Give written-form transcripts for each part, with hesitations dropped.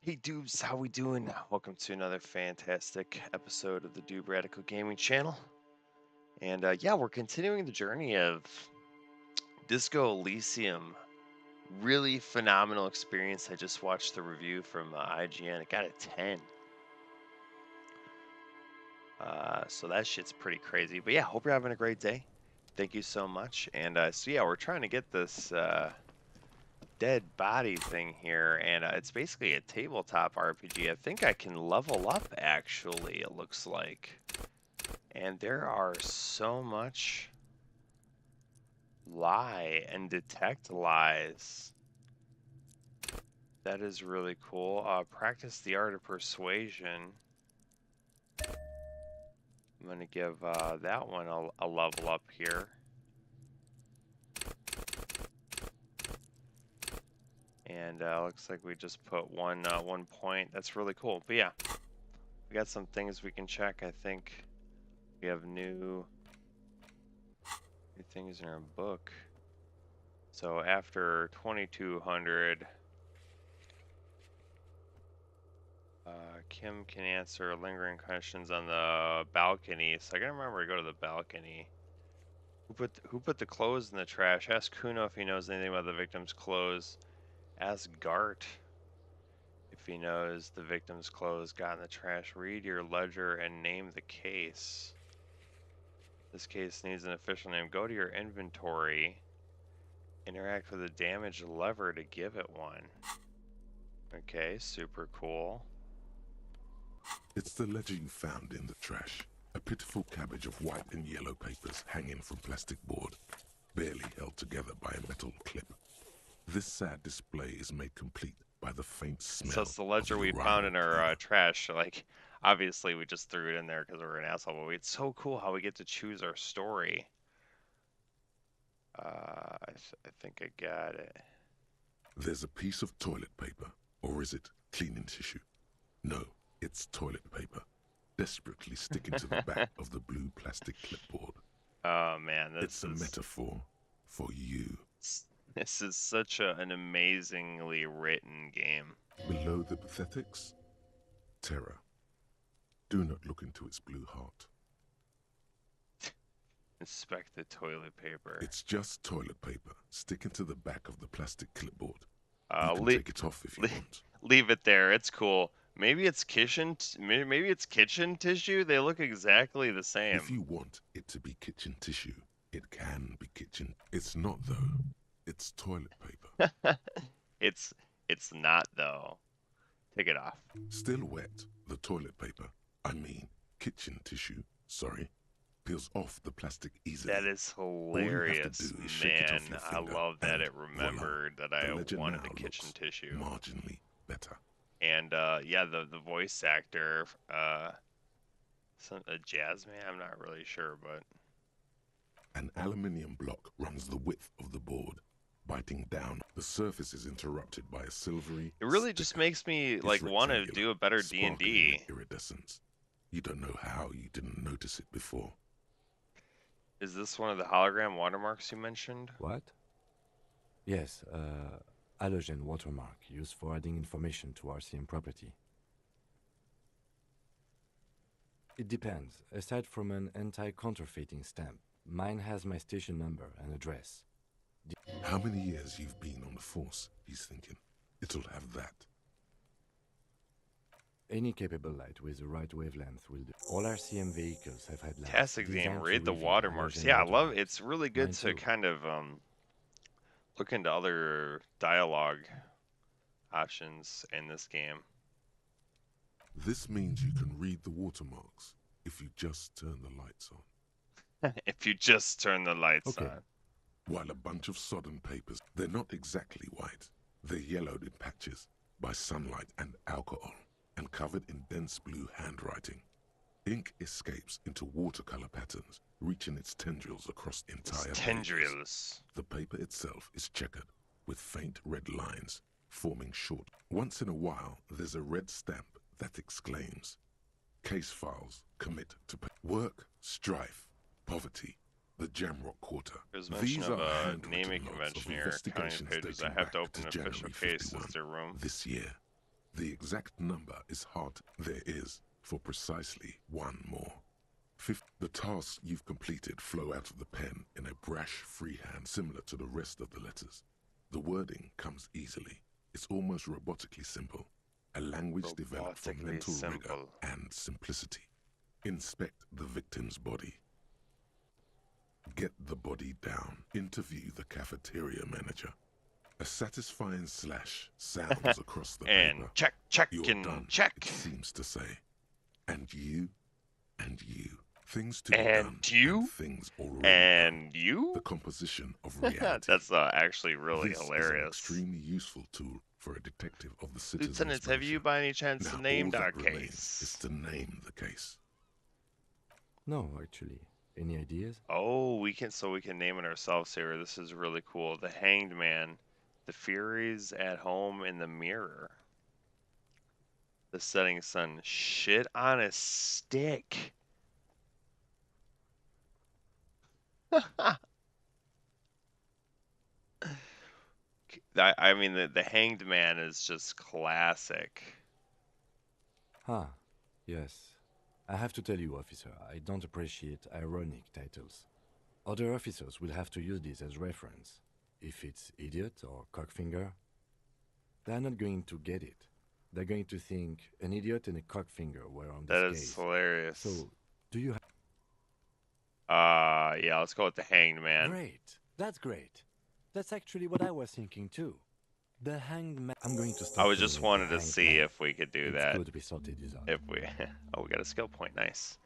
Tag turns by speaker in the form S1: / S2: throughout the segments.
S1: Hey Doobs, how we doing? Welcome to another fantastic episode of the Doob Radical Gaming channel. And yeah, we're continuing the journey of Disco Elysium. Really phenomenal experience. I just watched the review from IGN. It got a 10. So that shit's pretty crazy. But yeah, hope you're having a great day. Thank you so much. And so yeah, we're trying to get this dead body thing here, and it's basically a tabletop RPG. I think I can level up, actually, it looks like. And there are so much lie and detect lies. That is really cool. Practice the art of persuasion. I'm going to give that one a level up here. And looks like we just put one point. That's really cool. But yeah, we got some things we can check. I think we have new things in our book. So after 2200, Kim can answer lingering questions on the balcony. So I gotta remember to go to the balcony. Who put the clothes in the trash? Ask Kuno if he knows anything about the victim's clothes. Ask Gart if he knows the victim's clothes got in the trash. Read your ledger and name the case. This case needs an official name. Go to your inventory. Interact with the damaged lever to give it one. Okay, super cool.
S2: It's the ledger you found in the trash. A pitiful cabbage of white and yellow papers hanging from plastic board, barely held together by a metal clip. This sad display is made complete by the faint smell.
S1: So it's the ledger we found in our trash. Like, obviously we just threw it in there because we're an asshole, but it's so cool how we get to choose our story. I think I got it.
S2: There's a piece of toilet paper, or is it cleaning tissue? No, it's toilet paper, desperately sticking to the back of the blue plastic clipboard.
S1: Oh man,
S2: it's a metaphor for you.
S1: This is such an amazingly written game.
S2: Below the pathetics, terror. Do not look into its blue heart.
S1: Inspect the toilet paper.
S2: It's just toilet paper sticking to the back of the plastic clipboard. You can take it off if you want.
S1: Leave it there. It's cool. Maybe it's kitchen. Maybe it's kitchen tissue. They look exactly the same.
S2: If you want it to be kitchen tissue, it can be kitchen. It's not though. It's toilet paper.
S1: It's not though. Take it off.
S2: Still wet. The toilet paper, I mean kitchen tissue, sorry, peels off the plastic easily.
S1: That is hilarious, man. I love that it remembered that I wanted the kitchen tissue.
S2: Marginally better.
S1: And yeah, the voice actor, a jazz man, I'm not really sure, but
S2: an aluminium block runs the width of the board. Biting down, the surface is interrupted by a silvery.
S1: It really just makes me like want to do a better D&D.
S2: Iridescence. You don't know how you didn't notice it before.
S1: Is this one of the hologram watermarks you mentioned?
S3: What? Yes, halogen watermark used for adding information to RCM property. It depends. Aside from an anti-counterfeiting stamp, mine has my station number and address.
S2: How many years you've been on the force, he's thinking. It'll have that.
S3: Any capable light with the right wavelength will do. All RCM vehicles have had lights.
S1: Fantastic game. Read the watermarks. Yeah, I love it. It's really good to kind of look into other dialogue options in this game.
S2: This means you can read the watermarks if you just turn the lights on.
S1: If you just turn the lights on.
S2: While a bunch of sodden papers, they're not exactly white. They're yellowed in patches by sunlight and alcohol, and covered in dense blue handwriting. Ink escapes into watercolor patterns, reaching its tendrils across entire
S1: tendrils.
S2: The paper itself is checkered, with faint red lines, forming short. Once in a while, there's a red stamp that exclaims, "Case files commit to work, strife, poverty, the Jamrock Quarter."
S1: There's mention of a naming convention here, counting pages. I have to open an official case. Is there room?
S2: This year. The exact number is hard. There is, for precisely one more. The tasks you've completed flow out of the pen in a brash freehand similar to the rest of the letters. The wording comes easily. It's almost robotically simple. A language developed from mental rigor and simplicity. Inspect the victim's body. Get the body down. Interview the cafeteria manager. A satisfying slash sounds across the
S1: and
S2: paper.
S1: check, check,
S2: You're
S1: and
S2: done,
S1: check.
S2: it seems to say. And you. Things to be
S1: And
S2: done.
S1: you.
S2: And things already
S1: And
S2: done.
S1: you.
S2: The composition of reality.
S1: That's actually really
S2: This
S1: hilarious.
S2: is an extremely useful tool for a detective of the citizen's
S1: Lieutenant, have you by any chance
S2: now,
S1: named
S2: all
S1: our
S2: that remains is
S1: case?
S2: to name the case.
S3: No, actually. Any ideas?
S1: Oh, we can name it ourselves here. This is really cool. The Hanged Man, the Furies at Home in the Mirror, the Setting Sun, shit on a stick. I mean, the Hanged Man is just classic.
S3: Ah, yes. I have to tell you, officer, I don't appreciate ironic titles. Other officers will have to use this as reference. If it's idiot or cockfinger, they're not going to get it. They're going to think an idiot and a cockfinger were on this
S1: That
S3: case.
S1: is hilarious.
S3: So, do you have...
S1: Yeah, let's go with the Hanged Man.
S3: Great. That's great. That's actually what I was thinking too. The Hanged Man... I'm going to start.
S1: I was just wanted to see if we could do that.
S3: It's good we sorted this out.
S1: If we... Oh, we got a skill point. Nice.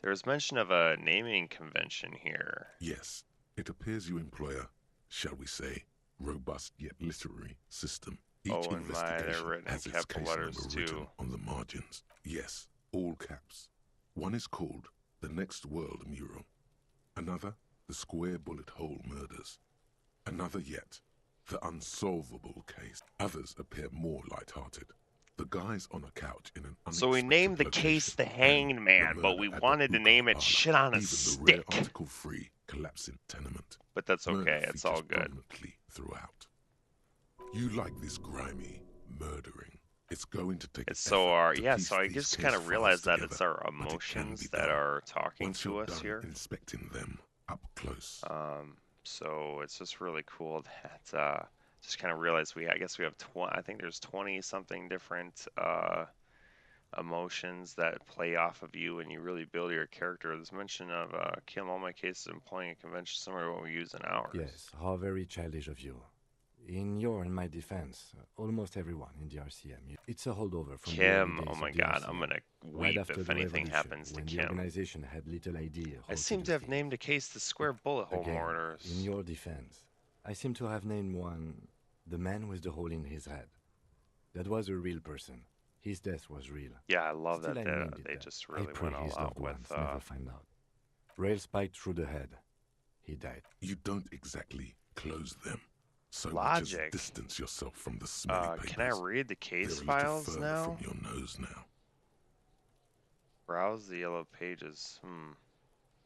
S1: There was mention of a naming convention here.
S2: Yes, it appears you employ a, shall we say, robust yet literary system. Each investigation
S1: they're written in
S2: has its
S1: capital
S2: case
S1: letters
S2: number
S1: too.
S2: written on the margins. Yes, all caps. One is called The Next World Mural. Another, The Square Bullet Hole Murders. Another yet, The Unsolvable Case. Others appear more light-hearted. The guys on a couch in an unexpected
S1: So we named the case The Hanged Man, but we wanted to name it shit on a stick.
S2: The rare article-free collapsing tenement.
S1: But that's okay,
S2: Murder
S1: it's all
S2: features
S1: good.
S2: prominently throughout. You like this grimy murdering. It's going to take
S1: It's so our
S2: to
S1: yeah,
S2: piece
S1: so I
S2: these
S1: just
S2: case
S1: kind of realized
S2: files
S1: that it's
S2: together,
S1: our
S2: but it can
S1: emotions
S2: be
S1: that
S2: done.
S1: are talking
S2: Once
S1: to
S2: you're
S1: us
S2: done
S1: here.
S2: inspecting them up close.
S1: So it's just really cool that just kind of realized I guess we have I think there's 20 something different emotions that play off of you and you really build your character. There's mention of kill all my cases employing a convention similar to what we use in ours.
S3: Yes, how very childish of you. In your and my defense, almost everyone in the RCM, it's a holdover from the early
S1: Kim,
S3: days
S1: oh
S3: of
S1: my
S3: the
S1: god,
S3: RCM,
S1: I'm gonna
S3: right
S1: weep
S3: after
S1: if
S3: the
S1: anything
S3: revolution,
S1: happens to
S3: when the
S1: Kim.
S3: organization had little idea how
S1: I
S3: to
S1: seem
S3: do
S1: to have
S3: things.
S1: named a case the Square Bullet Hole
S3: Again,
S1: Murders.
S3: in your defense, I seem to have named one the man with the hole in his head. That was a real person. His death was real.
S1: Yeah, I love
S3: Still,
S1: that
S3: I named it
S1: they
S3: that.
S1: just
S3: I
S1: really
S3: pray
S1: went all
S3: his
S1: out
S3: loved
S1: with
S3: ones never find out. Rail spiked through the head. He died.
S2: You don't exactly close them. So
S1: Logic.
S2: much as distance yourself from the smelly papers.
S1: Can I read the case
S2: They're a little
S1: files
S2: further
S1: now?
S2: from your nose now.
S1: Browse the yellow pages. I'm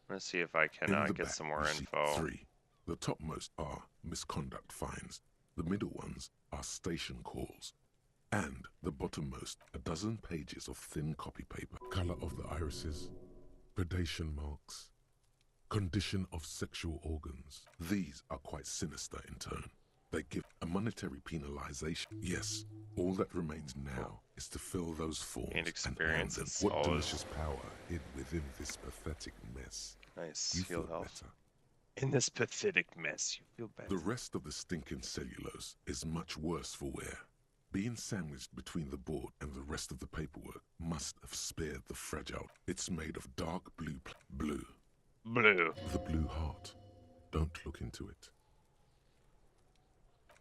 S1: gonna see if I can
S2: In the
S1: get
S2: back,
S1: some more
S2: you see
S1: info.
S2: 3. The topmost are misconduct fines. The middle ones are station calls. And the bottommost, a dozen pages of thin copy paper. Color of the irises, predation marks, condition of sexual organs. These are quite sinister in turn. They give a monetary penalization. Yes, all that remains now is to fill those forms
S1: And
S2: hand
S1: experience
S2: them.
S1: is
S2: What
S1: always
S2: delicious power hid within this pathetic mess.
S1: nice.
S2: You
S1: Field
S2: feel
S1: health.
S2: better.
S1: In this pathetic mess, you feel better.
S2: The rest of the stinking cellulose is much worse for wear. Being sandwiched between the board and the rest of the paperwork must have spared the fragile. It's made of dark blue. Blue. The blue heart. Don't look into it.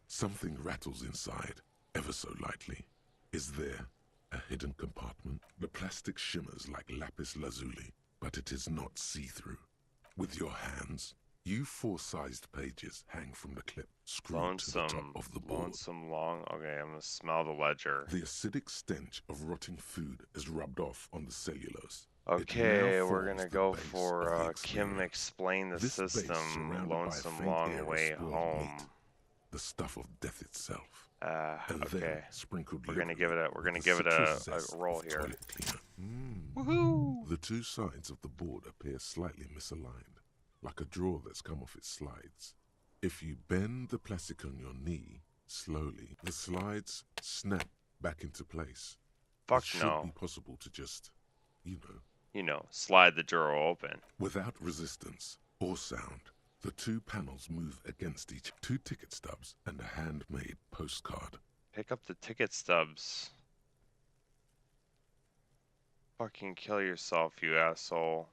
S2: Something rattles inside, ever so lightly. Is there a hidden compartment? The plastic shimmers like lapis lazuli, but it is not see-through. With your hands, you 4-sized pages hang from the clip, screwed to the top of the board.
S1: Lonesome long. Okay, I'm gonna smell the ledger.
S2: The acidic stench of rotting food is rubbed off on the cellulose.
S1: Okay, we're gonna go
S2: base
S1: for
S2: of the
S1: Kim
S2: experience.
S1: explain the
S2: This base
S1: system.
S2: surrounded by a
S1: Lonesome
S2: faint
S1: long
S2: air of
S1: way
S2: spoiled
S1: home.
S2: meat, the stuff of death itself. and then
S1: Okay.
S2: sprinkled
S1: We're gonna
S2: liberally
S1: give it a we're
S2: with
S1: gonna
S2: the
S1: give it
S2: citrus
S1: a
S2: zest
S1: roll
S2: of
S1: here.
S2: toilet cleaner.
S1: Woohoo!
S2: The two sides of the board appear slightly misaligned, like a drawer that's come off its slides. If you bend the plastic on your knee slowly, the slides snap back into place.
S1: Fuck
S2: it should
S1: no.
S2: be possible to just,
S1: Slide the drawer open.
S2: without resistance or sound. The two panels move against each, two ticket stubs and a handmade postcard.
S1: Pick up the ticket stubs. Fucking kill yourself, you asshole.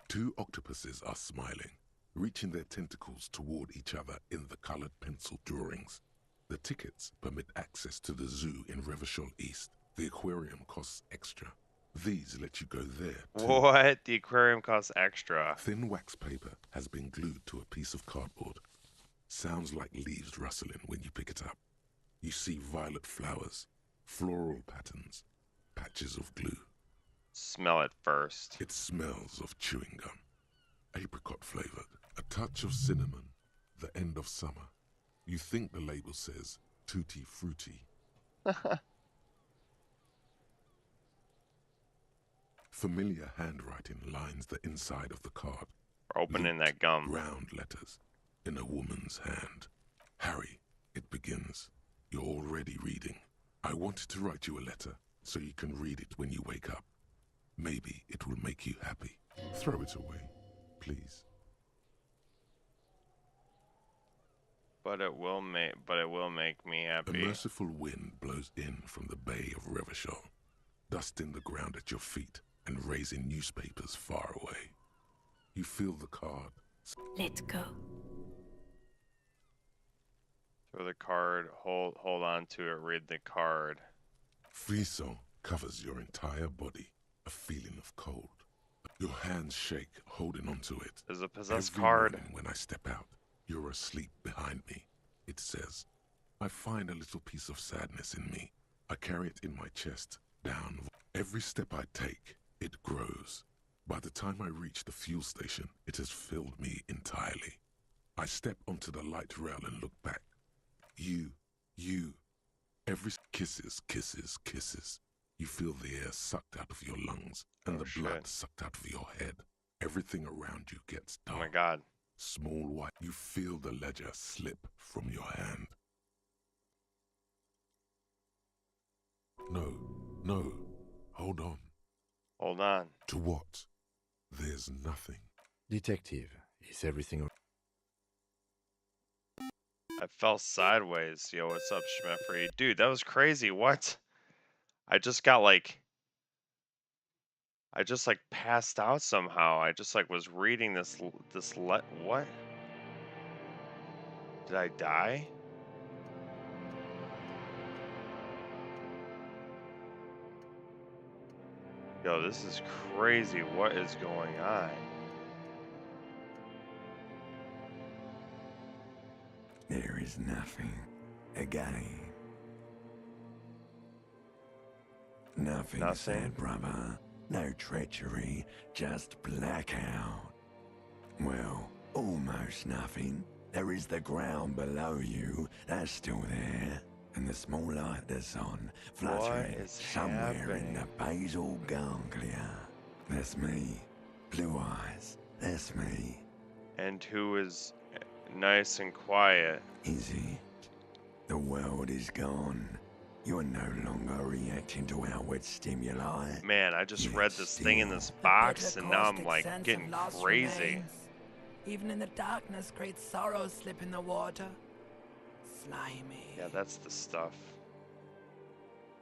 S2: Two octopuses are smiling, reaching their tentacles toward each other in the colored pencil drawings. The tickets permit access to the zoo in Revachol East. The aquarium costs extra. These let you go there too.
S1: What? The aquarium costs extra.
S2: Thin wax paper has been glued to a piece of cardboard. Sounds like leaves rustling when you pick it up. You see violet flowers, floral patterns, patches of glue.
S1: Smell it first.
S2: It smells of chewing gum, apricot flavored, a touch of cinnamon, the end of summer. You think the label says tutti frutti. Familiar handwriting lines the inside of the card.
S1: We're opening that gum.
S2: Round letters in a woman's hand. Harry, it begins. You're already reading. I wanted to write you a letter so you can read it when you wake up. Maybe it will make you happy. Throw it away, please.
S1: But it will make me
S2: A
S1: happy.
S2: merciful wind blows in from the bay of Revachol, dusting the ground at your feet and raising newspapers far away. You feel the card.
S4: Let's go.
S1: Throw the card, hold on to it, read the card.
S2: Frisson covers your entire body, a feeling of cold. Your hands shake, holding onto it.
S1: There's a possessed
S2: Every
S1: card.
S2: morning when I step out, you're asleep behind me. It says, I find a little piece of sadness in me. I carry it in my chest, down. Every step I take, it grows. By the time I reach the fuel station, it has filled me entirely. I step onto the light rail and look back. You. Every kisses, kisses, kisses. You feel the air sucked out of your lungs and the blood sucked out of your head. Everything around you gets dark.
S1: Oh my god.
S2: Small white. You feel the ledger slip from your hand. No. Hold on.
S1: Hold on.
S2: To what? There's nothing.
S3: Detective, is everything
S1: I fell sideways. Yo, what's up, Schmeffrey? Dude, that was crazy. What? I just passed out somehow. I just was reading what? Did I die? Yo, this is crazy. What is going on?
S5: There is nothing. Again. Nothing said, brother. No treachery, just blackout. Well, almost nothing. There is the ground below you, that's still there. And the small light that's on, fluttering somewhere in the basal ganglia. That's me. Blue eyes, that's me.
S1: And who is nice and quiet?
S5: Is it? The world is gone. You're no longer reacting to outward stimuli.
S1: Man, I just read this thing in this box and now I'm getting crazy.
S4: Even in the darkness, great sorrows slip in the water. Slimy.
S1: Yeah, that's the stuff.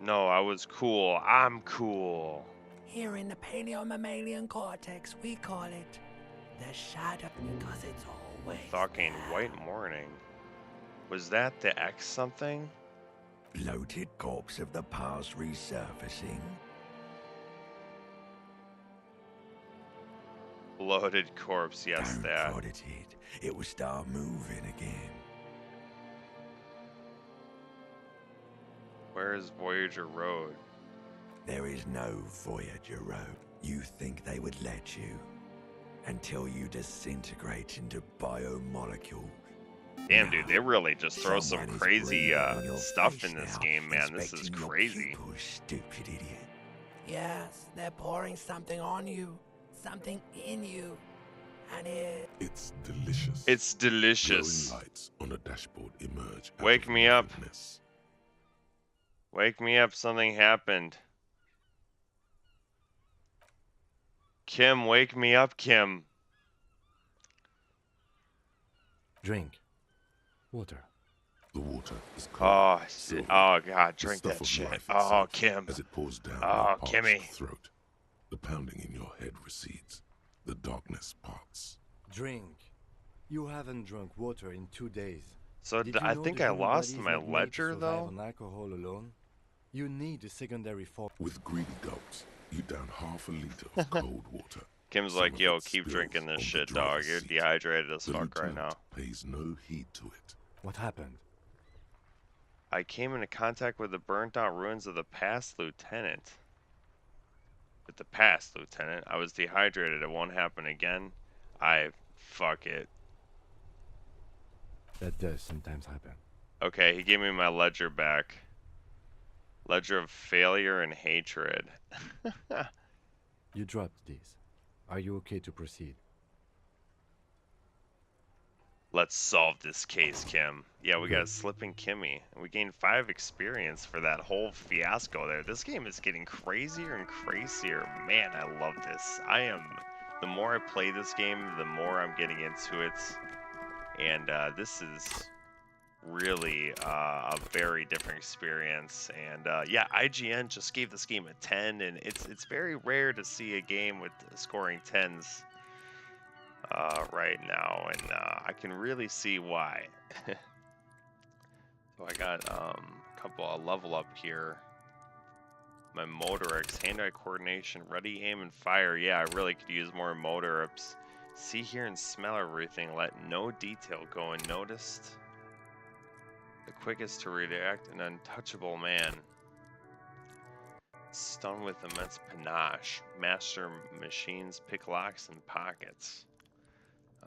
S1: No, I was cool. I'm cool.
S4: Here in the paleo-mammalian cortex, we call it the shadow because it's always
S1: Fucking
S4: there.
S1: white morning. Was that the X something?
S5: Bloated corpse of the past resurfacing.
S1: Bloated corpse, yes,
S5: Don't
S1: that.
S5: prod it. It will start moving again.
S1: Where is Voyager Road?
S5: There is no Voyager Road. You think they would let you? Until you disintegrate into biomolecules.
S1: Damn,
S5: No,
S1: dude, they really just throw some
S5: someone is
S1: crazy
S5: breathing in your
S1: stuff
S5: face
S1: in this
S5: now,
S1: game, man. This is
S5: inspecting your
S1: crazy.
S5: pupils, stupid idiot.
S4: Yes, they're pouring something on you, something in you, and
S2: It's delicious.
S1: It's delicious.
S2: Glowing lights on a dashboard emerge out
S1: Wake
S2: of
S1: me up.
S2: nothingness.
S1: Wake me up, something happened. Kim, wake me up, Kim.
S3: Drink. Water.
S2: The water is cold.
S1: Oh god,
S2: The
S1: drink
S2: stuff
S1: that
S2: of
S1: shit.
S2: life
S1: Oh,
S2: itself
S1: Kim.
S2: as it pours down
S1: Oh,
S2: your parched
S1: Kimmy.
S2: throat. The pounding in your head recedes. The darkness parts.
S3: Drink. You haven't drunk water in 2 days.
S1: So
S3: Did you
S1: I
S3: know
S1: think
S3: the
S1: I
S3: human
S1: lost
S3: body is
S1: my
S3: not made to
S1: ledger,
S3: survive
S1: though?
S3: on alcohol alone? You need a secondary form.
S2: With greedy gulps, you down half a liter of cold water.
S1: Kim's
S2: Some
S1: like,
S2: of
S1: yo,
S2: it
S1: keep
S2: spills
S1: drinking this
S2: on the
S1: shit, dog.
S2: driver's
S1: You're
S2: seat.
S1: dehydrated as
S2: The
S1: fuck right
S2: lieutenant
S1: now.
S2: pays no heed to it.
S3: What happened?
S1: I came into contact with the burnt out ruins of the past, Lieutenant. With the past, Lieutenant. I was dehydrated. It won't happen again. Fuck it.
S3: That does sometimes happen.
S1: Okay, he gave me my ledger back. Ledger of failure and hatred.
S3: You dropped these. Are you okay to proceed?
S1: Let's solve this case, Kim. Yeah, we got a slipping Kimmy. And we gained 5 experience for that whole fiasco there. This game is getting crazier and crazier. Man, I love this. The more I play this game, the more I'm getting into it. And this is really a very different experience. And yeah, IGN just gave this game a 10, and it's very rare to see a game with scoring 10s right now, and I can really see why. So I got a couple of level up here. My motor ups, hand-eye coordination, ready, aim, and fire. Yeah, I really could use more motor ups. See, hear, and smell everything. Let no detail go unnoticed. The quickest to react, an untouchable man. Stunned with immense panache. Master machines, pick locks, and pockets.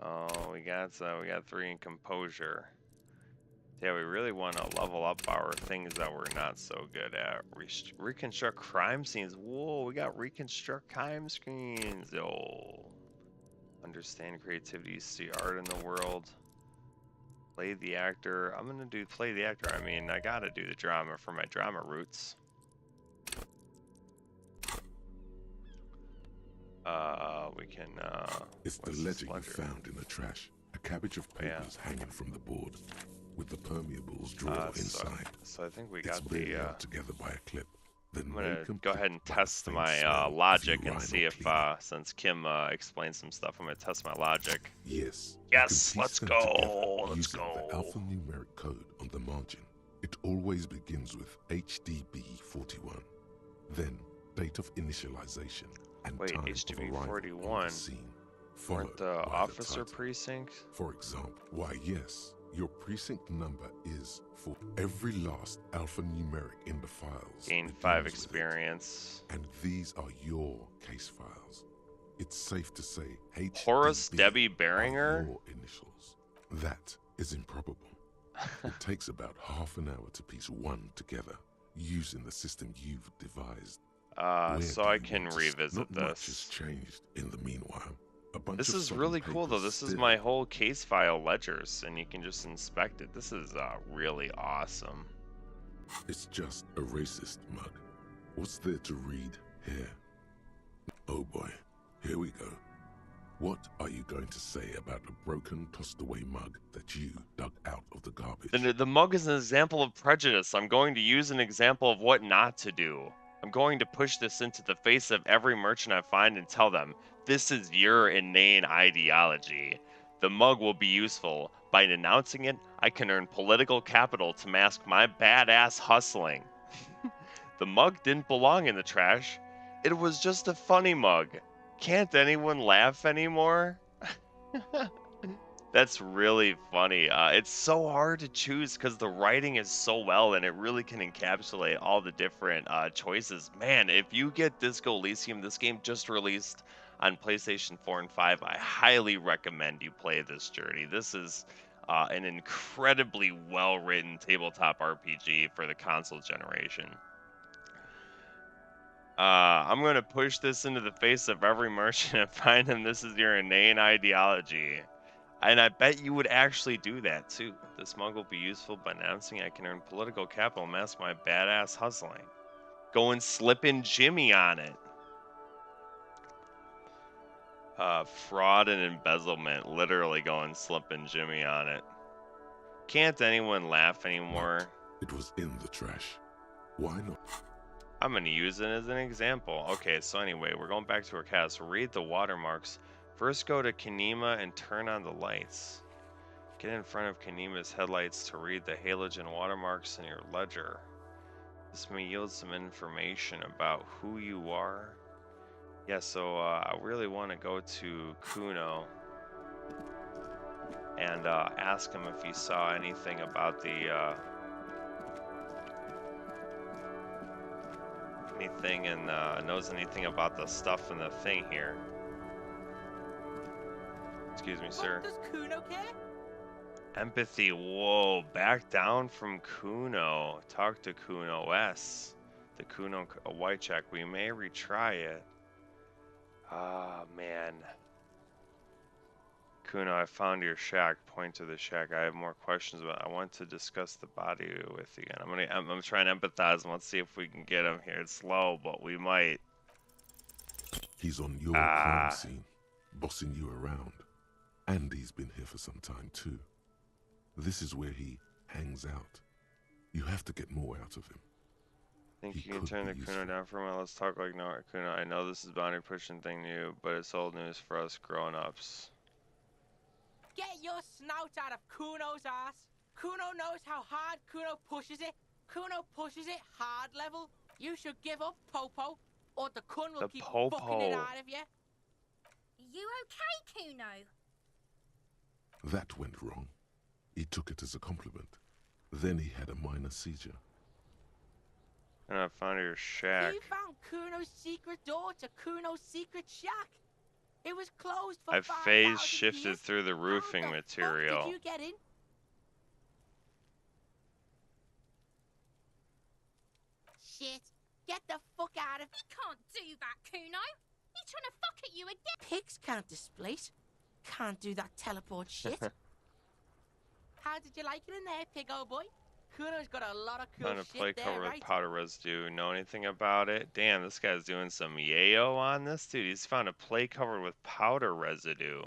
S1: Oh, we got 3 in composure. Yeah, we really want to level up our things that we're not so good at. Reconstruct crime scenes. Whoa, we got reconstruct crime scenes. Oh, understand creativity, see art in the world. Play the actor. I'm gonna do play the actor. I mean, I gotta do the drama for my drama roots. We can,
S2: It's the ledger you found in the trash. A cabbage of papers hanging from the board, with the permeables drawer inside.
S1: So I think we
S2: It's
S1: got
S2: barely
S1: the,
S2: held together by a clip. Then
S1: I'm gonna
S2: made
S1: go ahead and
S2: complete by the
S1: test
S2: faint
S1: my
S2: smell of
S1: logic and
S2: urine
S1: see
S2: or
S1: if,
S2: cleaner.
S1: since Kim explained some stuff, I'm gonna test my logic.
S2: Yes.
S1: Yes,
S2: you can
S1: let's
S2: piece them
S1: go,
S2: together
S1: let's
S2: using
S1: go.
S2: the alphanumeric code on the margin. It always begins with HDB41. Then, date of initialization and
S1: Wait,
S2: time
S1: HDB
S2: of arrival
S1: 41?
S2: on the scene.
S1: Weren't
S2: Followed
S1: the
S2: by
S1: officer
S2: title.
S1: precinct?
S2: For example, why yes, your precinct number is for every last alphanumeric in the files.
S1: Gain
S2: begins
S1: 5
S2: with it.
S1: experience.
S2: And these are your case files. It's safe to say HDB
S1: Horace Debbie
S2: are
S1: Beringer?
S2: your initials. That is improbable. It takes about half an hour to piece one together using the system you've devised. Where
S1: So
S2: do
S1: I
S2: you
S1: can
S2: want to
S1: revisit
S2: Not much has
S1: this.
S2: changed in the meanwhile. A bunch
S1: This
S2: of
S1: is
S2: sodden
S1: really cool though.
S2: papers
S1: This is
S2: still.
S1: my whole case file ledgers, and you can just inspect it. This is really awesome.
S2: It's just a racist mug. What's there to read here? Oh boy, here we go. What are you going to say about a broken, tossed-away mug that you dug out of the garbage?
S1: The mug is an example of prejudice. I'm going to use an example of what not to do. I'm going to push this into the face of every merchant I find and tell them, this is your inane ideology. The mug will be useful. By denouncing it, I can earn political capital to mask my badass hustling. The mug didn't belong in the trash. It was just a funny mug. Can't anyone laugh anymore? That's really funny. It's so hard to choose because the writing is so well, and it really can encapsulate all the different choices. Man, if you get Disco Elysium, this game just released on PlayStation 4 and 5. I highly recommend you play this journey. This is An incredibly well-written tabletop RPG for the console generation. I'm going to push this into the face of every merchant and find them this is your inane ideology. And I bet you would actually do that too. This mug will be useful by announcing I can earn political capital and mask my badass hustling. Go and slip in Jimmy on it. Fraud and embezzlement. Literally go and slip in Jimmy on it. Can't anyone laugh anymore?
S2: It was in the trash. Why not?
S1: I'm going to use it as an example. Okay, so anyway, we're going back to our cast. Read the watermarks. First go to Kanema and turn on the lights. Get in front of Kanema's headlights to read the halogen watermarks in your ledger. This may yield some information about who you are. Yeah, so I really want to go to Kuno and ask him if he saw anything about the anything and knows anything about the stuff in the thing here. Excuse me, sir.
S4: Does Kuno care?
S1: Empathy. Whoa, back down from Kuno. Talk to Kuno S. The Kuno white check. We may retry it. Ah, man. Kuno, I found your shack. Point to the shack. I have more questions, but I want to discuss the body with you. And I'm trying to empathize. Let's see if we can get him here. It's slow, but we might.
S2: He's on your crime scene, bossing you around. And he's been here for some time too. This is where he hangs out. You have to get more out of him.
S1: Think you can turn the Kuno down for a minute? Let's talk like no Kuno. I know this is boundary pushing thing new, but it's old news for us grown-ups.
S4: Get your snout out of Kuno's ass. Kuno knows how hard Kuno pushes it. Kuno pushes it hard level. You should give up, Popo, or the Kun will keep fucking it out of you.
S6: You okay, Kuno?
S2: That went wrong. He took it as a compliment. Then he had a minor seizure.
S1: And I found your shack.
S4: You found Kuno's secret door to Kuno's secret shack. It was closed for
S1: I've
S4: 5,000
S1: phase shifted
S4: years.
S1: through the roofing
S4: How the
S1: material.
S4: fuck did you get in? Shit. Get the fuck out of...
S6: You can't do that, Kuno. He's trying to fuck at you again.
S4: Pigs can't displace. Can't do that teleport shit. How did you like it in there, pig old boy? Kuno's got a lot of cool
S1: Found a
S4: shit
S1: play
S4: there,
S1: cover
S4: right?
S1: with powder residue. Know anything about it? Damn, this guy's doing some yayo on this dude. He's found a plate covered with powder residue.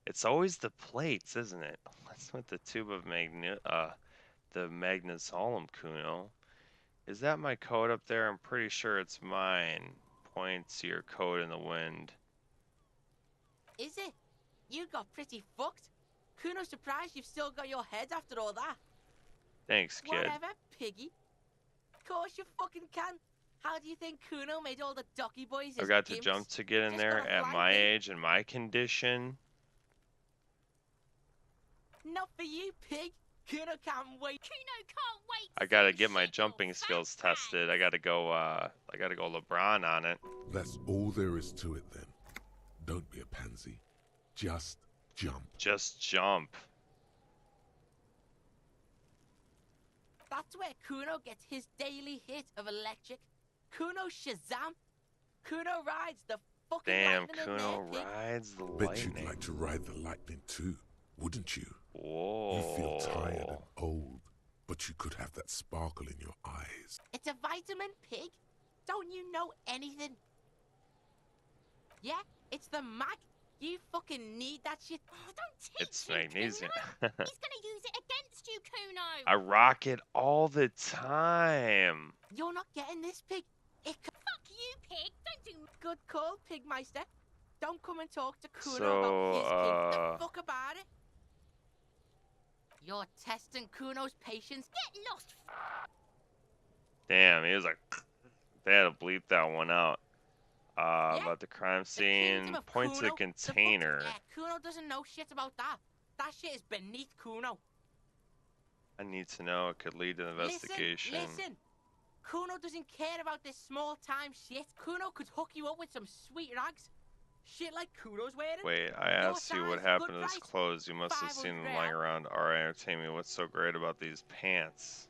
S1: It's always the plates, isn't it? What's with the tube of the magnesolum, Kuno? Is that my code up there? I'm pretty sure it's mine. Point to your code in the wind.
S4: Is it? You got pretty fucked. Kuno's surprised you've still got your head after all that.
S1: Thanks, kid.
S4: Whatever, piggy. Of course you fucking can. How do you think Kuno made all the ducky boys his
S1: I got to
S4: gimps?
S1: jump to get in
S4: Just
S1: there
S4: gotta
S1: at
S4: fly
S1: my
S4: in.
S1: age and my condition.
S4: Not for you, pig. Kuno can't wait.
S6: Kuno can't wait.
S1: I gotta get my jumping skills tested. I gotta go LeBron on it.
S2: That's all there is to it then. Don't be a pansy. Just jump.
S1: Just jump.
S4: That's where Kuno gets his daily hit of electric. Kuno Shazam. Kuno rides the fucking
S1: Damn,
S4: lightning in
S1: Kuno
S4: there, pig.
S1: rides the
S2: Bet
S1: lightning.
S2: you'd like to ride the lightning too, wouldn't you?
S1: Whoa.
S2: You feel tired and old, but you could have that sparkle in your eyes.
S4: It's a vitamin, pig. Don't you know anything? Yeah, it's the mag. You fucking need that shit.
S6: Oh, don't teach
S1: It's
S6: him,
S1: magnesium.
S6: Kuno. He's gonna use it against you, Kuno.
S1: I rock it all the time.
S4: You're not getting this, pig. It
S6: Fuck you, pig. Don't do...
S4: Good call, Pigmeister. Don't come and talk to Kuno
S1: So,
S4: about his pig. The fuck about it. You're testing Kuno's patience.
S6: Get lost.
S1: Damn, he was like, they had to bleep that one out.
S4: Yeah,
S1: About the crime
S4: The
S1: scene.
S4: kingdom of
S1: Point to the
S4: Kuno,
S1: container.
S4: Kuno doesn't know shit about that. That shit is beneath Kuno.
S1: I need to know. It could lead to an investigation.
S4: Listen. Kuno doesn't care about this small time shit. Kuno could hook you up with some sweet rags. Shit like Kuno's wearing.
S1: Wait, I
S4: Your
S1: asked you what
S4: size,
S1: happened
S4: good
S1: to his
S4: price.
S1: clothes. You must have
S4: 500
S1: seen them
S4: grand.
S1: lying around. Alright, entertain me. What's so great about these pants?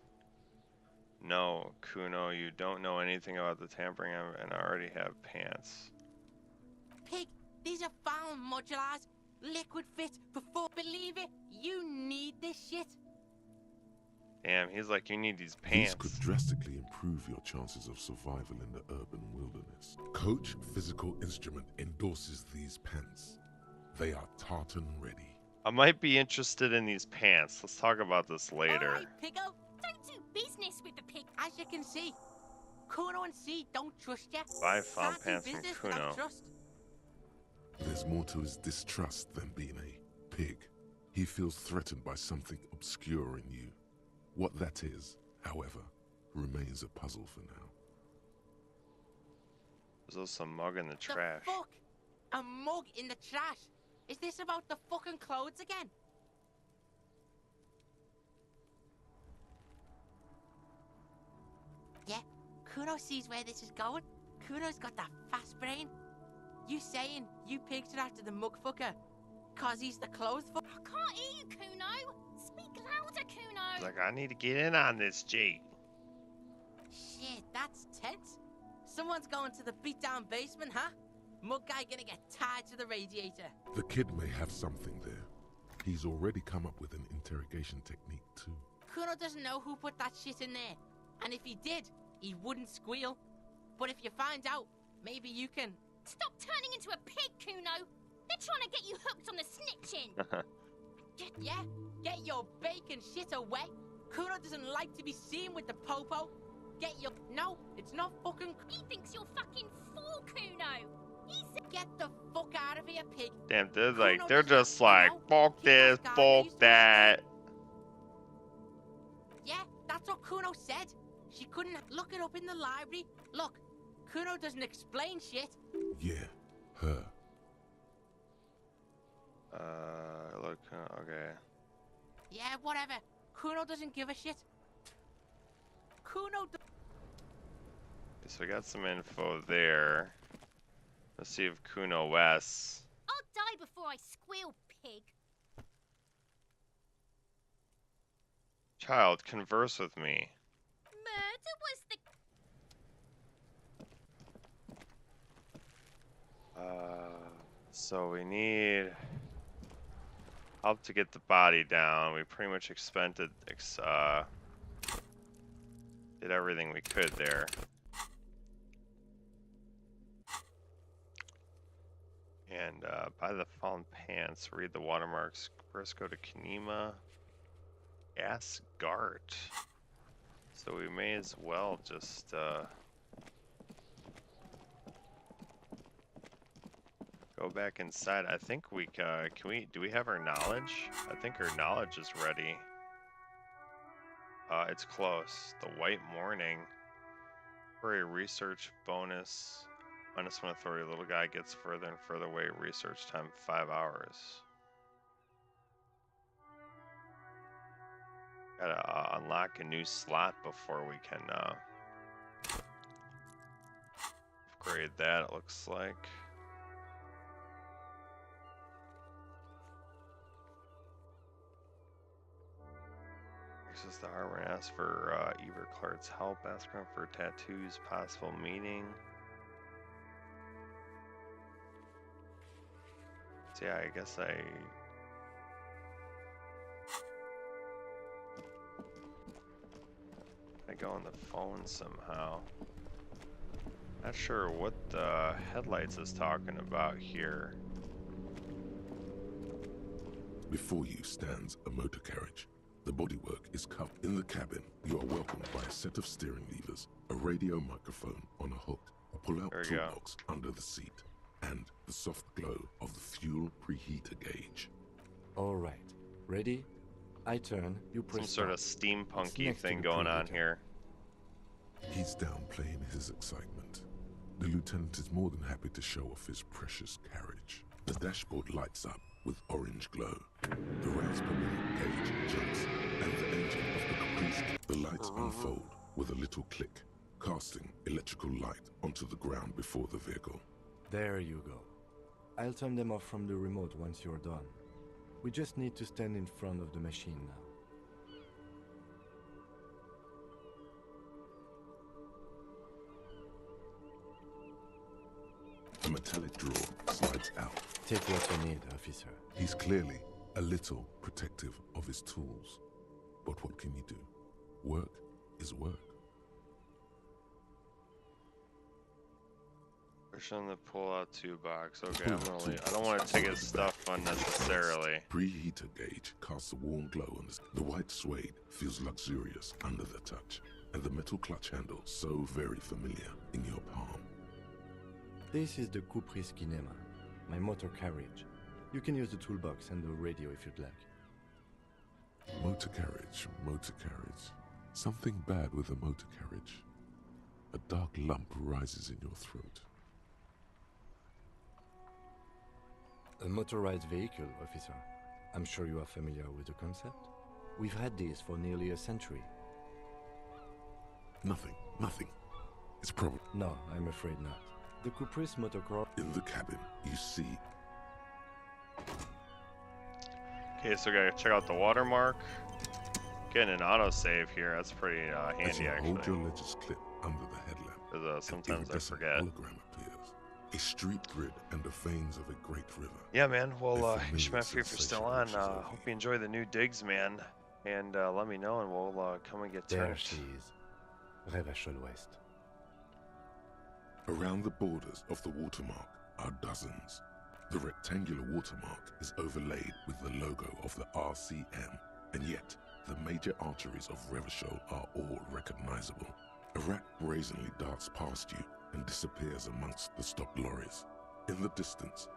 S1: No, Kuno, you don't know anything about the tampering and I already have pants.
S4: Pig, these are found modulars. Liquid fit for full. Believe it, you need this shit.
S1: Damn, he's like, you need these
S2: These
S1: pants.
S2: could drastically improve your chances of survival in the urban wilderness. Coach Physical Instrument endorses these pants. They are tartan ready.
S1: I might be interested in these pants. Let's talk about this later.
S4: Alright, Piggo.
S6: Don't do business with the pig.
S4: As you can see, Kuno and C don't trust you.
S1: Buy found
S4: Can't do
S1: pants from
S4: business
S1: Kuno.
S4: without trust.
S2: There's more to his distrust than being a pig. He feels threatened by something obscure in you. What that is, however, remains a puzzle for now.
S1: There's also some mug in the trash.
S4: The fuck? A mug in the trash? Is this about the fucking clothes again? Yeah, Kuno sees where this is going. Kuno's got that fast brain. You saying you picked it after the mug fucker? Cause he's the clothes fucker?
S6: I can't hear you, Kuno. Speak louder, Kuno.
S1: He's like, I need to get in on this, G.
S4: Shit, that's tense. Someone's going to the beat-down basement, huh? Mug guy gonna get tied to the radiator.
S2: The kid may have something there. He's already come up with an interrogation technique too.
S4: Kuno doesn't know who put that shit in there. And if he did, he wouldn't squeal. But if you find out, maybe you can...
S6: Stop turning into a pig, Kuno. They're trying to get you hooked on the snitching.
S4: Get your bacon shit away. Kuno doesn't like to be seen with the popo. Get your... No, it's not fucking...
S6: He thinks you're fucking fool, Kuno. He's...
S4: Get the fuck out of here, pig.
S1: Damn, they're
S4: Kuno
S1: like, they're
S4: doesn't,
S1: just like, fuck
S4: he
S1: this,
S4: has
S1: fuck
S4: guys
S1: that.
S4: Yeah, that's what Kuno said. She couldn't... Look it up in the library. Look, Kuno doesn't explain shit.
S2: Yeah, her.
S1: Look, okay.
S4: Yeah, whatever. Kuno doesn't give a shit. Kuno...
S1: So we got some info there. Let's see if Kuno West.
S6: I'll die before I squeal, pig.
S1: Child, converse with me.
S6: Murder was the...
S1: So we need help to get the body down. We pretty much did everything we could there. And buy the found pants, read the watermarks. First go to Kanema, Asgard. So we may as well just go back inside. I think we do we have our knowledge? I think our knowledge is ready. It's close. The White Morning. For a research bonus. -1 authority. Little guy gets further and further away. Research time 5 hours. Gotta unlock a new slot before we can upgrade that, it looks like. Access the harbor and ask for Everclart's help. Ask him for tattoos, possible meeting. So yeah, I guess I go on the phone somehow. Not sure what the headlights is talking about here.
S2: Before you stands a motor carriage. The bodywork is covered. In the cabin, you are welcomed by a set of steering levers, a radio microphone on a hook, a pull-out toolbox under the seat, and the soft glow of the fuel preheater gauge.
S3: All right. Ready? I turn, you press
S1: Some sort of
S3: start.
S1: steampunky thing going on here.
S2: He's downplaying his excitement. The lieutenant is more than happy to show off his precious carriage. The dashboard lights up with orange glow. The rounds per minute gauge jumps, and the engine of the Caprice. The lights unfold with a little click, casting electrical light onto the ground before the vehicle.
S3: There you go. I'll turn them off from the remote once you're done. We just need to stand in front of the machine now.
S2: A metallic drawer slides out.
S3: Take what you need, officer.
S2: He's clearly a little protective of his tools. But what can you do? Work is work.
S1: Push on the pull-out toolbox. Okay, I don't want to take his stuff unnecessarily.
S2: Preheater gauge casts a warm glow on this. The white suede feels luxurious under the touch, and the metal clutch handle so very familiar in your palm.
S3: This is the Kupris Kinema, my motor carriage. You can use the toolbox and the radio if you'd like.
S2: Motor carriage, motor carriage. Something bad with a motor carriage. A dark lump rises in your throat.
S3: A motorized vehicle, officer. I'm sure you are familiar with the concept. We've had these for nearly a century.
S2: Nothing. It's probably...
S3: No, I'm afraid not. The Kupris motocross...
S2: In the cabin, you see...
S1: Okay, so we gotta check out the watermark. Getting an autosave here, that's pretty handy actually.
S2: Hold your ledger's clip under the headlamp.
S1: Because sometimes I forget.
S2: Hologram appears. A street grid and the veins of a great river.
S1: Yeah, man. Well, Ishmael, if you're still on, hope you enjoy the new digs, man. And let me know, and we'll come and get
S3: There
S1: turned.
S3: she is. Revachol West.
S2: Around the borders of the watermark are dozens. The rectangular watermark is overlaid with the logo of the RCM, and yet the major arteries of Revachol are all recognizable. A rat brazenly darts past you and disappears amongst the stopped lorries. In the distance,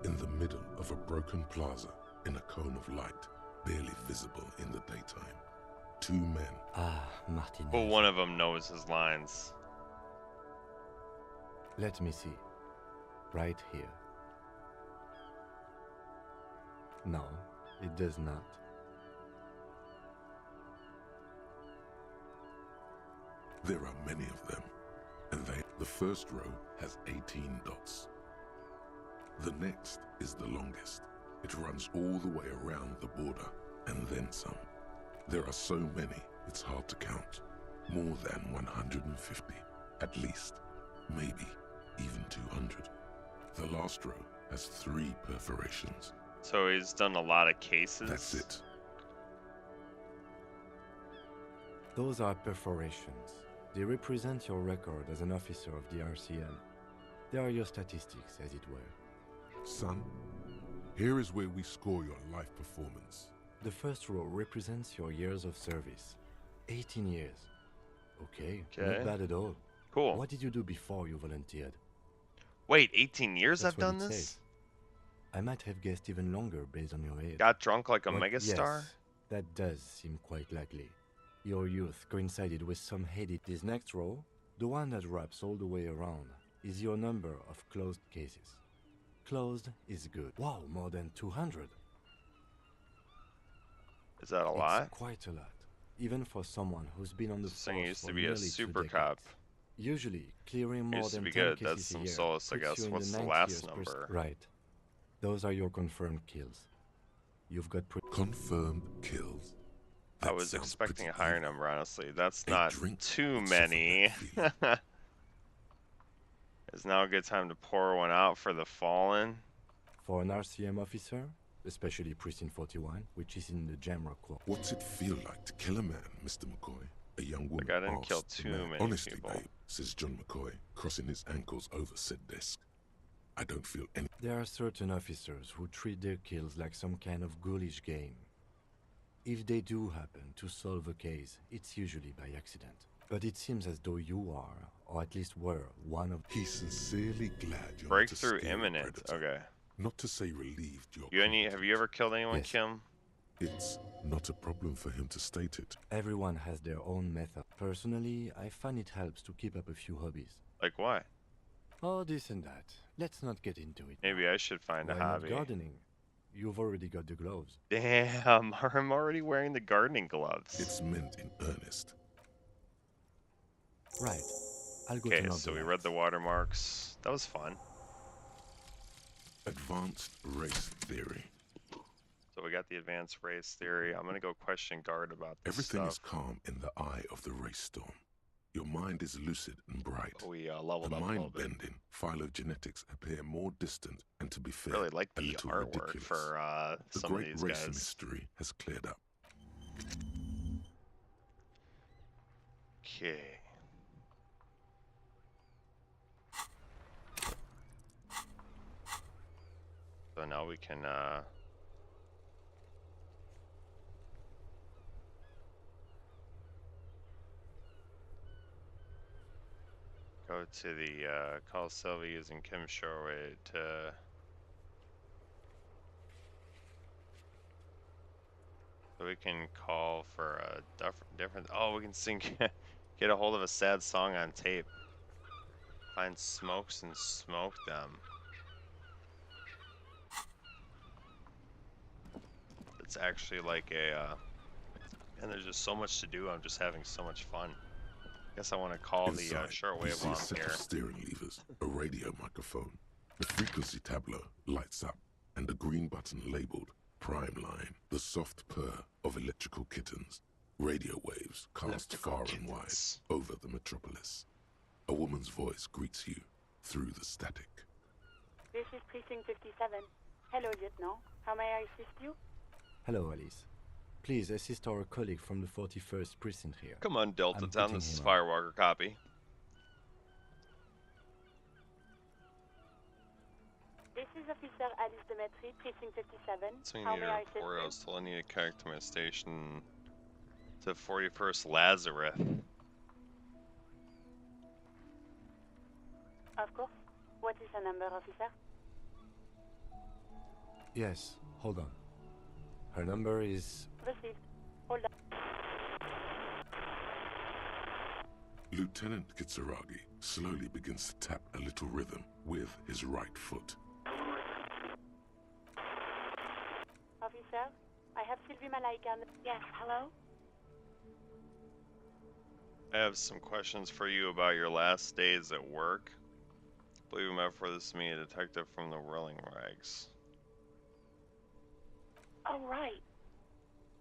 S2: in the middle of a broken plaza, in a cone of light, barely visible in the daytime, two men.
S3: Ah, Martinez.
S1: Well, one of them knows his lines.
S3: Let me see. Right here. No, it does not.
S2: There are many of them, and the first row has 18 dots. The next is the longest. It runs all the way around the border, and then some. There are so many, it's hard to count. More than 150, at least. Maybe even 200. The last row has 3 perforations.
S1: So he's done a lot of cases.
S2: That's it.
S3: Those are perforations. They represent your record as an officer of the RCM. They are your statistics, as it were.
S2: Son, here is where we score your life performance.
S3: The first row represents your years of service. 18 years. Okay, not bad at all.
S1: Cool.
S3: What did you do before you volunteered?
S1: Wait, 18 years
S3: That's
S1: I've done
S3: what it
S1: this?
S3: says. I might have guessed even longer based on your age.
S1: Got drunk like a
S3: But
S1: megastar?
S3: yes, that does seem quite likely. Your youth coincided with some heady. This next row, the one that wraps all the way around, is your number of closed cases. Closed is good. Wow, more than 200.
S1: Is that a lot?
S3: It's quite a lot, even for someone who's been on the
S1: This thing
S3: force
S1: used
S3: for
S1: to be a
S3: nearly 2
S1: super
S3: decades.
S1: cop.
S3: Usually, clearing more
S1: Used to
S3: than
S1: be
S3: 10
S1: good.
S3: cases
S1: That's
S3: a
S1: some
S3: year
S1: solace, I
S3: puts
S1: guess.
S3: you in
S1: What's the
S3: 90th
S1: last number?
S3: Right. Those are your confirmed kills. You've got
S2: Confirmed kills.
S1: I
S2: That
S1: was
S2: sounds
S1: expecting a
S2: pretty
S1: higher
S2: evil.
S1: number, honestly. That's
S2: A
S1: not
S2: drink
S1: too
S2: would soften
S1: many.
S2: that feeling.
S1: Is now a good time to pour one out for the fallen?
S3: For an RCM officer, especially Precinct 41, which is in the Jamrock Quad.
S2: What's it feel like to kill a man, Mr. McCoy? A young woman
S1: I didn't kill
S2: asked the
S1: too
S2: man.
S1: many
S2: Honestly,
S1: people.
S2: babe, says John McCoy, crossing his ankles over said desk. I don't feel any...
S3: There are certain officers who treat their kills like some kind of ghoulish game. If they do happen to solve a case, it's usually by accident. But it seems as though you are, or at least were, one of...
S2: He's sincerely glad you're not a
S1: Breakthrough
S2: scary
S1: imminent.
S2: predator.
S1: Okay.
S2: Not to say relieved you're
S1: Have you ever killed anyone,
S3: Yes.
S1: Kim?
S2: It's not a problem for him to state it.
S3: Everyone has their own method. Personally, I find it helps to keep up a few hobbies.
S1: Like what?
S3: Oh, this and that. Let's not get into it.
S1: Maybe I should find
S3: Why
S1: a
S3: not
S1: hobby.
S3: gardening? You've already got the gloves.
S1: Damn, I'm already wearing the gardening gloves.
S2: It's meant in earnest.
S3: Right. I'll go
S1: Okay,
S3: turn off
S1: so
S3: the
S1: we read
S3: lights.
S1: the watermarks. That was fun.
S2: Advanced race theory.
S1: So we got the advanced race theory. I'm gonna go question guard about this
S2: Everything is
S1: stuff.
S2: calm in the eye of the race storm. Your mind is lucid and bright.
S1: We leveled
S2: The
S1: up a little bit.
S2: mind-bending phylogenetics appear more distant and, to be fair,
S1: Really like
S2: a
S1: the
S2: little
S1: artwork
S2: ridiculous.
S1: for
S2: The
S1: some of
S2: great
S1: these
S2: race
S1: guys.
S2: mystery has cleared up.
S1: Okay. So now we can go to the call Sylvie using Kim Shoreway to so we can call for a different. Oh, we can sing. Get a hold of a sad song on tape. Find smokes and smoke them. It's actually like a, and there's just so much to do. I'm just having so much fun. Guess I want to call
S2: Inside,
S1: the
S2: you
S1: shortwave
S2: see a
S1: while
S2: set
S1: I'm
S2: of
S1: here.
S2: steering levers, a radio microphone. The frequency tableau lights up, and a green button labeled Prime Line. The soft purr of electrical kittens. Radio waves cast far and wide over the metropolis. A woman's voice greets you through the static.
S7: This is Precinct 57. Hello, Lieutenant. How may I assist you?
S3: Hello, Alice. Please assist our colleague from the 41st precinct here.
S1: Come on, Delta
S3: I'm
S1: Town.
S3: picking
S1: This is
S3: him up.
S1: Firewalker copy.
S7: This is Officer Alice Demetri, Precinct 57.
S1: So you
S7: How
S1: need
S7: may
S1: a
S7: I assist
S1: report. I
S7: you?
S1: was told I need to connect to my station to 41st Lazarus.
S7: Of course. What is the number, officer?
S3: Yes, hold on. Her number is...
S7: Received. Hold on.
S2: Lieutenant Kitsuragi slowly begins to tap a little rhythm with his right foot.
S7: Officer, I have Sylvie Malaika. Yes, hello?
S1: I have some questions for you about your last days at work. I believe you met for this me, a detective from the Whirling Rags.
S7: Oh, right.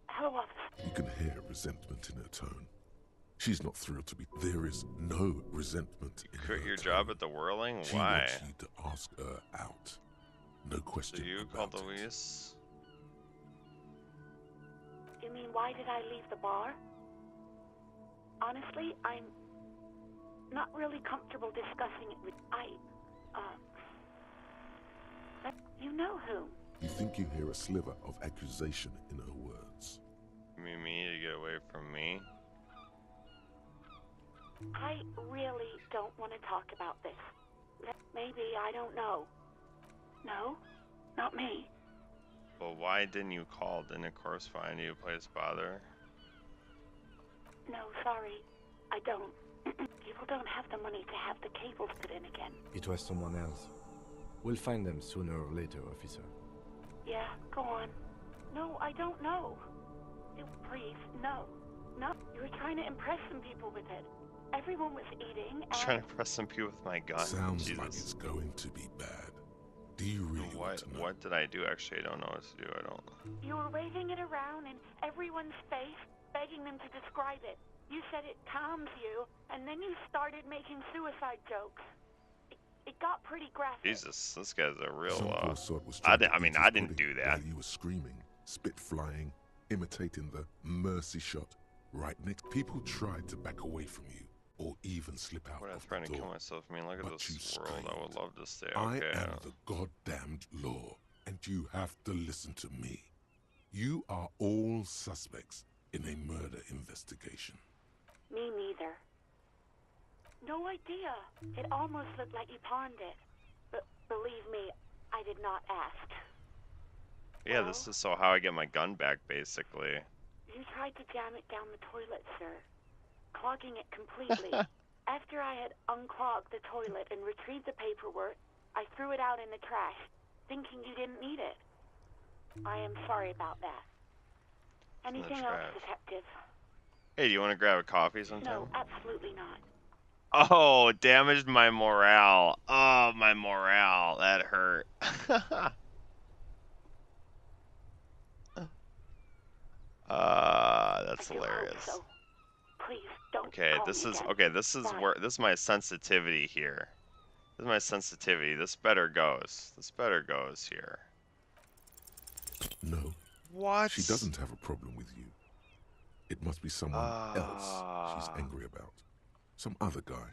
S7: Hello, officer.
S2: You can hear resentment in her tone. She's not thrilled to be. There is no resentment in
S1: Quit
S2: her
S1: your
S2: tone.
S1: job at the Whirling?
S2: She
S1: Why?
S2: wants you to ask her out. No
S1: So
S2: question
S1: you
S2: about
S1: called
S2: it.
S1: Luis?
S7: You mean, why did I leave the bar? Honestly, I'm not really comfortable discussing it with you know whom?
S2: You think you hear a sliver of accusation in her words.
S1: You mean me to get away from me?
S7: I really don't want to talk about this. Maybe, I don't know. No, not me.
S1: Well, why didn't you call? Didn't it correspond to you place bother?
S7: No, sorry, I don't. People don't have the money to have the cables put in again.
S3: It was someone else. We'll find them sooner or later, officer.
S7: Yeah, go on. No, I don't know. Please, no. No, you were trying to impress some people with it. Everyone was eating,
S1: I was
S7: and...
S1: trying to press some people with my gun.
S2: Sounds
S1: Jesus.
S2: like it's going to be bad. Do you really want to know?
S1: What did I do? Actually, I don't know what to do. I don't.
S7: You were waving it around in everyone's face, begging them to describe it. You said it calms you, and then you started making suicide jokes. It got pretty graphic.
S1: Jesus, this guy's a real.
S2: Some poor sod was
S1: I
S2: trying to
S1: mean,
S2: eat his
S1: I didn't
S2: pudding
S1: do that.
S2: while you were screaming, spit flying, imitating the mercy shot right next. People tried to back away from you, or even slip out
S1: What am I
S2: of
S1: trying
S2: the
S1: to kill
S2: door.
S1: myself? I mean, look at
S2: But you
S1: this world. I would
S2: screamed.
S1: love to stay.
S2: I
S1: Okay.
S2: am the goddamned law, and you have to listen to me. You are all suspects in a murder investigation.
S7: Me neither. No idea. It almost looked like you pawned it. But believe me, I did not ask.
S1: Yeah, this is so how I get my gun back, basically.
S7: You tried to jam it down the toilet, sir. Clogging it completely. After I had unclogged the toilet and retrieved the paperwork, I threw it out in the trash, thinking you didn't need it. I am sorry about that. Anything else,
S1: trash.
S7: detective?
S1: Hey, do you want to grab a coffee sometime?
S7: No, absolutely not.
S1: Oh, damaged my morale. Oh, my morale. That hurt. That's
S7: I do hope
S1: hilarious.
S7: so. Please don't
S1: Okay,
S7: call
S1: this
S7: me
S1: is
S7: again.
S1: okay. This is
S7: Bye.
S1: where this is my sensitivity here. This is my sensitivity. This better goes. This better goes here.
S2: No,
S1: What?
S2: she doesn't have a problem with you. It must be someone else she's angry about. Some other guy.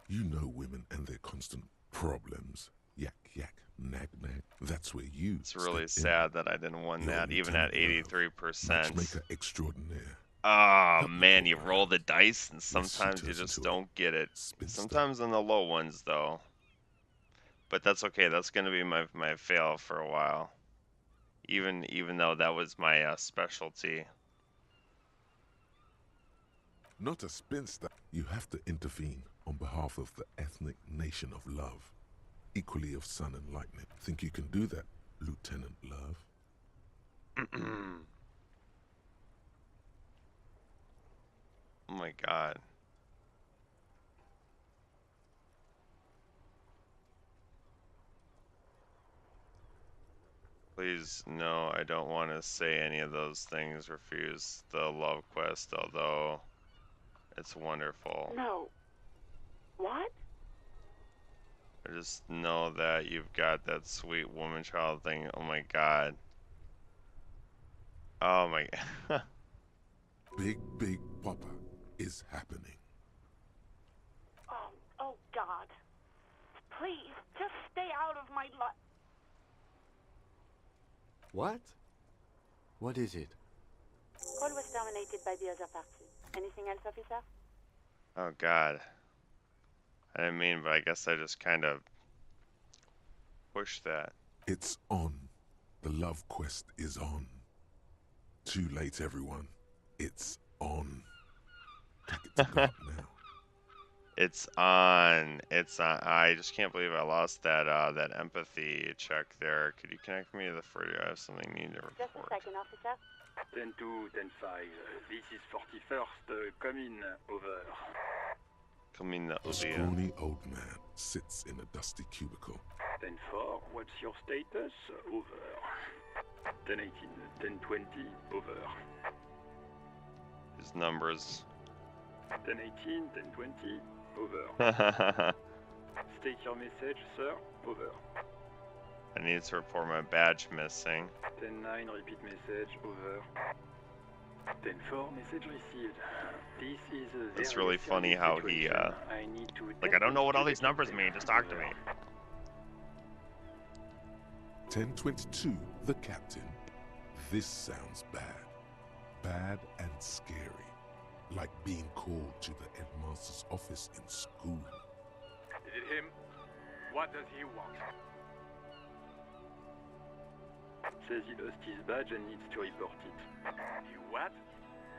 S2: You know women and their constant problems. Yak, yak, nag, nag. That's where you
S1: It's really
S2: step
S1: sad that I didn't win
S2: You're
S1: that, even at
S2: Lieutenant Love,
S1: 83%.
S2: matchmaker extraordinaire.
S1: Oh
S2: Help me
S1: man,
S2: poke
S1: you roll
S2: around,
S1: the dice and
S2: lest she
S1: sometimes you
S2: turns
S1: just
S2: into a
S1: don't get it.
S2: spinster.
S1: Sometimes on the low ones though. But that's okay. That's gonna be my fail for a while. Even though that was my specialty.
S2: Not a spinster. You have to intervene on behalf of the ethnic nation of love, equally of sun and lightning. Think you can do that, Lieutenant Love?
S1: Oh my god. Please, no, I don't want to say any of those things. Refuse the love quest, although it's wonderful.
S7: No. What?
S1: I just know that you've got that sweet woman child thing. Oh my god. Oh my god.
S2: Big Papa is happening.
S7: Oh God. Please, just stay out of my life.
S3: What? What is it?
S7: Call was terminated by the other party. Anything else, officer?
S1: Oh god. I didn't mean, but I guess I just kind of pushed that.
S2: It's on. The love quest is on. Too late, everyone. It's on. Take it to God now.
S1: It's on. It's on. I just can't believe I lost that that empathy check there. Could you connect me to the fridge? I have something I need to record.
S7: Just a second, officer.
S8: 10-2, 10-5. This is 41st. Come in. Over.
S1: Come in,
S2: A
S1: Elysium.
S2: scrawny old man sits in a dusty cubicle.
S8: 10-4. What's your status? Over. 10-18. 10-20. Over.
S1: His numbers.
S8: 10-18. 10-20. Over. State your message, sir. Over.
S1: I need to report my badge missing.
S8: 10-9. Repeat message. Over. 10-4. Message received. This is a
S1: It's
S8: very
S1: really funny how he,
S8: situation. I need to
S1: like, I don't know what all these
S8: investigate
S1: numbers
S8: it.
S1: mean. Just talk to me.
S2: 1022, the captain. This sounds bad. Bad and scary. Like being called to the headmaster's office in school.
S9: Is it him? What does he want?
S8: Says he lost his badge and needs to report it.
S9: He what?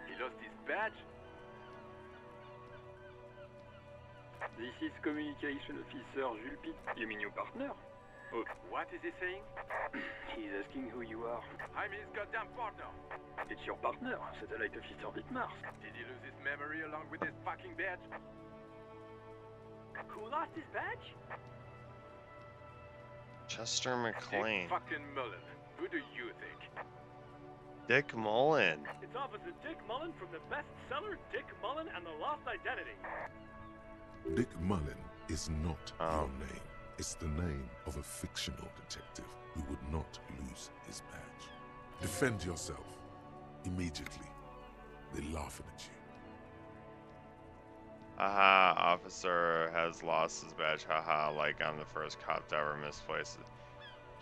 S9: He lost his badge?
S8: This is Communication Officer Jules Pitt. You mean your partner? Oh,
S9: What is he saying?
S8: he's asking who you are.
S9: I'm his goddamn partner.
S8: It's your partner, Satellite Officer Dietmars.
S9: Did he lose his memory along with his fucking badge?
S4: Who lost his badge?
S1: Chester
S9: Dick
S1: McLean.
S9: fucking Mullen. Who do you think?
S1: Dick Mullen.
S10: It's Officer Dick Mullen from the bestseller Dick Mullen and the Lost Identity.
S2: Dick Mullen is not
S1: Oh.
S2: your name. It's the name of a fictional detective who would not lose his badge. Defend yourself. Immediately. They're laughing at you.
S1: Haha, officer has lost his badge. Haha, like I'm the first cop to ever misplace it.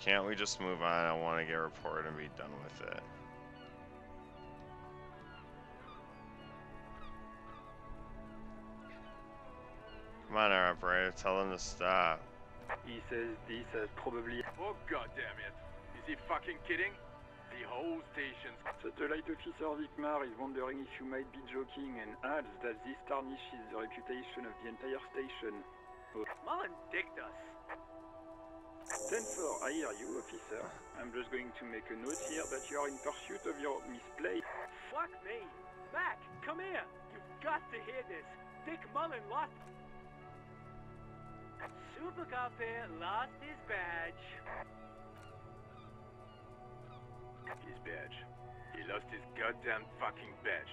S1: Can't we just move on? I want to get reported and be done with it. Come on, operator, tell them to stop.
S8: He says this has probably...
S9: Oh goddamn it! Is he fucking kidding? The whole station's...
S8: Satellite Officer Dietmar is wondering if you might be joking and adds that this tarnishes the reputation of the entire station. Oh.
S10: Mullen dicked us.
S8: 10-4, I hear you, officer. I'm just going to make a note here that you are in pursuit of your misplaced...
S10: Fuck me. Mac, come here. You've got to hear this. Dick Mullen lost... Super Cop here lost his badge.
S9: His badge. He lost his goddamn fucking badge.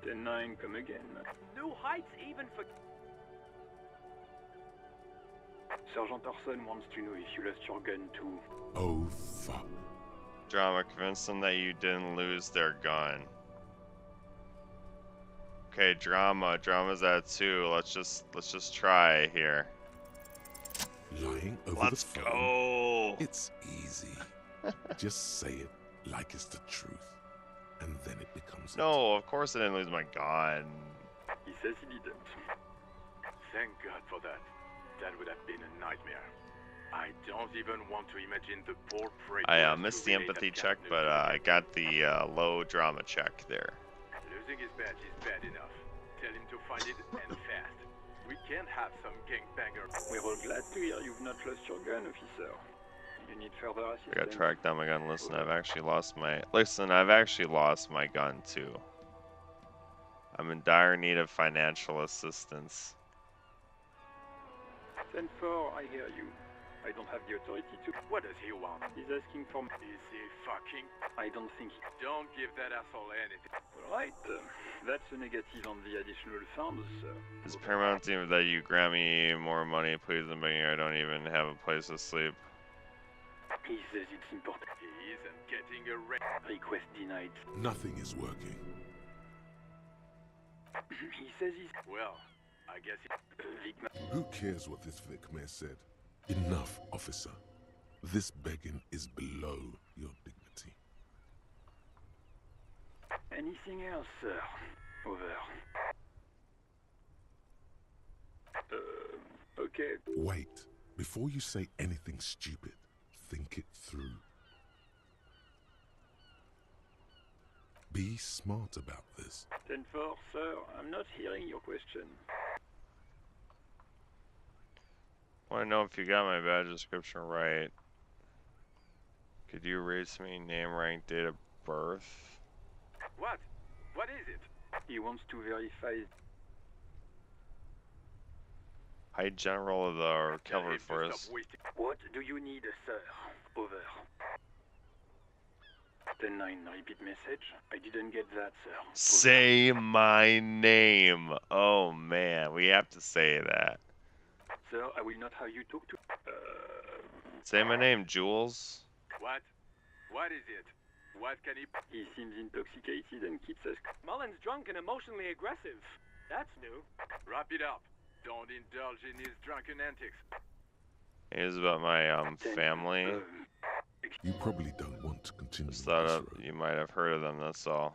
S8: 10-9, come again.
S10: New heights even for...
S8: Sergeant Orson wants to know if you lost your gun too.
S2: Oh, fuck.
S1: Drama, convince them that you didn't lose their gun. Okay, drama. Drama's at 2. Let's just try here.
S2: Lying over
S1: Let's
S2: the phone?
S1: go.
S2: It's easy. Just say it like it's the truth. And then it becomes
S1: No, of course I didn't lose my gun.
S8: He says he didn't.
S9: Thank God for that. That would have been a nightmare. I don't even want to imagine the poor prey.
S1: I missed the empathy check, but I got the low drama check there.
S9: Losing his badge is bad enough. Tell him to find it and fast. We can't have some gangbanger.
S8: We're all glad to hear you've not lost your gun, officer. You need further
S1: I
S8: assistance.
S1: got tracked down my gun. Listen, I've actually lost my gun too. I'm in dire need of financial assistance.
S8: 10-4, I hear you. I don't have the authority to...
S9: What does he want?
S8: He's asking for...
S9: Is he fucking...
S8: I don't think...
S9: Don't give that asshole anything.
S8: Alright, that's a negative on the additional funds, sir.
S1: It's paramount to me that you grant me more money, please. I'm begging you. I don't even have a place to sleep.
S8: He says it's important.
S9: He isn't getting a
S8: Request denied.
S2: Nothing is working.
S8: He says he's...
S9: Well, I guess
S2: Who cares what this Vic Mayor said? Enough, officer. This begging is below your dignity.
S8: Anything else, sir? Over. Okay.
S2: Wait. Before you say anything stupid, think it through. Be smart about this.
S8: 10-4, sir. I'm not hearing your question.
S1: I want to know if you got my badge description right. Could you erase me name, rank, date of birth?
S9: What? What is it?
S8: He wants to verify...
S1: High General of the Cavalry Force.
S8: What do you need, sir? Over. 10-9, repeat message. I didn't get that, sir. Over.
S1: Say my name. Oh man, we have to say that.
S8: Sir, I will not have you talk to...
S1: Say my name, Jules.
S9: What? What is it? What can he...
S8: He seems intoxicated and keeps us...
S10: Mullen's drunk and emotionally aggressive. That's new.
S9: Wrap it up. Don't indulge in his drunken antics.
S1: It is about my family.
S2: You probably don't want to continue.
S1: Just thought you might have heard of them, that's all.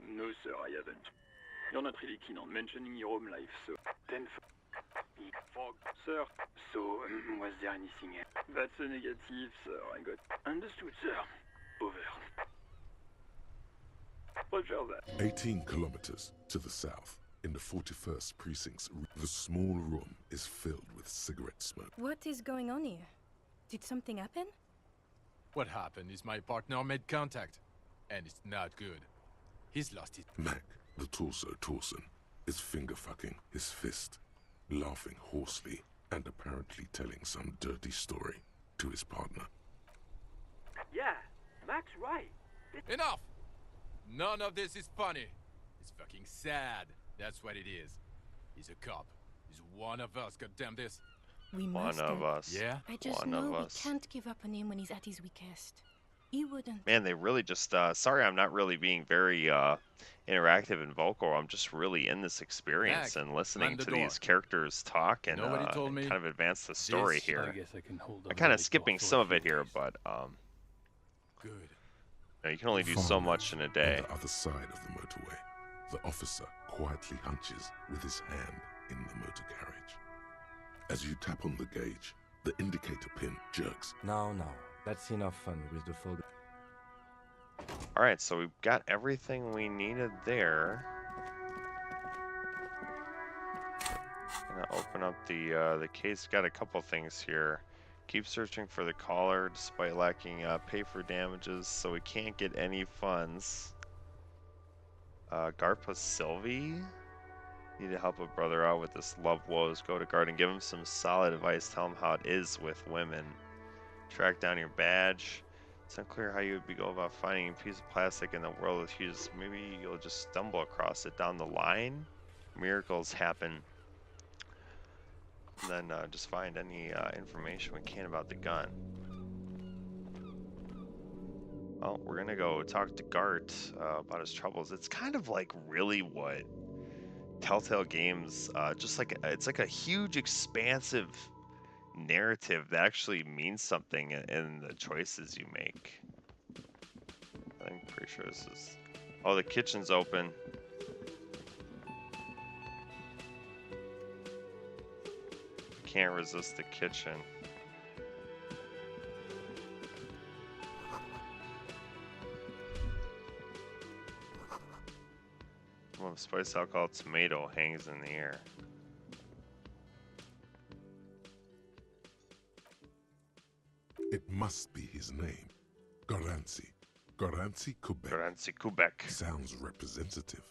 S8: No, sir, I haven't. You're not really keen on mentioning your home life, so... 10-4. Sir, so, was there anything else? That's a negative, sir. I got... Understood, sir. Over. Roger that.
S2: 18 kilometers to the south, in the 41st Precinct's... The small room is filled with cigarette smoke.
S11: What is going on here? Did something happen?
S12: What happened is my partner made contact, and it's not good. He's lost his...
S2: Mac, the torso Torson, is finger-fucking his fist, laughing hoarsely and apparently telling some dirty story to his partner.
S10: Yeah, Mac's right.
S12: Enough! None of this is funny. It's fucking sad. That's what it is. He's a cop. He's one of us, goddamn this.
S11: We must.
S1: One of us.
S12: Yeah?
S11: I just
S1: One
S11: know
S1: of
S11: we
S1: us.
S11: can't give up on him when he's at his weakest. He wouldn't.
S1: Man, they really just, sorry I'm not really being very interactive and vocal. I'm just really in this experience
S12: Mac,
S1: and listening
S12: man the
S1: to
S12: door.
S1: these characters talk and
S12: Nobody told me
S1: kind of advance the story
S12: this-
S1: here.
S8: I guess I can hold
S1: I'm kind of skipping some of it here, but
S12: Good.
S1: you can only do so
S2: Far
S1: much in a
S2: on
S1: day.
S2: the other side of the motorway, the officer quietly hunches with his hand in the motor carriage. As you tap on the gauge, the indicator pin jerks.
S3: No, that's enough fun with the fog.
S1: Alright, so we've got everything we needed there. Gonna open up the case. Got a couple things here. Keep searching for the caller despite lacking pay for damages, so we can't get any funds. Garpa Sylvie? Need to help a brother out with this love woes. Go to guard and give him some solid advice. Tell him how it is with women. Track down your badge. It's unclear how you would go about finding a piece of plastic in the world of hues. Maybe you'll just stumble across it down the line. Miracles happen. And then just find any information we can about the gun. Well, we're gonna go talk to Gart about his troubles. It's kind of like really what Telltale Games, just like it's like a huge, expansive narrative that actually means something in the choices you make. I'm pretty sure this is. Oh, the kitchen's open. Can't resist the kitchen. Well, spice alcohol tomato hangs in the air.
S2: It must be his name. Garanzi. Garanzi Quebec.
S1: Garanzi Quebec.
S2: Sounds representative.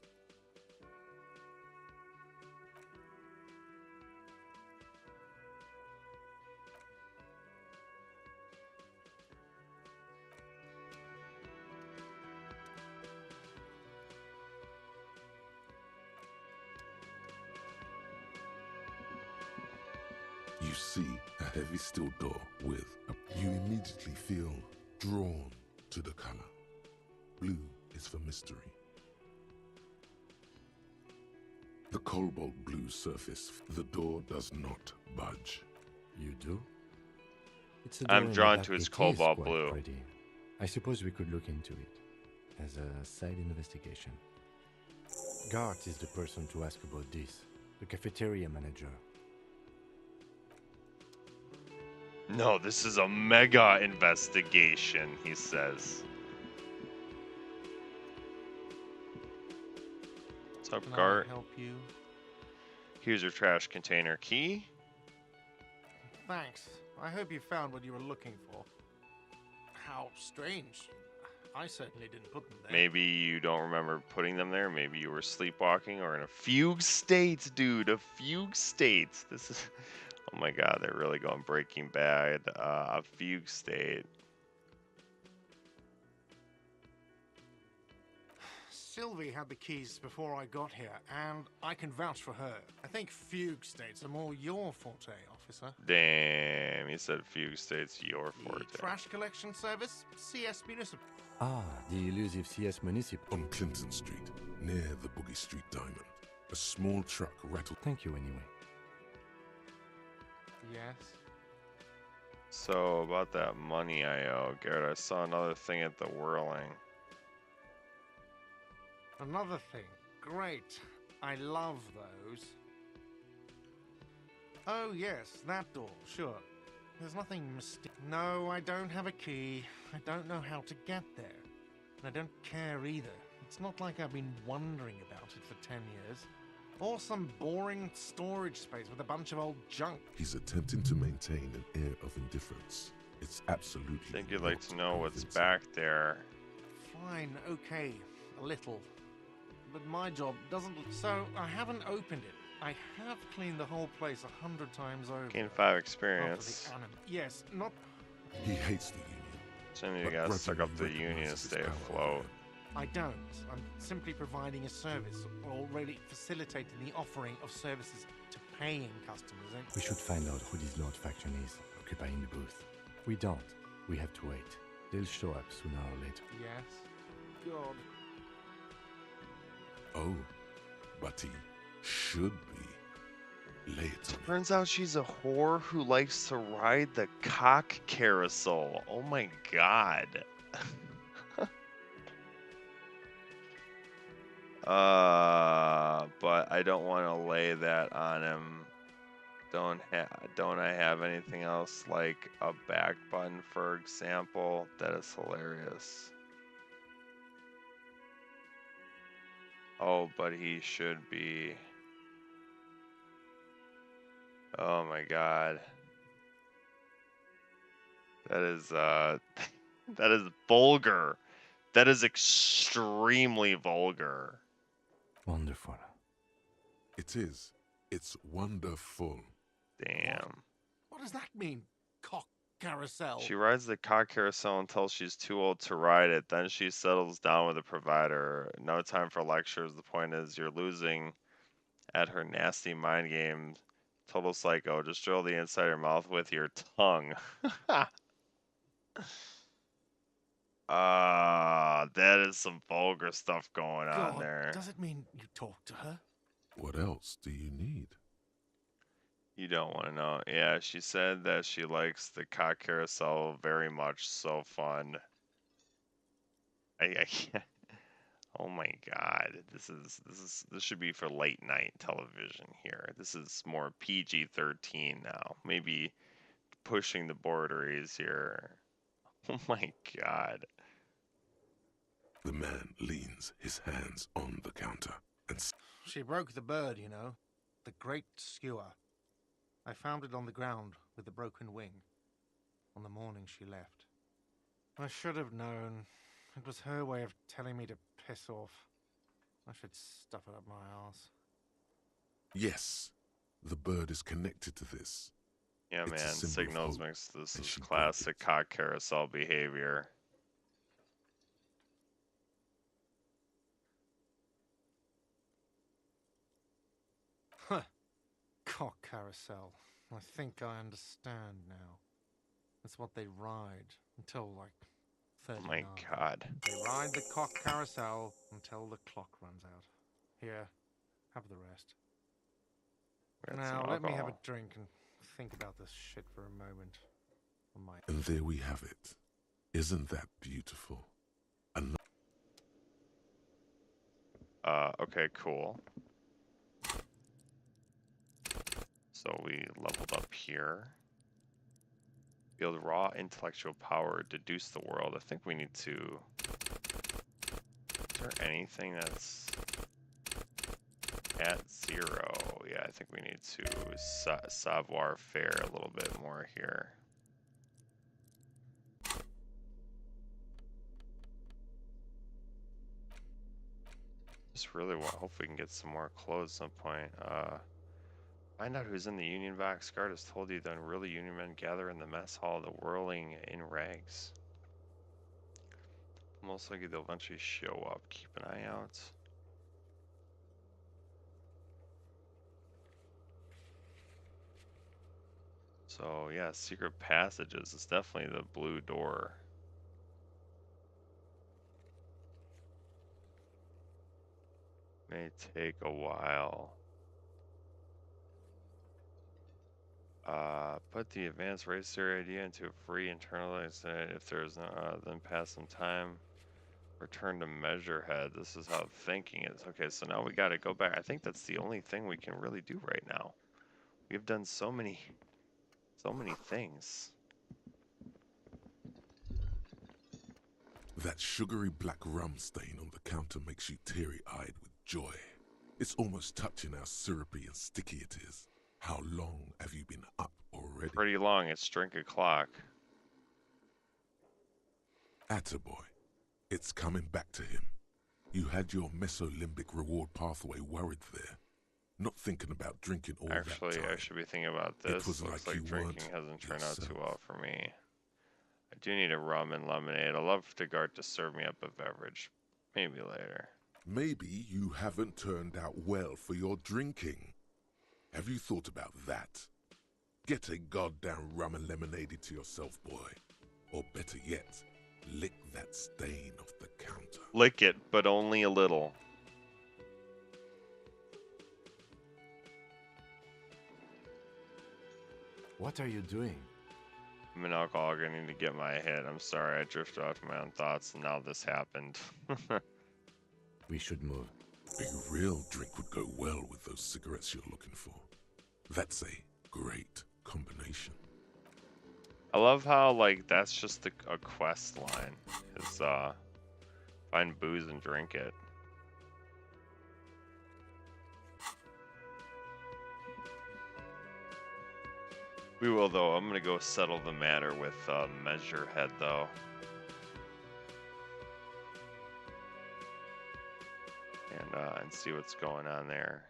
S2: You see a heavy steel door with a... You immediately feel drawn to the color. Blue is for mystery. The cobalt blue surface, the door does not budge.
S3: You do?
S1: I'm drawn to its cobalt blue.
S3: Pretty. I suppose we could look into it as a side investigation. Gart is the person to ask about this, the cafeteria manager.
S1: No, this is a mega investigation, he says. What's up, Gart?
S13: Can I help you?
S1: Here's your trash container key.
S13: Thanks. I hope you found what you were looking for. How strange. I certainly didn't put them there.
S1: Maybe you don't remember putting them there. Maybe you were sleepwalking or in a fugue state, dude. A fugue state. This is... Oh my god, they're really going Breaking Bad. A fugue state.
S13: Sylvie had the keys before I got here, and I can vouch for her. I think fugue states are more your forte, officer.
S1: Damn, he said fugue state's your forte.
S13: The trash collection service, CS Municipal.
S3: Ah, the elusive CS Municipal.
S2: On Clinton Street, near the Boogie Street Diamond, a small truck rattled.
S3: Thank you anyway.
S13: Yes?
S1: So, about that money I owe, Garrett, I saw another thing at the Whirling.
S13: Another thing. Great. I love those. Oh, yes, that door, sure. There's nothing mysterious. No, I don't have a key. I don't know how to get there. And I don't care either. It's not like I've been wondering about it for 10 years. Or some boring storage space with a bunch of old junk.
S2: He's attempting to maintain an air of indifference. It's absolutely...
S1: I think you'd like to know what's back there.
S13: Fine, okay, a little. But my job doesn't... So, I haven't opened it. I have cleaned the whole place 100 times over.
S1: Gain 5 experience.
S13: Yes, not...
S2: He hates the union.
S1: So you gotta suck up the union to stay afloat.
S13: I don't. I'm simply providing a service, or really facilitating the offering of services to paying customers.
S3: We should find out who this Lord faction is, occupying the booth. We don't. We have to wait. They'll show up sooner or later.
S13: Yes? God.
S2: Oh, but he should be. Lay it on
S1: Turns out she's a whore who likes to ride the cock carousel. Oh my god. But I don't want to lay that on him. Don't I have anything else like a back button, for example? That is hilarious. Oh, but he should be. Oh my god. That is that is vulgar. That is extremely vulgar.
S3: Wonderful.
S2: It is. It's wonderful.
S1: Damn.
S13: What does that mean? Cock carousel.
S1: She rides the cock carousel until she's too old to ride it. Then she settles down with a provider. No time for lectures. The point is, you're losing at her nasty mind games. Total psycho. Just drill the inside of her mouth with your tongue. That is some vulgar stuff going on
S13: God,
S1: there.
S13: does it mean you talk to her?
S2: What else do you need?
S1: You don't want to know. Yeah, she said that she likes the cock carousel very much. So fun. I can't. Oh my God, this should be for late night television here. This is more PG-13 now. Maybe pushing the borderies here. Oh my God.
S2: The man leans his hands on the counter and
S13: She broke the bird, you know. The great skewer. I found it on the ground with the broken wing on the morning she left. I should have known. It was her way of telling me to piss off. I should stuff it up my arse.
S2: Yes, the bird is connected to this.
S1: Yeah,
S2: It's a
S1: man,
S2: symbol of
S1: signals
S2: hope,
S1: mix. This
S2: and
S1: is
S2: she broke
S1: classic cock carousel behavior.
S13: Huh. Cock carousel. I think I understand now. That's what they ride until like 39.
S1: Oh my God.
S13: They ride the cock carousel until the clock runs out. Here, have the rest.
S1: We got some
S13: Now, let me have a
S1: alcohol.
S13: drink and think about this shit for a moment. On my
S2: And there we have it. Isn't that beautiful?
S1: Okay, cool. So we leveled up here. Build raw intellectual power, deduce the world. I think we need to... Is there anything that's at 0? Yeah, I think we need to savoir faire a little bit more here. Just really hope we can get some more clothes at some point. Find out who's in the Union box. Guard has told you the unruly Union men gather in the mess hall, the whirling in rags. Most likely they'll eventually show up. Keep an eye out. So yeah, secret passages is definitely the blue door. May take a while. Put the advanced racer idea into a free internalize it. If there's no, then pass some time. Return to measure head. This is how thinking is. Okay, so now we gotta go back. I think that's the only thing we can really do right now. We've done so many things.
S2: That sugary black rum stain on the counter makes you teary-eyed with joy. It's almost touching how syrupy and sticky it is. How long have you been up already?
S1: Pretty long. It's drink o'clock.
S2: Attaboy. It's coming back to him. You had your mesolimbic reward pathway worried there. Not thinking about drinking all
S1: Actually,
S2: that time.
S1: I should be thinking about this.
S2: It was
S1: Looks
S2: like you
S1: drinking
S2: weren't
S1: hasn't turned out too
S2: yourself.
S1: well for me. I do need a rum and lemonade. I'd love the guard to serve me up a beverage. Maybe later.
S2: Maybe you haven't turned out well for your drinking. Have you thought about that? Get a goddamn rum and lemonade to yourself, boy. Or better yet, lick that stain off the counter.
S1: Lick it, but only a little.
S3: What are you doing?
S1: I'm an alcoholic. I need to get my head. I'm sorry. I drifted off my own thoughts, and now this happened.
S3: We should move.
S2: A real drink would go well with those cigarettes you're looking for. That's a great combination.
S1: I love how, like, that's just a quest line. Is, find booze and drink it. We will, though. I'm gonna go settle the matter with Measurehead, though. And see what's going on there.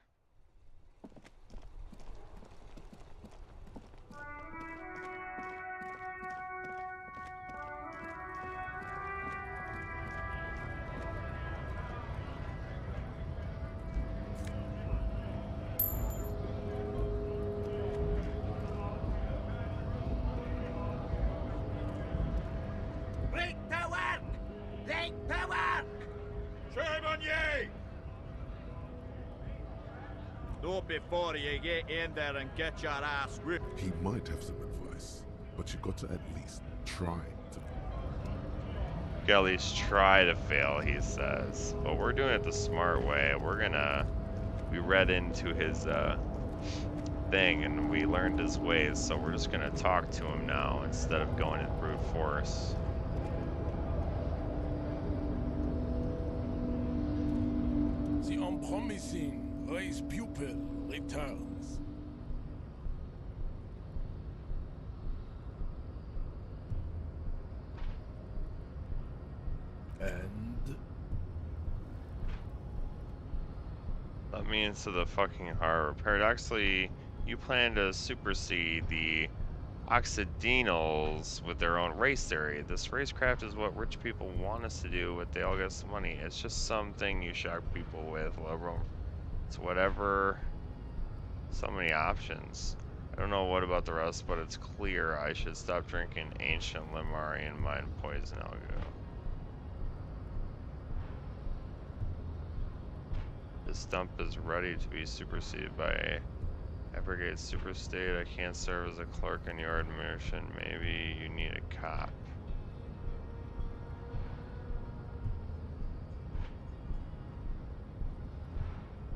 S14: Not before you get in there and get your ass ripped.
S2: He might have some advice, but you got to at least try to.
S1: You gotta at least try to fail, he says. But we're doing it the smart way. We read into his thing and we learned his ways, so we're just gonna talk to him now instead of going in brute force.
S15: The unpromising race pupil returns. And
S1: That means to the fucking harbor. Paradoxically, you plan to supersede the Occidentals with their own race theory. This racecraft is what rich people want us to do, but they all get some money. It's just something you shock people with, liberal. It's whatever. So many options. I don't know what about the rest, but it's clear I should stop drinking ancient Limarian mind poison algo. This dump is ready to be superseded by a brigade superstate. I can't serve as a clerk in your administration. Maybe you need a cop.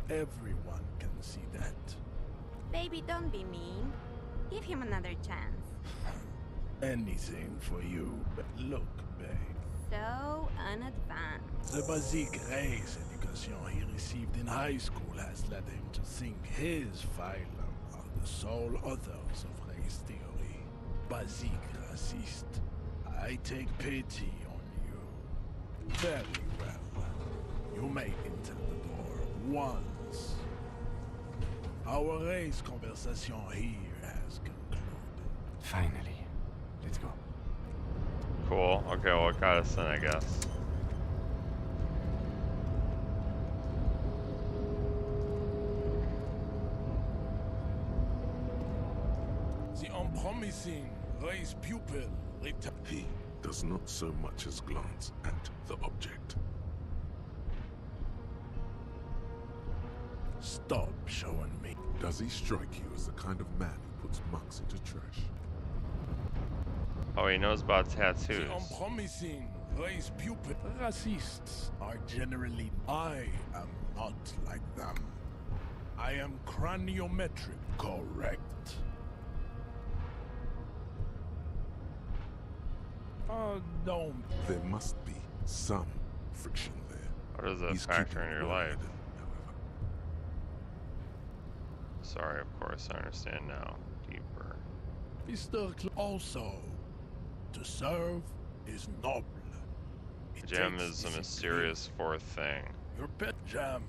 S15: everyone can see that.
S16: Baby, don't be mean. Give him another chance.
S15: Anything for you, but look, babe.
S16: So unadvanced.
S15: The basic race education he received in high school has led him to think his phylum are the sole authors of race theory. Basic racist. I take pity on you. Very well. You may enter the door once. Our race conversation here has concluded.
S3: Finally. Let's go.
S1: Cool. Okay, well, it got us in, I guess.
S15: The unpromising race pupil return.
S2: He does not so much as glance at the object.
S15: Stop showing me.
S2: Does he strike you as the kind of man who puts mugs into trash?
S1: Oh, he knows about tattoos.
S15: The unpromising race pupil. Racists are generally. I am not like them. I am craniometric correct. Don't.
S2: There must be some friction there.
S1: What does that
S2: He's
S1: factor in
S2: keeping
S1: your
S2: well
S1: life?
S2: hidden,
S1: Sorry, of course, I understand now. Deeper.
S15: Mr. Also, to serve is noble.
S1: Jam is a mysterious fourth thing.
S15: Your pet jam.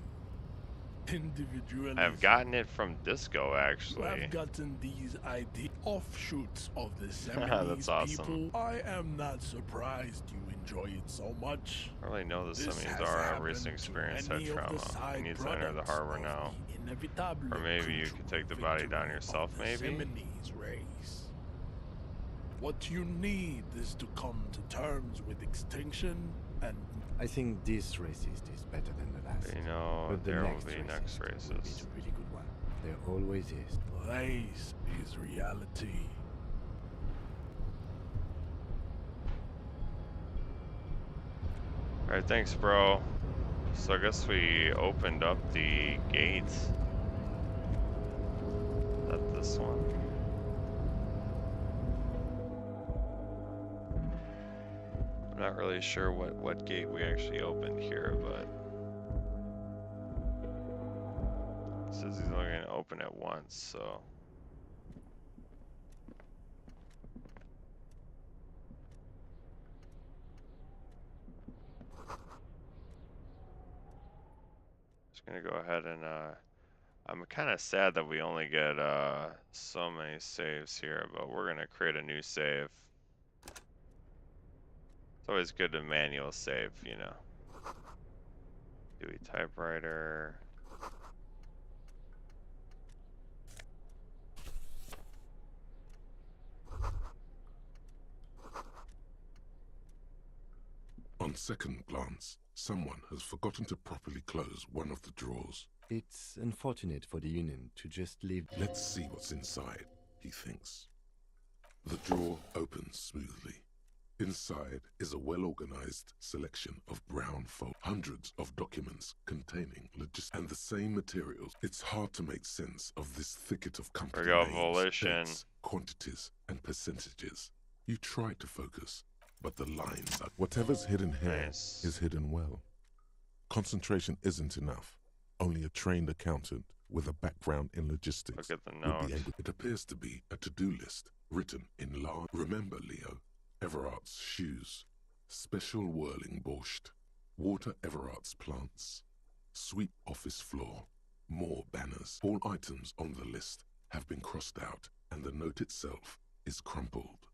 S15: Individualism.
S1: I've gotten it from Disco,
S15: You
S1: actually.
S15: have gotten these ideas offshoots of the
S1: That's
S15: Seminoles
S1: awesome.
S15: people. I am not surprised you enjoy it so much.
S1: I really know the
S15: This
S1: Seminoles
S15: has
S1: are a
S15: happened
S1: recent
S15: to
S1: experience had
S15: many of the
S1: trauma.
S15: side
S1: He needs to enter the
S15: products
S1: harbor
S15: of
S1: now.
S15: the inevitable
S1: Or maybe you could take the body down yourself,
S15: the
S1: maybe?
S15: Seminoles race. What you need is to come to terms with extinction and
S3: I think this racist is better than the last.
S1: You know,
S3: But the
S1: there will
S3: next
S1: be
S3: racist
S1: next
S3: will be
S1: races.
S3: a really good one. There always is.
S15: race is reality.
S1: Alright, thanks, bro. So I guess we opened up the gate. Is that this one? I'm not really sure what gate we actually opened here, but it says he's only going to open it once, so. Just gonna go ahead and I'm kind of sad that we only get so many saves here, but we're gonna create a new save. It's always good to manual save, you know. Dewey typewriter.
S2: On second glance, someone has forgotten to properly close one of the drawers.
S3: It's unfortunate for the Union to just leave.
S2: Let's see what's inside, he thinks. The drawer opens smoothly. Inside is a well-organized selection of brown fold, hundreds of documents containing and the same materials. It's hard to make sense of this thicket of company names, dates, quantities, and percentages. You try to focus, but the lines are... Whatever's hidden here is hidden well. Concentration isn't enough. Only a trained accountant with a background in logistics
S1: Look at the
S2: would be
S1: note.
S2: able... It appears to be a to-do list written in large... Remember, Leo, Everart's shoes, special whirling borscht, water Everart's plants, sweep office floor, more banners. All items on the list have been crossed out, and the note itself is crumpled.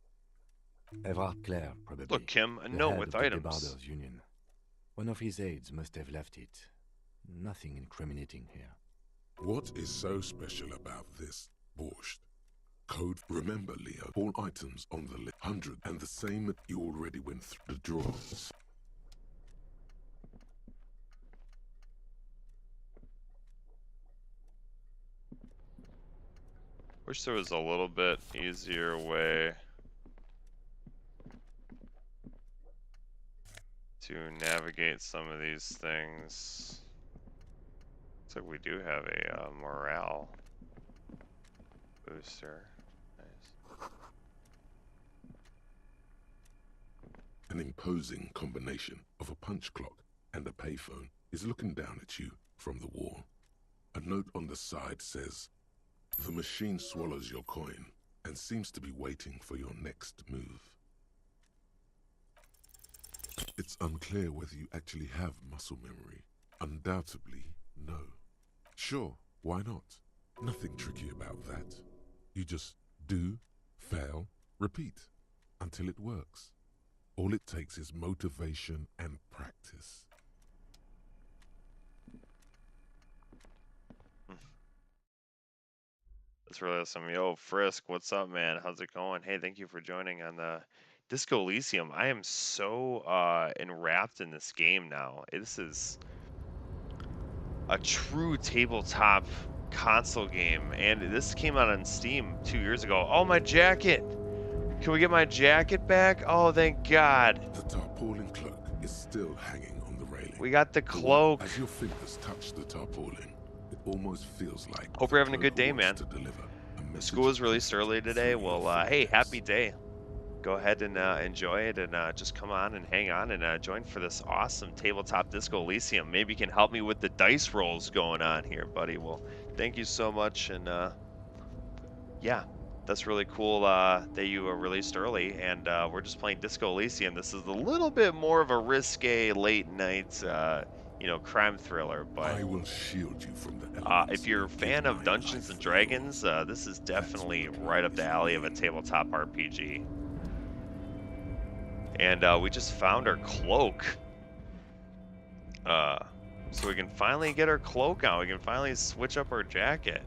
S3: Everard Clare, probably.
S1: Look, Kim, a
S3: the
S1: note
S3: head
S1: with
S3: of the
S1: items.
S3: Debarders Union. One of his aides must have left it. Nothing incriminating here.
S2: What is so special about this borscht? Code, remember, Leo, all items on the list, 100, and the same that you already went through the drawers.
S1: Wish there was a little bit easier way to navigate some of these things. Looks like we do have a morale booster. Nice.
S2: An imposing combination of a punch clock and a payphone is looking down at you from the wall. A note on the side says, "The machine swallows your coin and seems to be waiting for your next move." It's unclear whether you actually have muscle memory. Undoubtedly, no. Sure, why not? Nothing tricky about that. You just do, fail, repeat, until it works. All it takes is motivation and practice.
S1: That's really awesome. Yo, Frisk, what's up, man? How's it going? Hey, thank you for joining on the Disco Elysium. I am so enwrapped in this game now. This is a true tabletop console game, and this came out on Steam 2 years ago. Oh, my jacket! Can we get my jacket back? Oh, thank God.
S2: The tarpaulin cloak is still hanging on the railing.
S1: We got the cloak.
S2: As your fingers touch the tarpaulin, it almost feels like...
S1: Hope you're having a good day, man. School is released early today. Well, hey, happy day. Go ahead and enjoy it, and just come on and hang on and join for this awesome tabletop Disco Elysium. Maybe you can help me with the dice rolls going on here, buddy. Well, thank you so much, and yeah, that's really cool that you released early, and we're just playing Disco Elysium. This is a little bit more of a risque late night, you know, crime thriller, but
S2: I will shield you from the
S1: if you're a fan of Dungeons and Dragons, this is definitely right up the alley of a tabletop RPG. And we just found our cloak. So we can finally get our cloak on. We can finally switch up our jacket.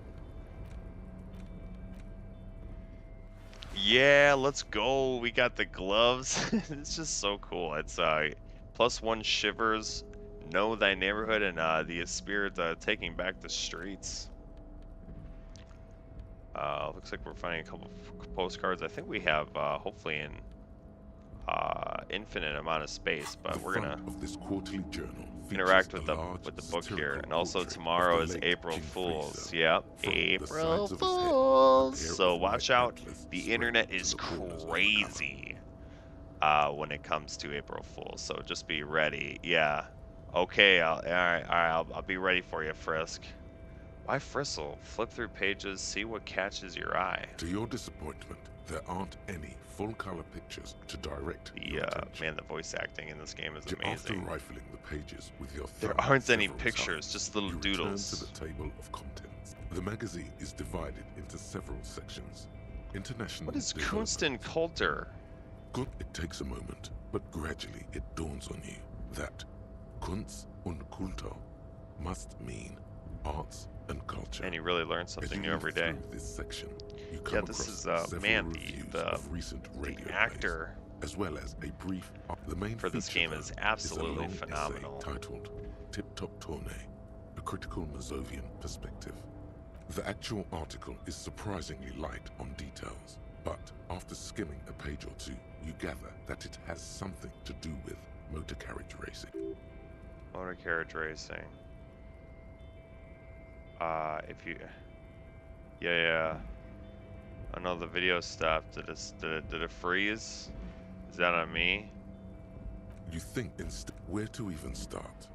S1: Yeah, let's go. We got the gloves. It's just so cool. It's +1 shivers, know thy neighborhood, and the spirit taking back the streets. Looks like we're finding a couple postcards. I think we have hopefully an infinite amount of space, but we're gonna interact with the book here. And also tomorrow is April Fool's. Yep, April Fool's. So watch out. The internet is crazy when it comes to April Fool's. So just be ready. Yeah. Okay. All right. I'll be ready for you, Frisk. Why Fristle? Flip through pages, see what catches your eye.
S2: To your disappointment, there aren't any full-color pictures to direct your attention.
S1: Man, the voice acting in this game is
S2: After
S1: amazing.
S2: rifling the pages with your
S1: There
S2: thumb
S1: aren't any
S2: several
S1: pictures,
S2: times,
S1: just little
S2: you return
S1: doodles.
S2: to the table of contents. The magazine is divided into several sections. International.
S1: What is Kunst and Kultur?
S2: Good, it takes a moment, but gradually it dawns on you that Kunst und Kultur must mean arts and culture.
S1: And you really learn something new every day.
S2: This section, you
S1: Yeah, this is man, the actor
S2: as well as a brief. The main
S1: for this game is absolutely phenomenal.
S2: Titled "Tip Top Tourney," a critical Mazovian perspective. The actual article is surprisingly light on details, but after skimming a page or two, you gather that it has something to do with motor carriage racing.
S1: Motor carriage racing. If you... Yeah. I know the video stopped. Did it freeze? Is that on me?
S2: You think instead where to even start.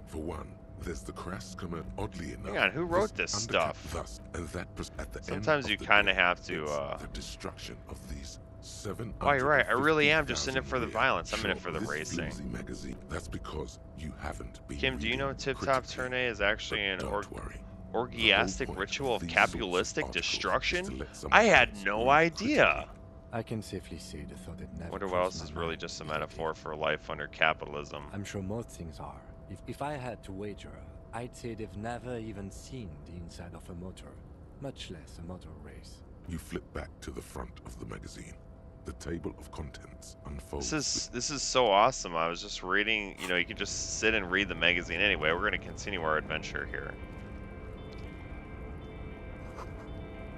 S2: For one, there's the crass commercial. Oddly enough,
S1: hang on, who wrote this stuff?
S2: Thus, and that at the
S1: sometimes
S2: end
S1: you
S2: of the
S1: kind of
S2: day,
S1: have to.
S2: The destruction of these 7.
S1: Oh, you're right. I really am just in it for the violence. I'm in it for the
S2: this
S1: racing.
S2: Magazine. That's because you haven't been.
S1: Kim, do you know Tip Top Tournay is actually an orgiastic ritual of capitalistic destruction? I had no idea.
S3: I can safely say the thought had never.
S1: Wonder what else is really just a metaphor for life under capitalism.
S3: I'm sure most things are. If I had to wager, I'd say they've never even seen the inside of a motor, much less a motor race.
S2: You flip back to the front of the magazine. The table of contents unfolds.
S1: This is so awesome. I was just reading, you know, you can just sit and read the magazine anyway. We're going to continue our adventure here.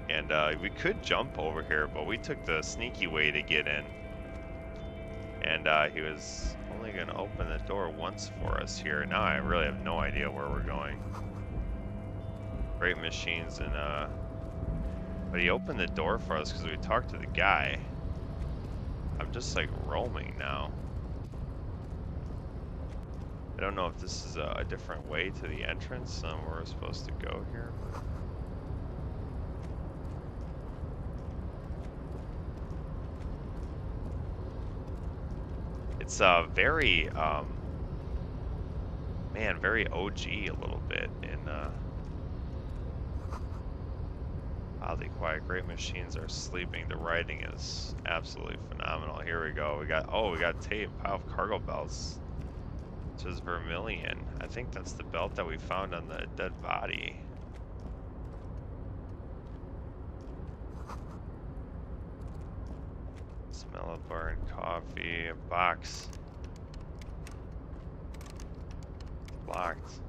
S1: And we could jump over here, but we took the sneaky way to get in. And he was only going to open the door once for us here. Now I really have no idea where we're going. Great machines and but he opened the door for us because we talked to the guy. I'm just like roaming now. I don't know if this is a different way to the entrance where we're supposed to go here. It's very man, very OG a little bit in oddly quiet. Great machines are sleeping. The writing is absolutely phenomenal. Here we go. We got tape. Pile of cargo belts. It says vermilion. I think that's the belt that we found on the dead body. Smell of burnt coffee. A box. Locked.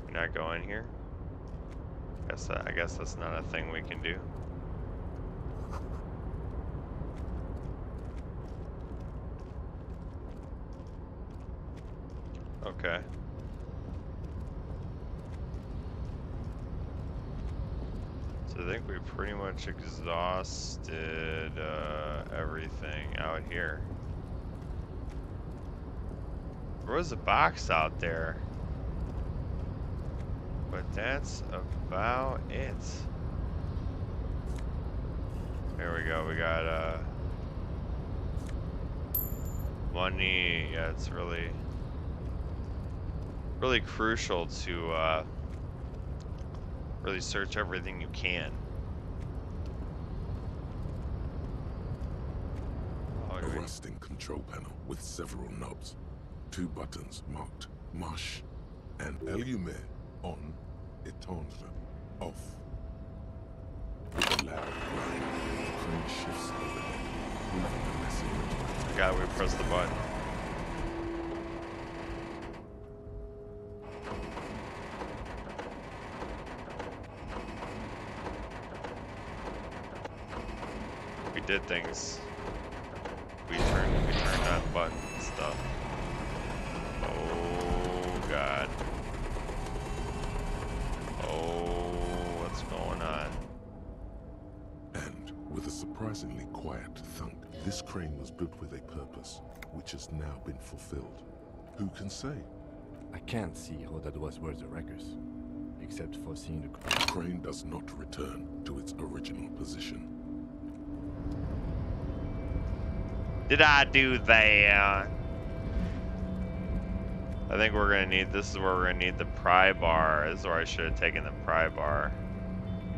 S1: You're not going here? I guess that's not a thing we can do. Okay. So I think we pretty much exhausted everything out here. There was a box out there, but that's about it. There we go. We got money. Yeah, it's really crucial to really search everything you can.
S2: A rusting control panel with several knobs. 2 buttons marked Marche and Elysium on, Éteindre off. With a loud grind, the crane shifts overhead, moving a massive
S1: I got it, we press the button. We did things. We turned on buttons and stuff. Oh god. Oh, what's going on?
S2: And with a surprisingly quiet thunk, this crane was built with a purpose, which has now been fulfilled. Who can say?
S3: I can't see how that was worth the wreckers, except for seeing
S2: the crane does not return to its original position.
S1: Did I do that? I think we're gonna need, this is where we're gonna need the pry bar. This is where I should have taken the pry bar.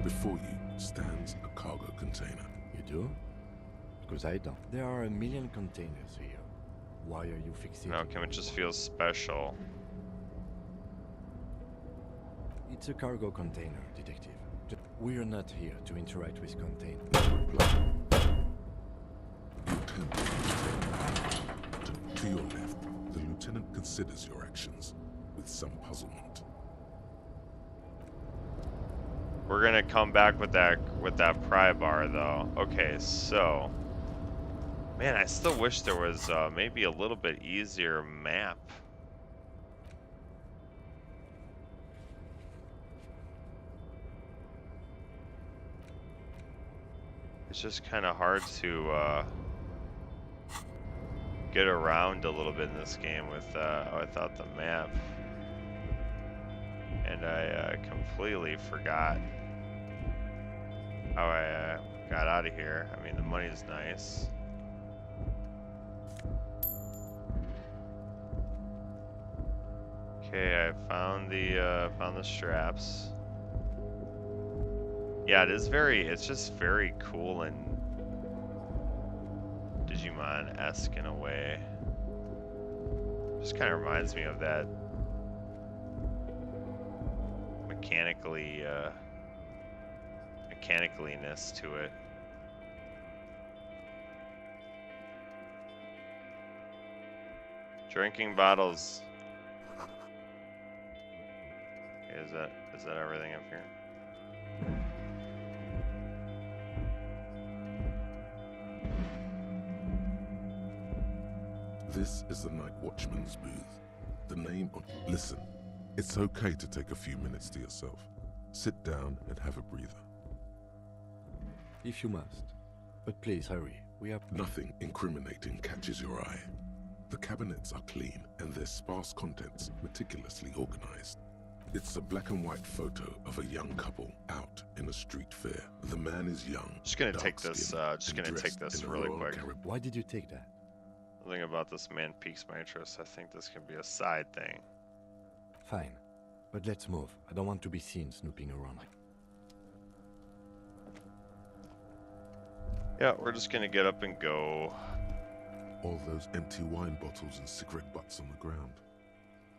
S2: Before you stands a cargo container.
S3: You do? Because I don't. There are a million containers here. Why are you fixing?
S1: No, Kim, it just feels special.
S3: It's a cargo container, detective. We are not here to interact with content.
S2: To your left, the lieutenant considers your actions with some puzzlement.
S1: We're gonna come back with that pry bar though. Okay, so man, I still wish there was maybe a little bit easier map. It's just kind of hard to get around a little bit in this game without the map. And I completely forgot how I got out of here. I mean, the money's nice. Okay, I found the straps. Yeah, it's just very cool and Digimon-esque in a way. Just kind of reminds me of that mechanically-ness to it. Drinking bottles. Okay, is that everything up here?
S2: This is the Night Watchman's booth. The name on... Listen, it's okay to take a few minutes to yourself. Sit down and have a breather.
S3: If you must. But please hurry. We have...
S2: Nothing incriminating catches your eye. The cabinets are clean and their sparse contents meticulously organized. It's a black and white photo of a young couple out in a street fair. The man is young.
S1: Just gonna take this really quick.
S3: Why did you take that?
S1: Something about this man piques my interest. I think this can be a side thing.
S3: Fine. But let's move. I don't want to be seen snooping around.
S1: Yeah, we're just gonna get up and go.
S2: All those empty wine bottles and cigarette butts on the ground.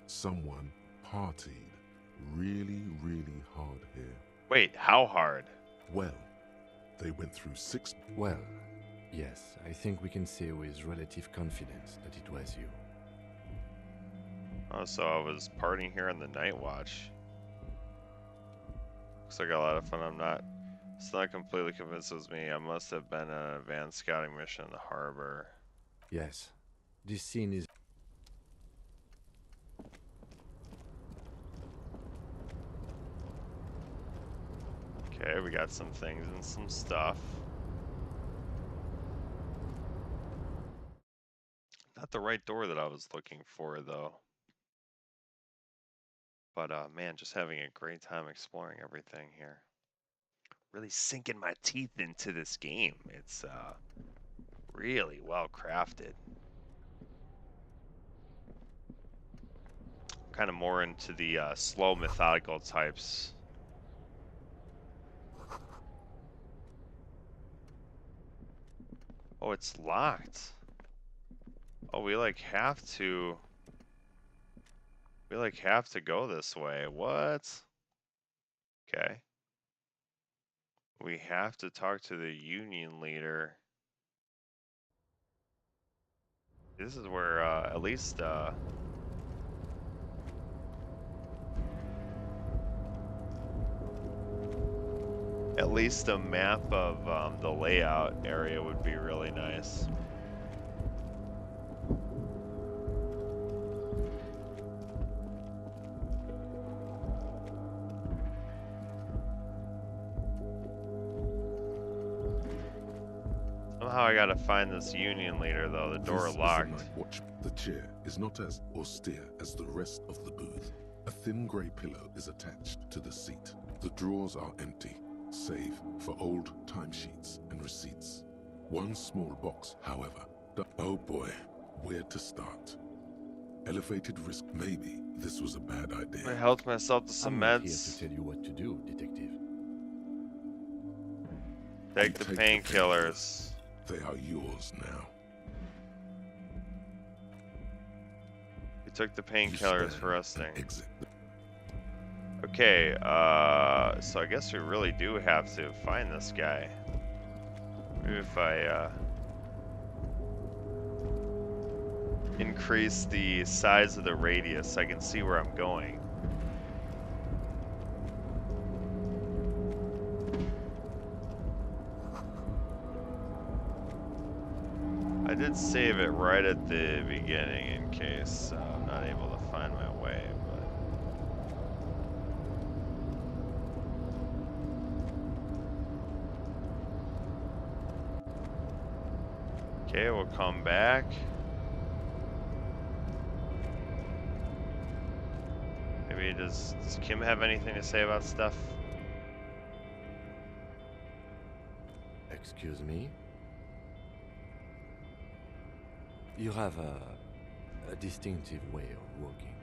S2: Someone partied really, really hard here.
S1: Wait, how hard?
S2: Well, they went through 6...
S3: Well, yes, I think we can say with relative confidence that it was you.
S1: Oh, so I was partying here on the night watch. Looks like a lot of fun. It's not completely convinced it was me. I must have been on an advanced scouting mission in the harbor.
S3: Yes, this scene is...
S1: Okay, we got some things and some stuff. Not the right door that I was looking for, though. But, man, just having a great time exploring everything here. Really sinking my teeth into this game. It's, really well crafted. Kind of more into the, slow, methodical types. Oh, it's locked. Oh, we have to go this way. What? Okay. We have to talk to the union leader. This is where, at least a map of the layout area would be really nice. Somehow I gotta find this union leader though. The door locked.
S2: The chair is not as austere as the rest of the booth. A thin grey pillow is attached to the seat. The drawers are empty, save for old timesheets and receipts. One small box, however. Oh boy, where to start? Elevated risk. Maybe this was a bad idea.
S1: I helped myself to some
S3: I'm not here
S1: meds.
S3: to tell you what to do, detective.
S1: Take the painkillers.
S2: They are yours now.
S1: We took the painkillers for resting. Okay, so I guess we really do have to find this guy. Maybe if I, increase the size of the radius, I can see where I'm going. I did save it right at the beginning in case I'm not able to find my way, but... Okay, we'll come back. Maybe does Kim have anything to say about stuff?
S3: Excuse me? You have a distinctive way of walking.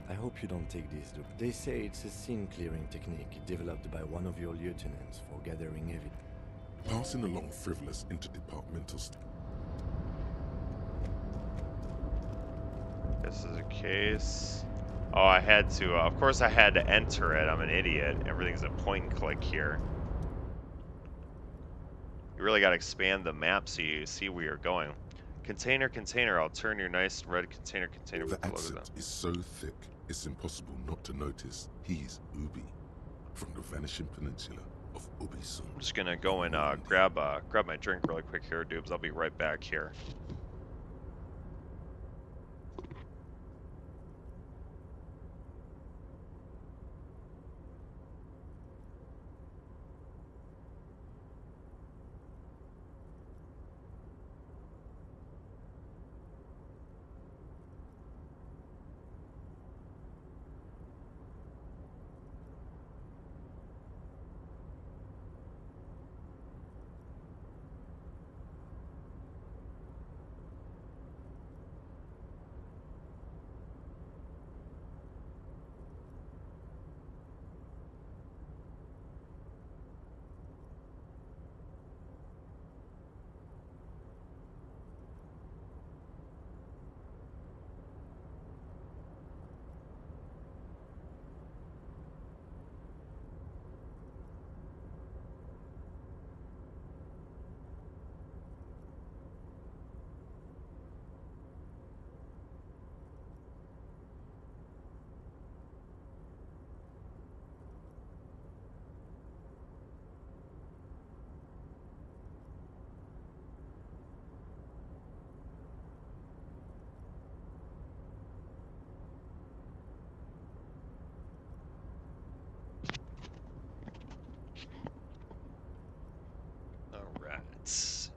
S3: I hope you don't take this. They say it's a scene-clearing technique developed by one of your lieutenants for gathering evidence.
S2: Passing along frivolous interdepartmental stuff.
S1: This is a case. Oh, I had to, of course I had to enter it. I'm an idiot. Everything's a point and click here. You really got to expand the map so you see where you're going. Container, container, I'll turn your nice red container
S2: The
S1: with the logo
S2: accent
S1: down.
S2: is so thick, it's impossible not to notice he's Ubi, from the vanishing peninsula of Ubisoft.
S1: I'm just gonna go and grab my drink really quick here, Doobs. I'll be right back here.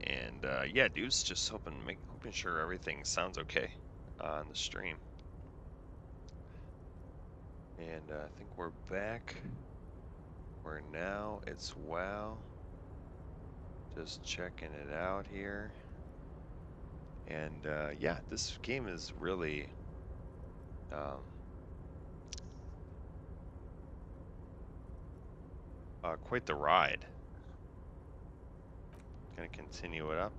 S1: And yeah, dude's just hoping sure everything sounds okay on the stream. And I think we're back. We're now, it's WoW. Just checking it out here. And yeah, this game is really quite the ride. Gonna continue it up.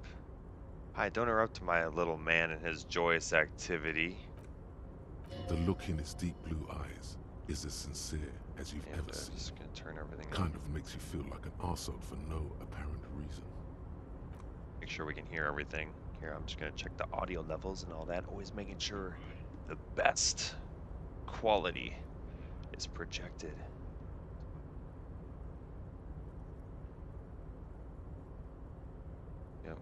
S1: Hi, don't interrupt my little man and his joyous activity.
S2: The look in his deep blue eyes is as sincere as you've ever seen.
S1: Just gonna turn everything
S2: kind of makes you feel like an arsehole for no apparent reason.
S1: Make sure we can hear everything. Here, I'm just gonna check the audio levels and all that. Always making sure the best quality is projected. Yep.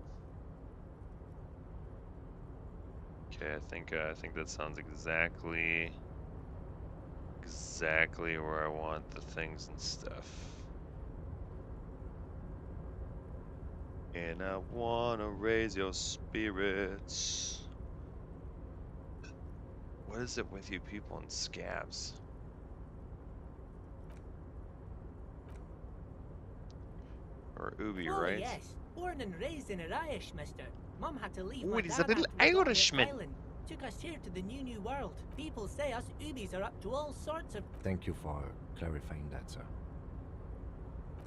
S1: Okay, I think that sounds exactly where I want the things and stuff. And I wanna raise your spirits. What is it with you people in scabs? Or Ubi,
S17: Oh,
S1: right?
S17: yes. Born and raised in Irish, mister. Mum had to leave
S1: Ooh,
S17: when
S1: he's
S17: Dad
S1: a little
S17: had to
S1: Irishman.
S17: Island. Took us here to the new world. People say us Ubis are up to all sorts of...
S3: Thank you for clarifying that, sir.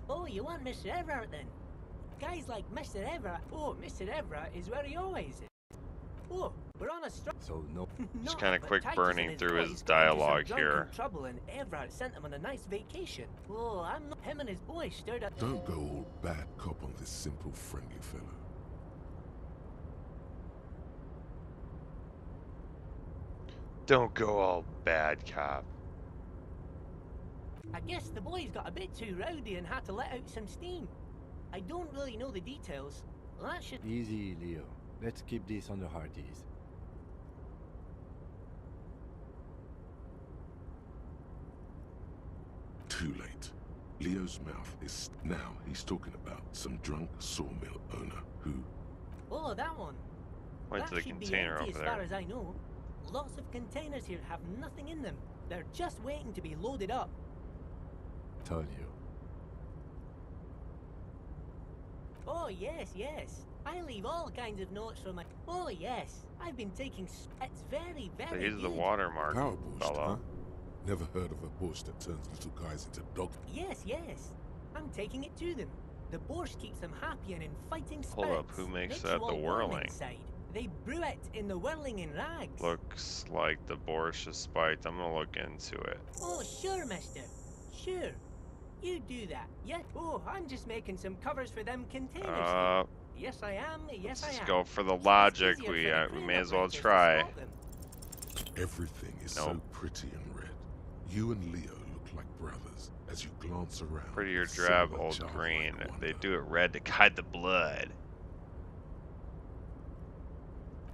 S17: Oh, you want Mr. Everett then? Guys like Mr. Everett. Oh, Mr. Everett is where he always is. Oh, we're on a strike.
S3: So no.
S1: Just
S17: No,
S1: kind of
S17: but
S1: quick
S17: Titus
S1: burning
S17: and his
S1: through
S17: boys
S1: his
S17: got into some
S1: dialogue
S17: drunken
S1: here.
S17: trouble and Everard sent him on a nice vacation. Oh, I'm not. Him and his boys stirred up.
S2: Don't go all bad cop on this simple, friendly fellow.
S1: Don't go all bad cop.
S17: I guess the boys got a bit too rowdy and had to let out some steam. I don't really know the details. Well, that should.
S3: Easy, Leo. Let's keep this on the hard ease.
S2: Too late. Leo's mouth is now. He's talking about some drunk sawmill owner who.
S17: Oh, that one.
S1: Went to the
S17: That should be
S1: container
S17: empty
S1: over
S17: as far
S1: there.
S17: as I know. Lots of containers here have nothing in them. They're just waiting to be loaded up.
S3: Told you.
S17: Oh, yes, yes. I leave all kinds of notes for my... Oh, yes. I've been taking... It's very,
S1: So
S17: very
S1: he's the
S17: good.
S1: watermark
S2: Power borscht, huh?
S1: fellow.
S2: Never heard of a borscht that turns little guys into dogs.
S17: Yes, yes. I'm taking it to them. The borscht keeps them happy and in fighting spirits.
S1: Hold up, who makes that
S17: you
S1: the
S17: all warm
S1: whirling?
S17: inside. They brew it in the whirling in rags.
S1: Looks like the borscht is spiked. I'm gonna look into it.
S17: Oh, sure, mister. Sure. You do that. Yeah. Oh, I'm just making some covers for them containers. Yes, I am. Yes, I
S1: Let's
S17: am.
S1: go for the
S17: So it's
S1: logic.
S17: easier
S1: We
S17: for the
S1: we
S17: crane
S1: may as well
S17: operators to
S1: try.
S17: spot them.
S2: Everything is so
S1: Nope.
S2: pretty and red. You and Leo look like brothers as you glance around.
S1: Prettier
S2: with
S1: drab
S2: similar
S1: old
S2: childlike
S1: green.
S2: wonder.
S1: They do it red to hide the blood.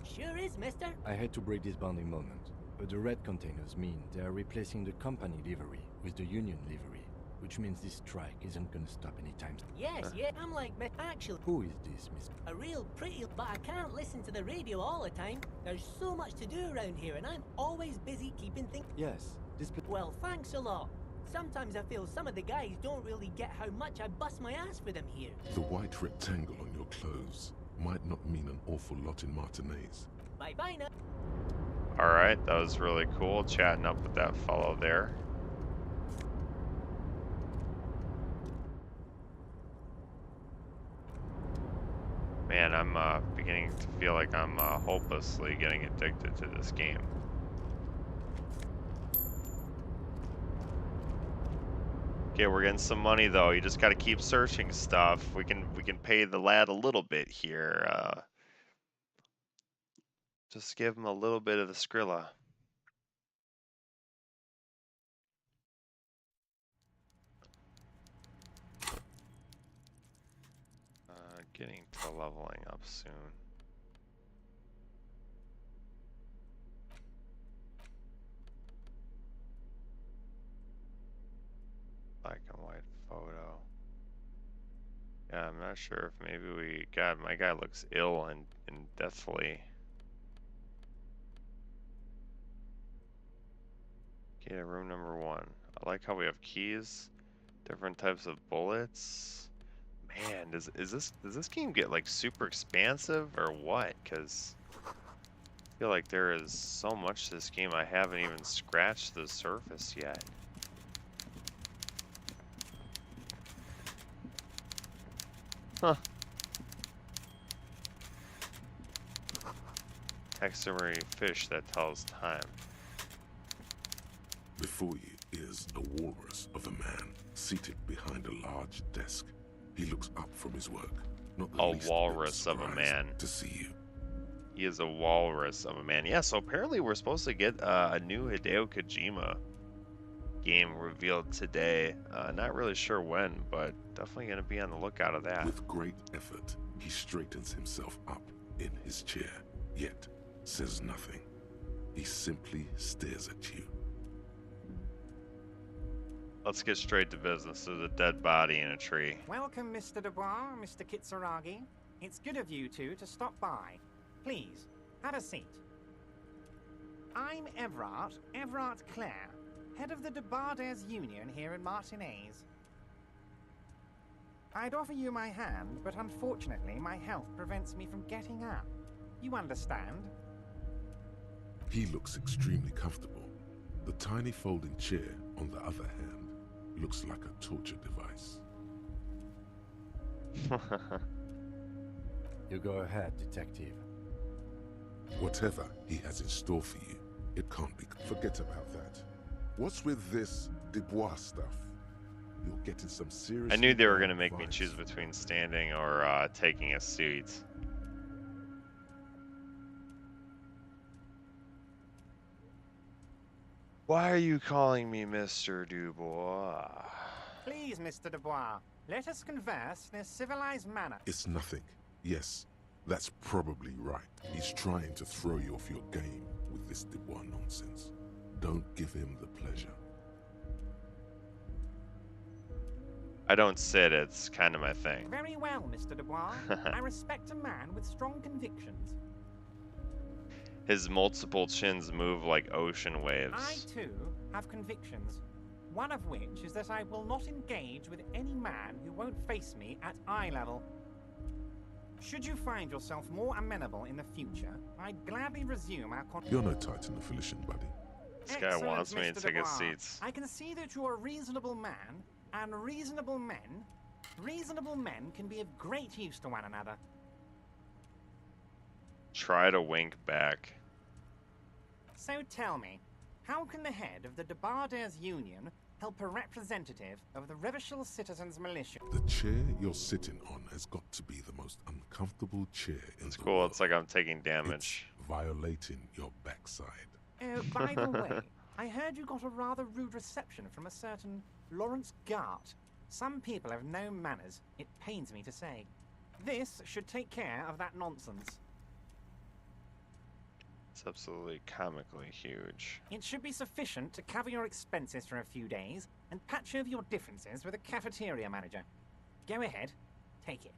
S17: Sure is, mister.
S3: I had to break this bonding moment, but the red containers mean they are replacing the company livery with the union livery, which means this strike isn't gonna stop anytime soon.
S17: Yes, yeah. I'm like, actually,
S3: Who is this, Miss?
S17: a real pretty, but I can't listen to the radio all the time. There's so much to do around here, and I'm always busy keeping things.
S3: Yes, this.
S17: Well, thanks a lot. Sometimes I feel some of the guys don't really get how much I bust my ass for them here.
S2: The white rectangle on your clothes might not mean an awful lot in Martinez.
S17: Bye-bye now.
S1: Alright, that was really cool chatting up with that fellow there. Man, I'm beginning to feel like I'm hopelessly getting addicted to this game. Okay, we're getting some money though. You just got to keep searching stuff. We can pay the lad a little bit here. Just give him a little bit of the Skrilla. Getting to leveling up soon. Black and white photo. Yeah, I'm not sure if maybe we... God, my guy looks ill and deathly. Okay, room number 1. I like how we have keys, different types of bullets. Man, does this game get like super expansive or what? Because I feel like there is so much to this game I haven't even scratched the surface yet. Huh. Taxidermy fish that tells time.
S2: Before you is a walrus of a man seated behind a large desk. He looks up from his work, not the least bit
S1: Walrus of a
S2: surprised
S1: man.
S2: to see you.
S1: He is a walrus of a man. Yeah, so apparently we're supposed to get a new Hideo Kojima game revealed today. Not really sure when, but definitely going to be on the lookout of that.
S2: With great effort, he straightens himself up in his chair, yet says nothing. He simply stares at you.
S1: Let's get straight to business. There's a dead body in a tree.
S18: Welcome, Mr. Dubois, Mr. Kitsuragi. It's good of you two to stop by. Please, have a seat. I'm Everard Clare, head of the Debarders Union here in Martinez. I'd offer you my hand, but unfortunately my health prevents me from getting up. You understand?
S2: He looks extremely comfortable. The tiny folding chair, on the other hand, looks like a torture device.
S3: You go ahead, detective.
S2: Whatever he has in store for you, it can't be. Forget about that. What's with this Dubois stuff? You're getting some serious.
S1: I knew they were going to make me choose between standing or taking a seat. Why are you calling me Mr. Dubois?
S18: Please, Mr. Dubois, let us converse in a civilized manner.
S2: It's nothing. Yes, that's probably right. He's trying to throw you off your game with this Dubois nonsense. Don't give him the pleasure.
S1: I don't sit, it's kind of my thing.
S18: Very well, Mr. Dubois. I respect a man with strong convictions.
S1: His multiple chins move like ocean waves.
S18: I, too, have convictions. One of which is that I will not engage with any man who won't face me at eye level. Should you find yourself more amenable in the future, I'd gladly resume our
S2: You're no Titan affiliation, buddy.
S1: This guy wants me to take his seats.
S18: I can see that you're a reasonable man, and reasonable men can be of great use to one another.
S1: Try to wink back.
S18: So tell me, how can the head of the Debarders Union help a representative of the Revachol Citizens Militia?
S2: The chair you're sitting on has got to be the most uncomfortable chair in the
S1: Cool,
S2: world.
S1: it's like I'm taking damage.
S2: It's violating your backside.
S18: Oh, by the way, I heard you got a rather rude reception from a certain Lawrence Gart. Some people have no manners, it pains me to say. This should take care of that nonsense.
S1: It's absolutely comically huge.
S18: It should be sufficient to cover your expenses for a few days and patch over your differences with a cafeteria manager. Go ahead, take it.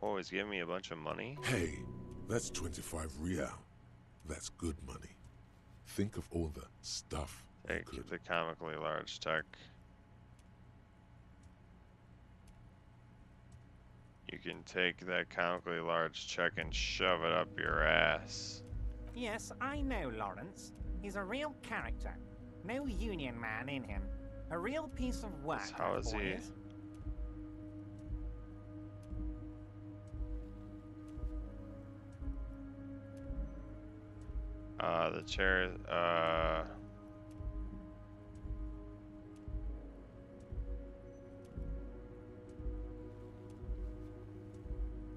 S1: Oh, he's giving me a bunch of money?
S2: Hey, that's 25 real. That's good money. Think of all the stuff.
S1: Take the comically large check. You can take that comically large check and shove it up your ass.
S18: Yes, I know Lawrence. He's a real character. No union man in him. A real piece of work.
S1: So how is he? The chair,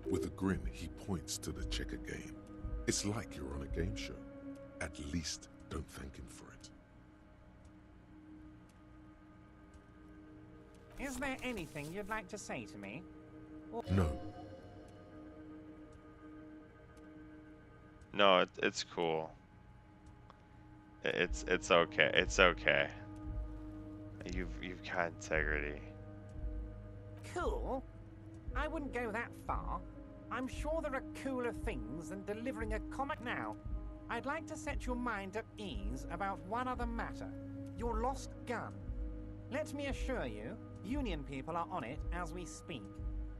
S2: With a grin, he points to the checker game. It's like you're on a game show. At least don't thank him for it.
S18: Is there anything you'd like to say to me?
S2: No.
S1: No, it's cool. It's okay. It's okay. You've got integrity.
S18: Cool? I wouldn't go that far. I'm sure there are cooler things than delivering a comic now. I'd like to set your mind at ease about one other matter. Your lost gun. Let me assure you, Union people are on it as we speak.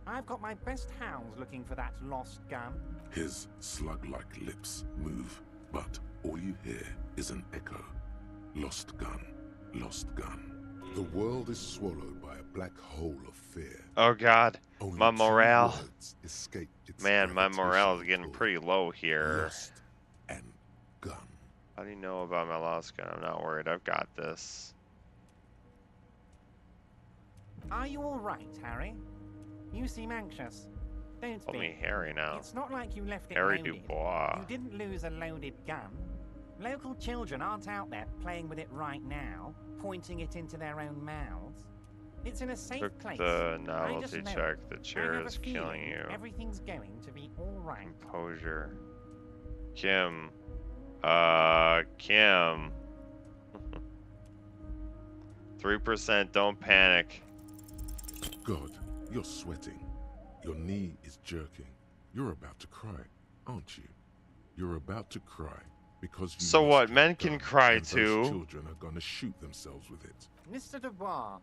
S18: I've got my best hounds looking for that lost gun.
S2: His slug-like lips move, but all you hear is an echo. Lost gun, lost gun. The world is swallowed by a black hole of fear.
S1: Oh God,
S2: Only
S1: my
S2: two
S1: morale.
S2: words escape its
S1: Man, my morale is
S2: gravitational
S1: getting
S2: pull.
S1: pretty low here.
S2: Lost and gun.
S1: How do you know about my lost gun? I'm not worried. I've got this.
S18: Are you all right, Harry? You seem anxious. Don't
S1: Call
S18: be.
S1: me Harry now.
S18: It's not like you left it
S1: Harry
S18: loaded.
S1: Dubois.
S18: You didn't lose a loaded gun. Local children aren't out there playing with it right now, pointing it into their own mouths. It's in a safe
S1: Took
S18: place.
S1: the
S18: I
S1: novelty
S18: just know
S1: check.
S18: it.
S1: The
S18: I
S1: chair
S18: have a
S1: is
S18: feeling
S1: killing you.
S18: Everything's going to be all right.
S1: Composure. Kim. Kim. 3%, don't panic.
S2: God, you're sweating. Your knee is jerking. You're about to cry, aren't you? You're about to cry because you
S1: So
S2: lost
S1: what?
S2: your
S1: Men can
S2: gun,
S1: cry
S2: and
S1: too.
S2: Those children are gonna shoot themselves with it.
S18: Mr. Dubois,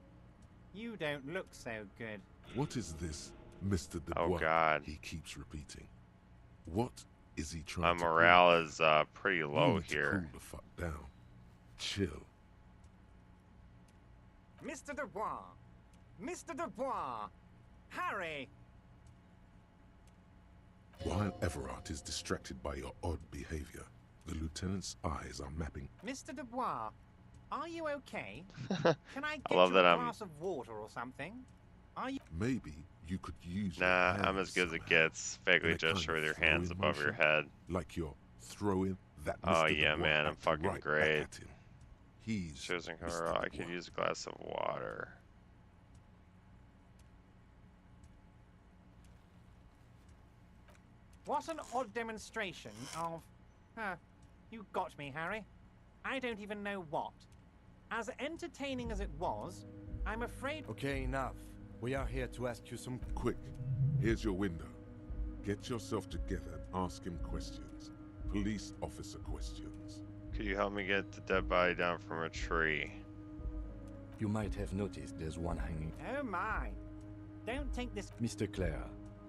S18: you don't look so good.
S2: What is this, Mr. Dubois?
S1: Oh God.
S2: He keeps repeating. What is he
S1: My
S2: trying to
S1: morale
S2: prove?
S1: is pretty
S2: You
S1: low
S2: need to
S1: here.
S2: cool the fuck down. Chill.
S18: Mr. Dubois! Mr. Dubois! Harry!
S2: While Everard is distracted by your odd behavior, the lieutenant's eyes are mapping.
S18: Mr. Dubois, are you okay? Can I get
S1: love
S18: you a
S1: that
S18: glass of water or something? Are you?
S2: Maybe you could use
S1: Nah,
S2: your
S1: I'm
S2: hands
S1: as good as it
S2: somehow,
S1: gets. Vaguely
S2: in a kind
S1: gesture
S2: of
S1: with your
S2: throw-in
S1: hands above your
S2: motion,
S1: head.
S2: like you're throwing that
S1: Oh
S2: Mr.
S1: yeah,
S2: Dubois
S1: man, I'm
S2: act
S1: fucking
S2: right back
S1: great.
S2: at him. He's
S1: Choosing her,
S2: Mr.
S1: I could
S2: Dubois.
S1: use a glass of water.
S18: What an odd demonstration of... you got me, Harry. I don't even know what. As entertaining as it was, I'm afraid...
S3: Okay, enough. We are here to ask you some...
S2: Quick, here's your window. Get yourself together and ask him questions. Police officer questions.
S1: Could you help me get the dead body down from a tree?
S3: You might have noticed there's one hanging.
S18: Oh my. Don't take this...
S3: Mr. Clare,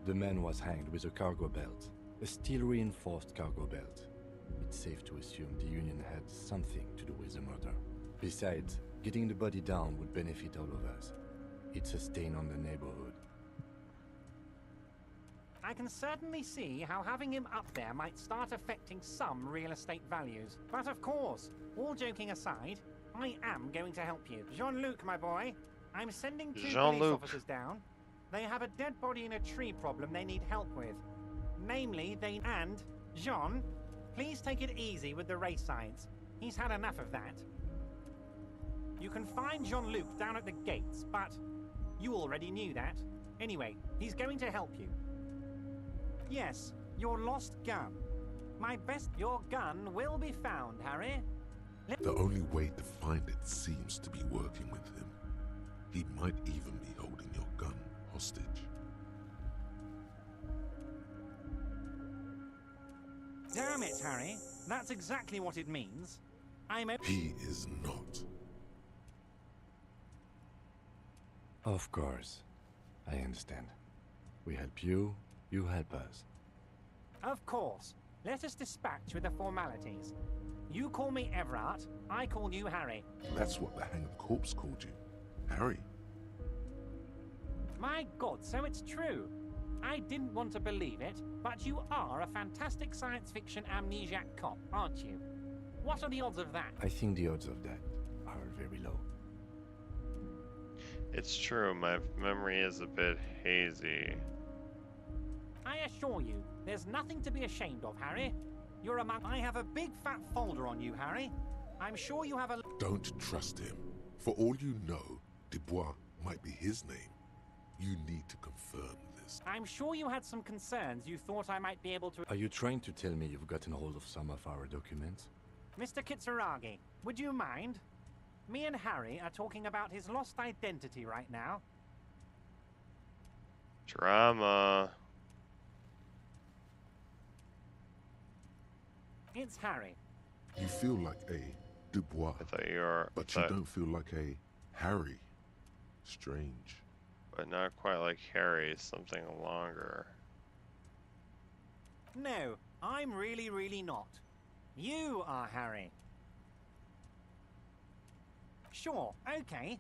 S3: the man was hanged with a cargo belt. A steel-reinforced cargo belt. It's safe to assume the Union had something to do with the murder. Besides, getting the body down would benefit all of us. It's a stain on the neighborhood.
S18: I can certainly see how having him up there might start affecting some real estate values. But of course, all joking aside, I am going to help you. Jean-Luc, my boy, I'm sending 2 police officers down. They have a dead body in a tree problem they need help with. Namely, and, Jean, please take it easy with the race science. He's had enough of that. You can find Jean-Luc down at the gates, but you already knew that. Anyway, he's going to help you. Yes, your lost gun. Your gun will be found, Harry.
S2: The only way to find it seems to be working with him. He might even be holding your gun hostage.
S18: Damn it, Harry. That's exactly what it means.
S2: He is not.
S3: Of course. I understand. We help you, you help us.
S18: Of course. Let us dispatch with the formalities. You call me Everard, I call you Harry.
S2: That's what the hanged corpse called you. Harry.
S18: My God, so it's true. I didn't want to believe it, but you are a fantastic science fiction amnesiac cop, aren't you? What are the odds of that?
S3: I think the odds of that are very low.
S1: It's true, my memory is a bit hazy.
S18: I assure you, there's nothing to be ashamed of, Harry. You're among... I have a big fat folder on you, Harry. I'm sure you have a...
S2: Don't trust him. For all you know, Dubois might be his name. You need to confirm this.
S18: I'm sure you had some concerns you thought I might be able to...
S3: Are you trying to tell me you've gotten hold of some of our documents?
S18: Mr. Kitsuragi, would you mind? Me and Harry are talking about his lost identity right now.
S1: Drama.
S18: It's Harry.
S2: You feel like a Dubois,
S1: I thought you were...
S2: but you don't feel like a Harry. Strange.
S1: But not quite like Harry, something longer.
S18: No, I'm really not. You are Harry. Sure, okay.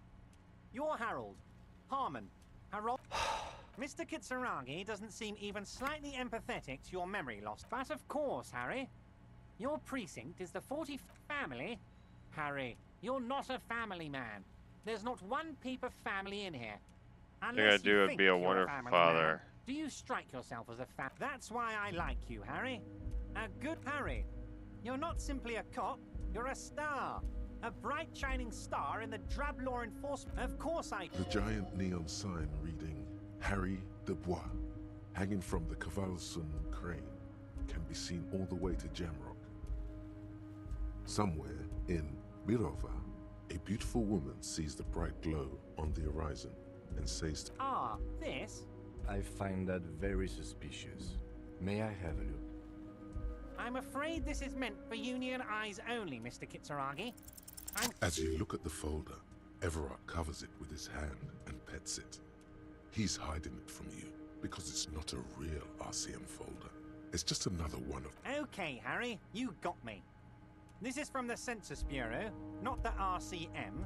S18: You're Harold. Harmon. Harold. Mr. Kitsuragi doesn't seem even slightly empathetic to your memory loss. But of course, Harry. Your precinct is the 40th family. Harry, you're not a family man. There's not one peep of family in here. Unless you think
S1: be a
S18: you're
S1: wonderful
S18: family
S1: father.
S18: man. Do you strike yourself as a That's why I like you, Harry. A good Harry. You're not simply a cop, you're a star. A bright shining star in the drab law enforcement. Of course I...
S2: The giant neon sign reading Harry Dubois, hanging from the Cavalson crane, can be seen all the way to Jamrock. Somewhere in Mirova, a beautiful woman sees the bright glow on the horizon and says to...
S18: Ah, this?
S3: I find that very suspicious. May I have a look?
S18: I'm afraid this is meant for Union eyes only, Mr. Kitsuragi.
S2: As you look at the folder, Everard covers it with his hand and pets it. He's hiding it from you because it's not a real RCM folder. It's just another one of...
S18: Okay, Harry, you got me. This is from the Census Bureau, not the RCM.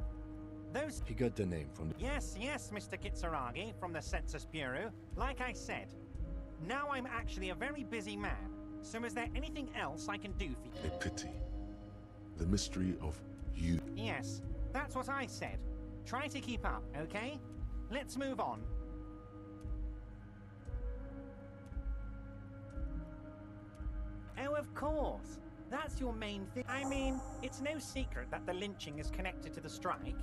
S18: Those...
S3: He got the name from the...
S18: Yes, Mr. Kitsuragi, from the Census Bureau. Like I said, Now I'm actually a very busy man. So is there anything else I can do for you?
S2: A pity. The mystery of you.
S18: Yes, that's what I said. Try to keep up, okay? Let's move on. Oh, of course. That's your main thing. I mean, it's no secret that the lynching is connected to the strike.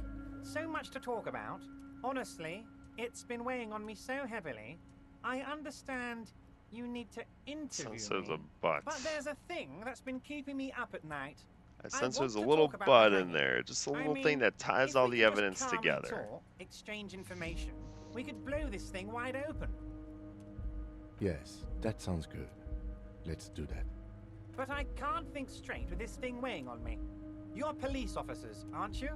S18: So much to talk about. Honestly, it's been weighing on me so heavily. I understand you need to interview
S1: Sense
S18: me.
S1: a but.
S18: But there's a thing that's been keeping me up at night.
S1: I sense there's a
S18: want to
S1: little
S18: talk about
S1: but
S18: the
S1: in
S18: hanging.
S1: there. Just a
S18: I
S1: little
S18: mean,
S1: thing that ties
S18: if
S1: all
S18: we
S1: the
S18: could just
S1: evidence
S18: calmly
S1: together.
S18: talk, exchange information, we could blow this thing wide open.
S3: Yes, that sounds good. Let's do that.
S18: But I can't think straight with this thing weighing on me. You're police officers, aren't you?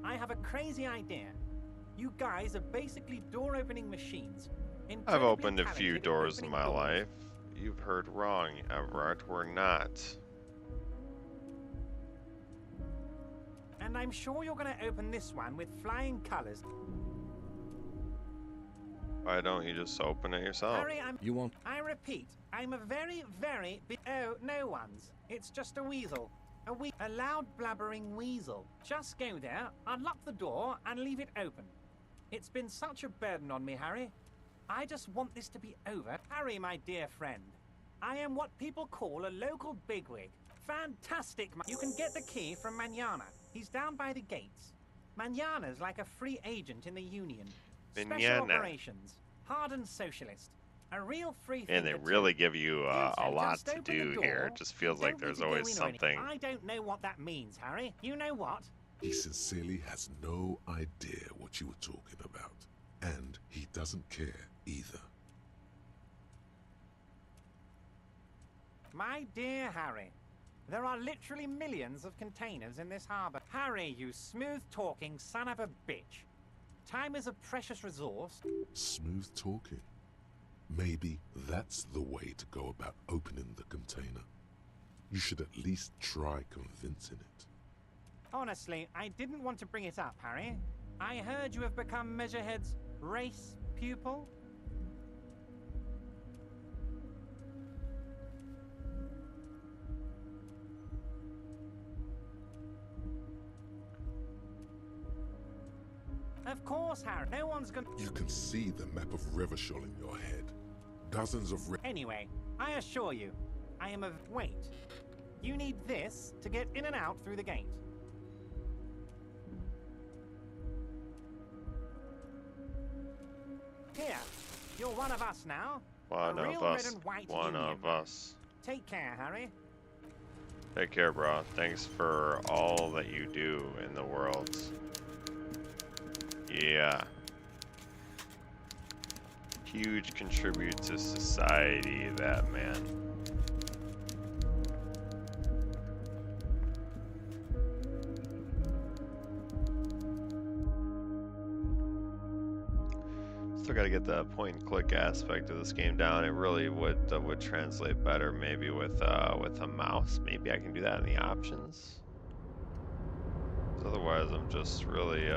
S18: I have a crazy idea. You guys are basically door-opening machines.
S1: I've opened a
S18: talented
S1: few
S18: at
S1: doors in
S18: opening
S1: my
S18: doors.
S1: life. You've heard wrong, Everett. We're not.
S18: And I'm sure you're going to open this one with flying colors.
S1: Why don't you just open it yourself?
S18: Harry,
S3: You won't.
S18: I repeat, I'm a very, very big... Oh, no one's. It's just a weasel. A loud blabbering weasel. Just go there, unlock the door, and leave it open. It's been such a burden on me, Harry. I just want this to be over. Harry, my dear friend, I am what people call a local bigwig. Fantastic. You can get the key from Manana. He's down by the gates. Manana's like a free agent in the Union. Special
S1: Manana.
S18: operations. Hardened socialist. A real free
S1: And they
S18: thinker,
S1: really
S18: too.
S1: give you a
S18: So
S1: lot
S18: just
S1: to
S18: open the
S1: do
S18: door.
S1: here. It just feels
S18: You
S1: like
S18: don't need
S1: there's
S18: to go
S1: always
S18: in or anything.
S1: something.
S18: I don't know what that means, Harry. You know what?
S2: He sincerely has no idea what you were talking about. And he doesn't care either.
S18: My dear Harry, there are literally millions of containers in this harbor. Harry, you smooth-talking son of a bitch. Time is a precious resource.
S2: Smooth talking. Maybe that's the way to go about opening the container. You should at least try convincing it.
S18: Honestly, I didn't want to bring it up, Harry. I heard you have become Measurehead's race pupil. Of course, Harry. No one's gonna...
S2: You can see the map of Revachol in your head. Dozens of...
S18: Anyway, I assure you, I am a... Wait. You need this to get in and out through the gate. Here, you're one of us now.
S1: One
S18: a
S1: of
S18: real
S1: us.
S18: red and white
S1: One
S18: union.
S1: of us.
S18: Take care, Harry.
S1: Take care, bro. Thanks for all that you do in the world. Yeah. Huge contribute to society, that man. Still got to get the point and click aspect of this game down. It really would translate better maybe with a mouse. Maybe I can do that in the options. 'Cause otherwise, I'm just really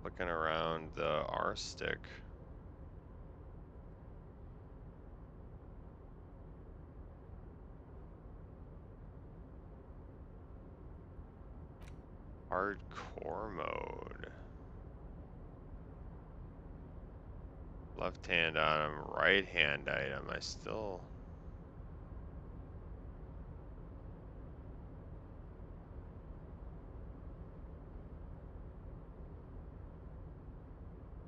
S1: looking around the R stick. Hardcore mode. Left hand item, right hand item. I still...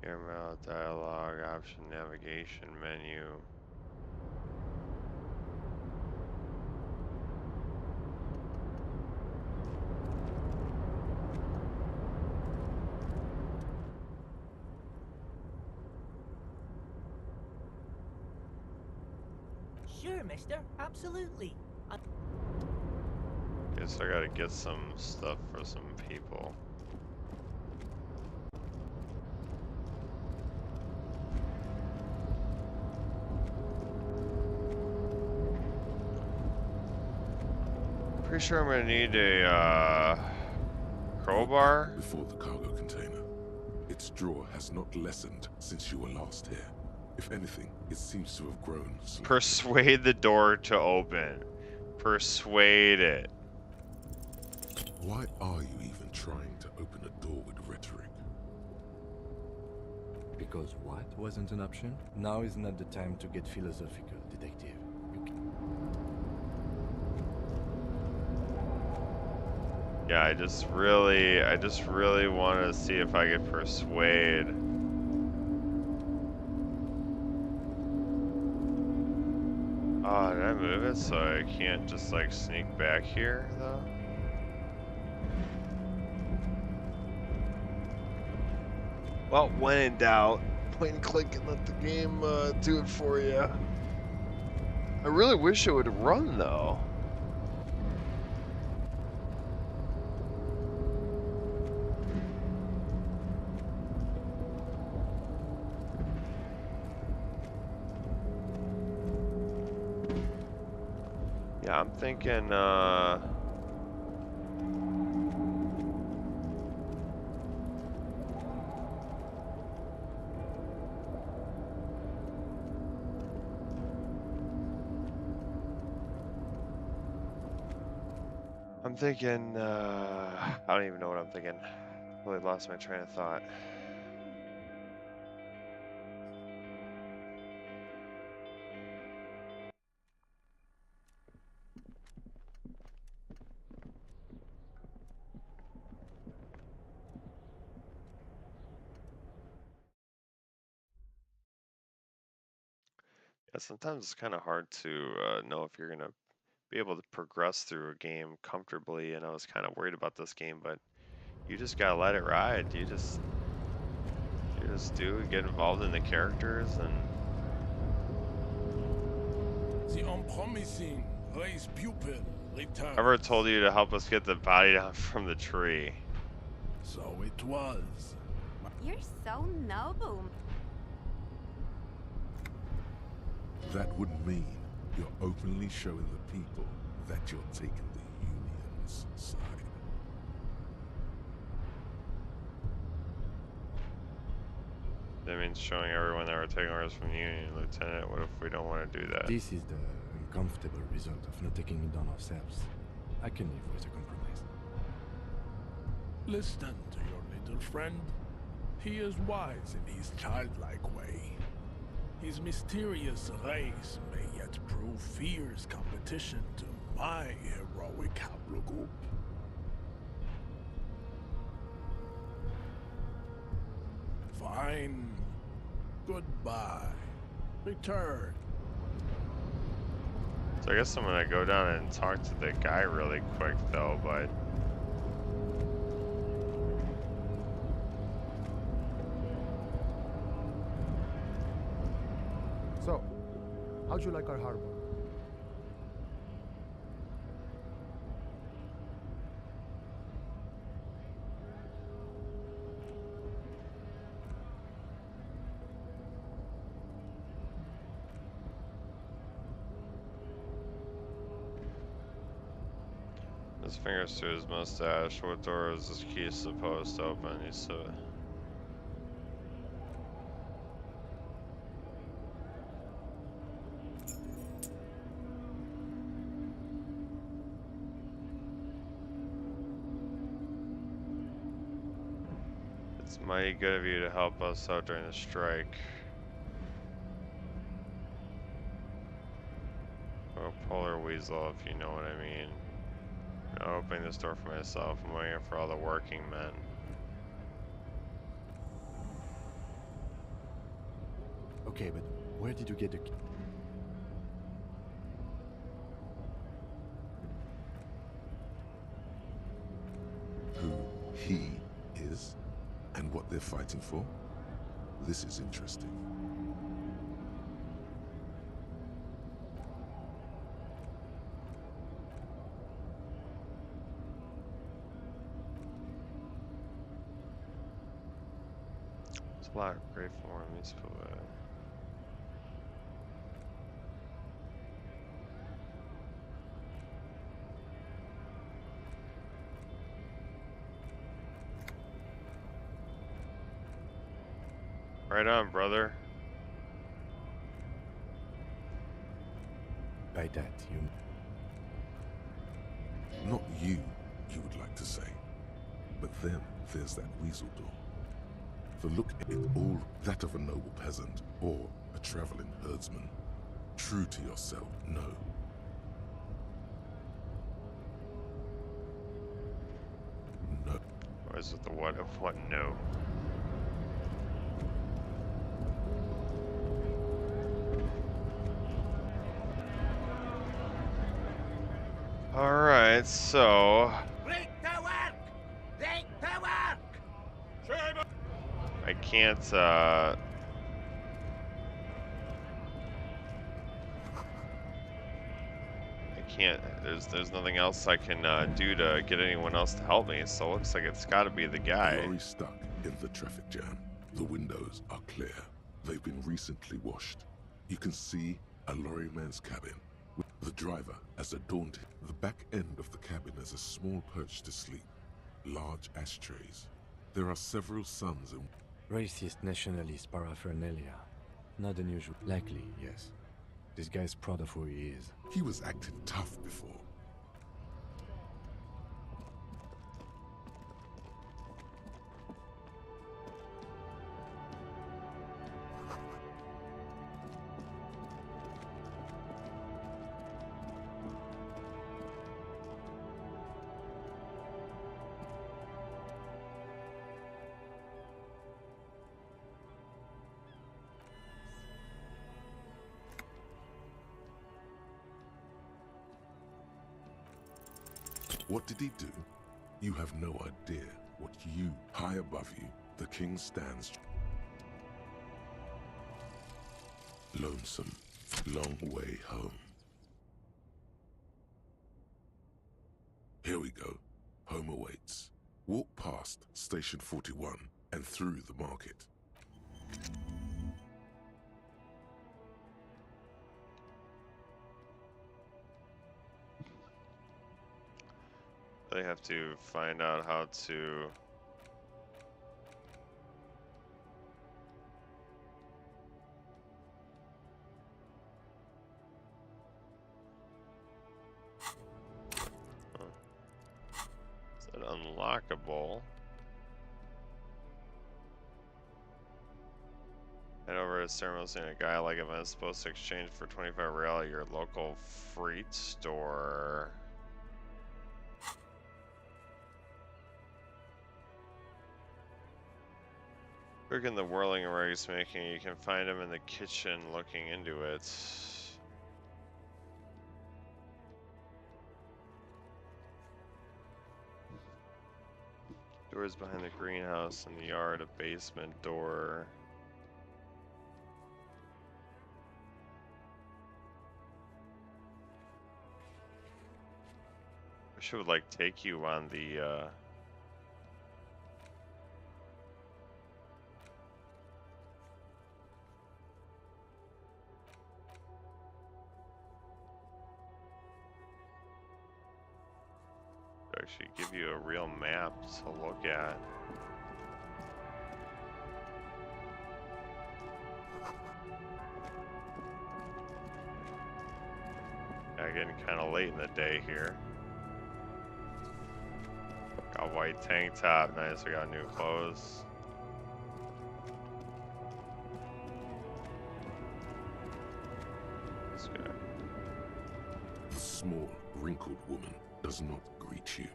S1: Airmail, dialogue, option, navigation, menu.
S17: Sure, mister. Absolutely.
S1: Guess I gotta get some stuff for some people. Pretty sure I'm gonna need a crowbar.
S2: Before the cargo container. Its drawer has not lessened since you were last here. If anything, it seems to have grown slightly.
S1: Persuade the door to open. Persuade it.
S2: Why are you even trying to open a door with rhetoric?
S3: Because what wasn't an option? Now is not the time to get philosophical, detective.
S1: Yeah, I just really want to see if I could persuade. Oh, did I move it so I can't just like sneak back here though? Well, when in doubt, point and click and let the game do it for you. I really wish it would run though. Yeah, I'm thinking, I don't even know what I'm thinking. Really lost my train of thought. Yeah, sometimes it's kind of hard to know if you're gonna be able to progress through a game comfortably, and I was kind of worried about this game, but you just gotta let it ride. You just do get involved in the characters and.
S15: The unpromising race pupil returns.
S1: Ever told you to help us get the body down from the tree?
S15: So it was.
S16: You're so noble.
S2: That would mean you're openly showing the people that you're taking the Union's side.
S1: That means showing everyone that we're taking orders from the Union, Lieutenant. What if we don't want to do that?
S3: This is the uncomfortable result of not taking it on ourselves. I can live with a compromise.
S15: Listen to your little friend. He is wise in his childlike way. His mysterious race may yet prove fierce competition to my heroic haplogroup. Fine. Goodbye. Return.
S1: So I guess I'm gonna go down and talk to the guy really quick though, but
S19: So, how'd you like our harbor?
S1: his fingers to his mustache. What door is this key supposed to open? He's so. It's mighty good of you to help us out during the strike. Or polar weasel, if you know what I mean. I'm not opening this door for myself. I'm waiting for all the working men.
S3: Okay, but where did you get the key?
S2: Who he is and what they're fighting for? This is interesting.
S1: It's a lot of great form. These people. Right on, brother.
S3: By that, you...
S2: Not you, you would like to say. But then there's that weasel door. The look at it all that of a noble peasant or a traveling herdsman. True to yourself, no. No.
S1: Or is it the what of what no? Alright, so I can't there's nothing else I can do to get anyone else to help me, so it looks like it's gotta be the guy.
S2: The lorry's stuck in the traffic jam. The windows are clear. They've been recently washed. You can see a lorryman's cabin. The driver has a daunting. The back end of the cabin has a small perch to sleep. Large ashtrays. There are several suns and...
S3: Racist nationalist paraphernalia. Not unusual. Likely, yes. This guy's proud of who he is.
S2: He was acting tough before. What did he do? You have no idea what you, high above you, the king stands. Lonesome, long way home. Here we go. Home awaits. Walk past Station 41 and through the market.
S1: They have to find out how to Is that unlockable? Head over to Ceremony and a guy like event is supposed to exchange for 25 real at your local freight store. Quick in the whirling and rice making, you can find him in the kitchen looking into it. Doors behind the greenhouse in the yard, a basement door. Wish it would like take you on the actually give you a real map to look at. Yeah, getting kind of late in the day here. Got a white tank top, nice. We got new clothes. This guy.
S2: The small, wrinkled woman does not greet you.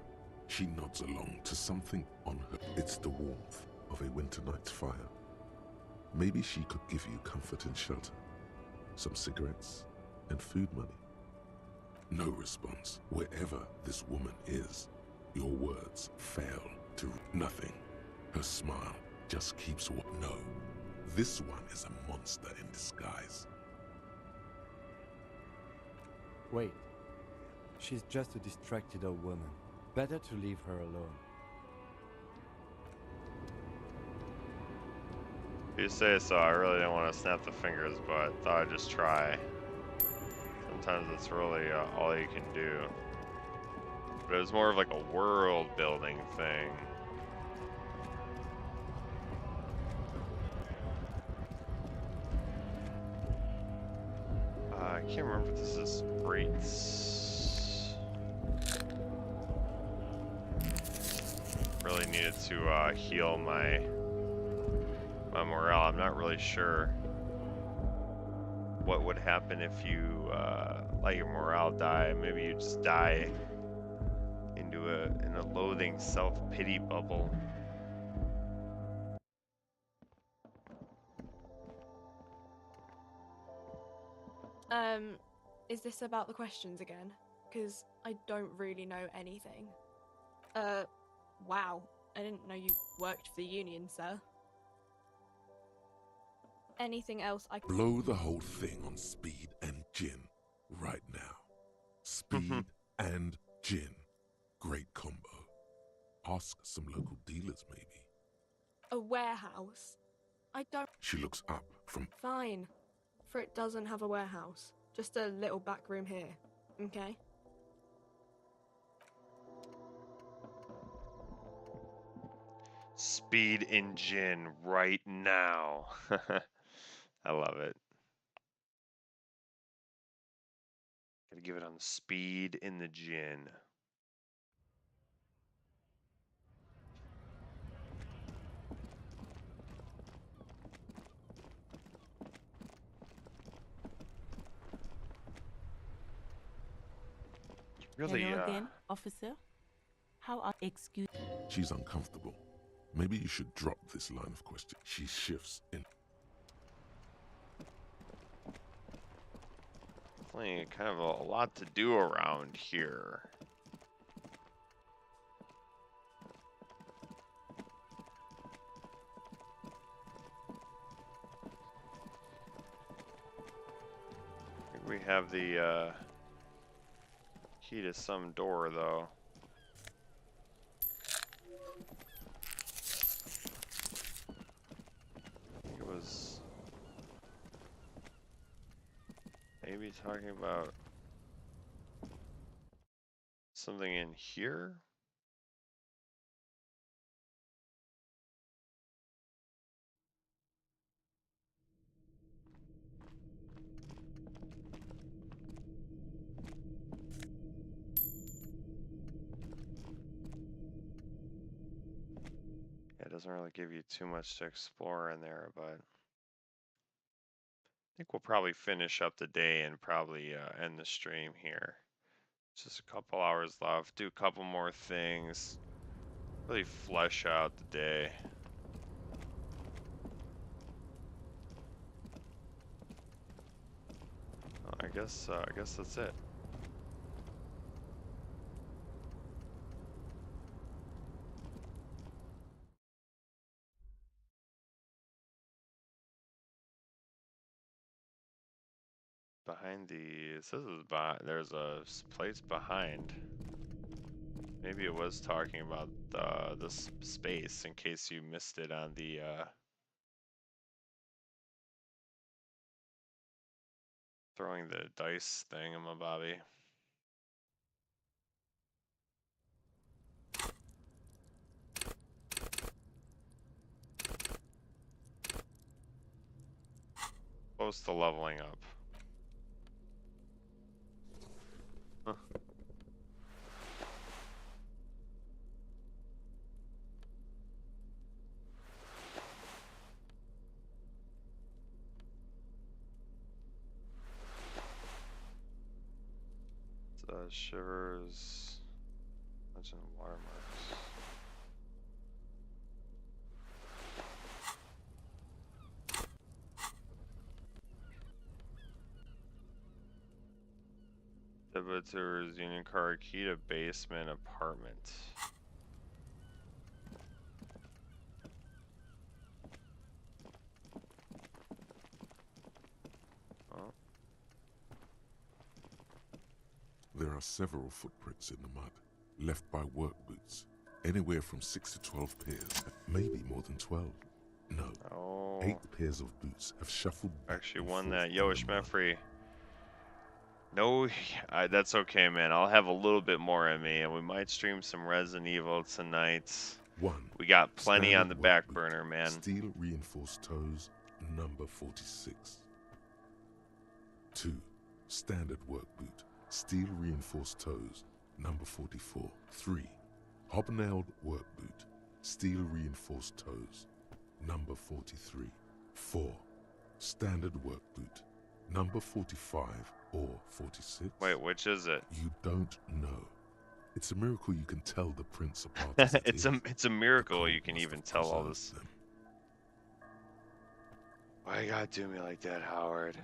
S2: She nods along to something on her. It's the warmth of a winter night's fire. Maybe she could give you comfort and shelter. Some cigarettes and food money. No response. Wherever this woman is, your words fail to nothing. Her smile just keeps no. This one is a monster in disguise.
S3: Wait. She's just a distracted old woman. Better to leave her alone.
S1: You say so. I really didn't want to snap the fingers, but thought I'd just try. Sometimes it's really all you can do. But it was more of like a world building thing. can't remember if this is great. Really needed to heal my morale. I'm not really sure what would happen if you let your morale die. Maybe you just die into in a loathing self-pity bubble.
S20: Is this about the questions again? Because I don't really know anything. Wow. I didn't know you worked for the Union, sir. Anything else I can...
S2: Blow the whole thing on speed and gin right now. Speed and gin. Great combo. Ask some local dealers, maybe.
S20: A warehouse? I don't...
S2: She looks up from...
S20: Fine. For it doesn't have a warehouse. Just a little back room here. Okay?
S1: Speed in gin right now. I love it. Gotta give it on the speed in the gin. Really,
S21: Hello again, officer. How are... Excuse...
S2: She's uncomfortable. Maybe you should drop this line of question. She shifts in.
S1: Definitely kind of a lot to do around here. I think we have the key to some door, though. I think it was maybe talking about something in here. It doesn't really give you too much to explore in there, but I think we'll probably finish up the day and probably end the stream here. Just a couple hours left. Do a couple more things. Really flesh out the day. I guess that's it. Behind the, it says it's behind, there's a place behind. Maybe it was talking about the space in case you missed it on the throwing the dice thingamabobby. Close to leveling up. Huh. Shivers. Legend watermarks. Debitor's Union card key to basement apartment. Oh.
S2: There are several footprints in the mud, left by work boots. Anywhere from 6 to 12 pairs, maybe more than 12. No, 8 pairs of boots have shuffled.
S1: Actually won that. Yoish Meffrey. No, that's okay, man. I'll have a little bit more in me, and we might stream some Resident Evil tonight.
S2: 1.
S1: We got plenty
S2: Standard
S1: on the
S2: work
S1: back
S2: boot,
S1: burner, man.
S2: Steel reinforced toes, number 46. 2. Standard work boot, steel reinforced toes, number 44. 3. Hobnailed work boot, steel reinforced toes, number 43. 4. Standard work boot, number 45 or 46.
S1: Wait, which is it?
S2: You don't know. It's a miracle you can tell the prints apart as it is.
S1: It's a miracle you can even tell all this. Why you gotta do me like that, Howard?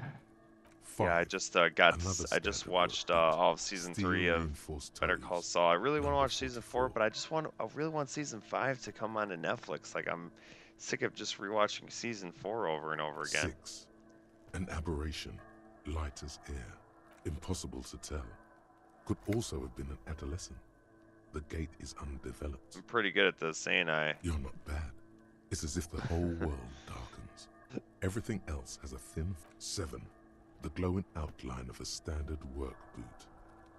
S2: 5.
S1: Yeah, I just watched all of season 3 of Better Call Saul. I really want to watch season 4, but I really want season 5 to come onto Netflix. Like, I'm sick of just rewatching season 4 over and over again.
S2: 6. An aberration, light as air, impossible to tell. Could also have been an adolescent. The gate is undeveloped.
S1: I'm pretty good at this, ain't I?
S2: You're not bad. It's as if the whole world darkens. Everything else has a thin 7. The glowing outline of a standard work boot,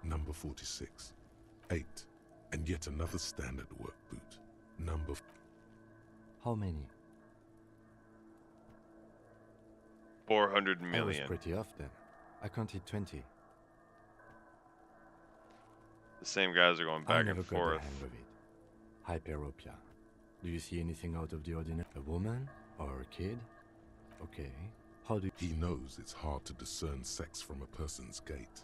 S2: number 46. 8. And yet another standard work boot, number...
S3: How many?
S1: 400
S3: I was
S1: million.
S3: pretty off then. I counted 20.
S1: The same guys are going
S3: I
S1: back
S3: never
S1: and
S3: got
S1: forth.
S3: the hang of it. Hyperopia. Do you see anything out of the ordinary? A woman? Or a kid? Okay. How do you...
S2: He knows it's hard to discern sex from a person's gait.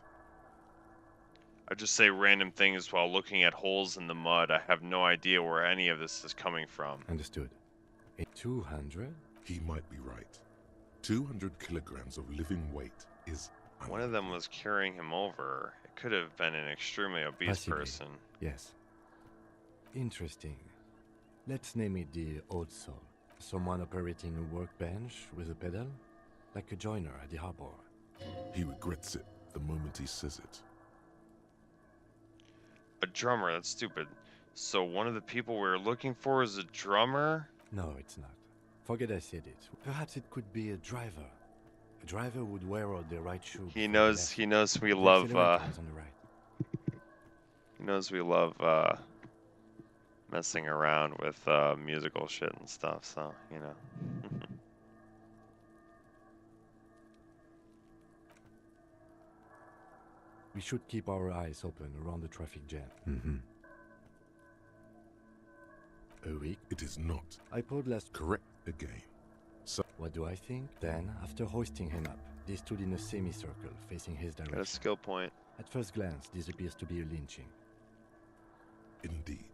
S1: I just say random things while looking at holes in the mud. I have no idea where any of this is coming from.
S3: Understood. 200?
S2: He might be right. 200 kilograms of living weight is...
S1: One of them was carrying him over. It could have been an extremely obese
S3: Possibly.
S1: person.
S3: Yes. Interesting. Let's name it the Old Soul. Someone operating a workbench with a pedal? Like a joiner at the harbor.
S2: He regrets it the moment he says it.
S1: A drummer, that's stupid. So one of the people we were looking for is a drummer?
S3: No, it's not. Forget I said it. Perhaps it could be a driver. A driver would wear out the right shoe.
S1: He knows we love he knows we love messing around with musical shit and stuff, so you know.
S3: We should keep our eyes open around the traffic jam. A week?
S2: It is not.
S3: I pulled last...
S2: Correct again. So
S3: what do I think? Then, after hoisting him up, they stood in a semicircle facing his direction.
S1: Got a skill point.
S3: At first glance, this appears to be a lynching.
S2: Indeed.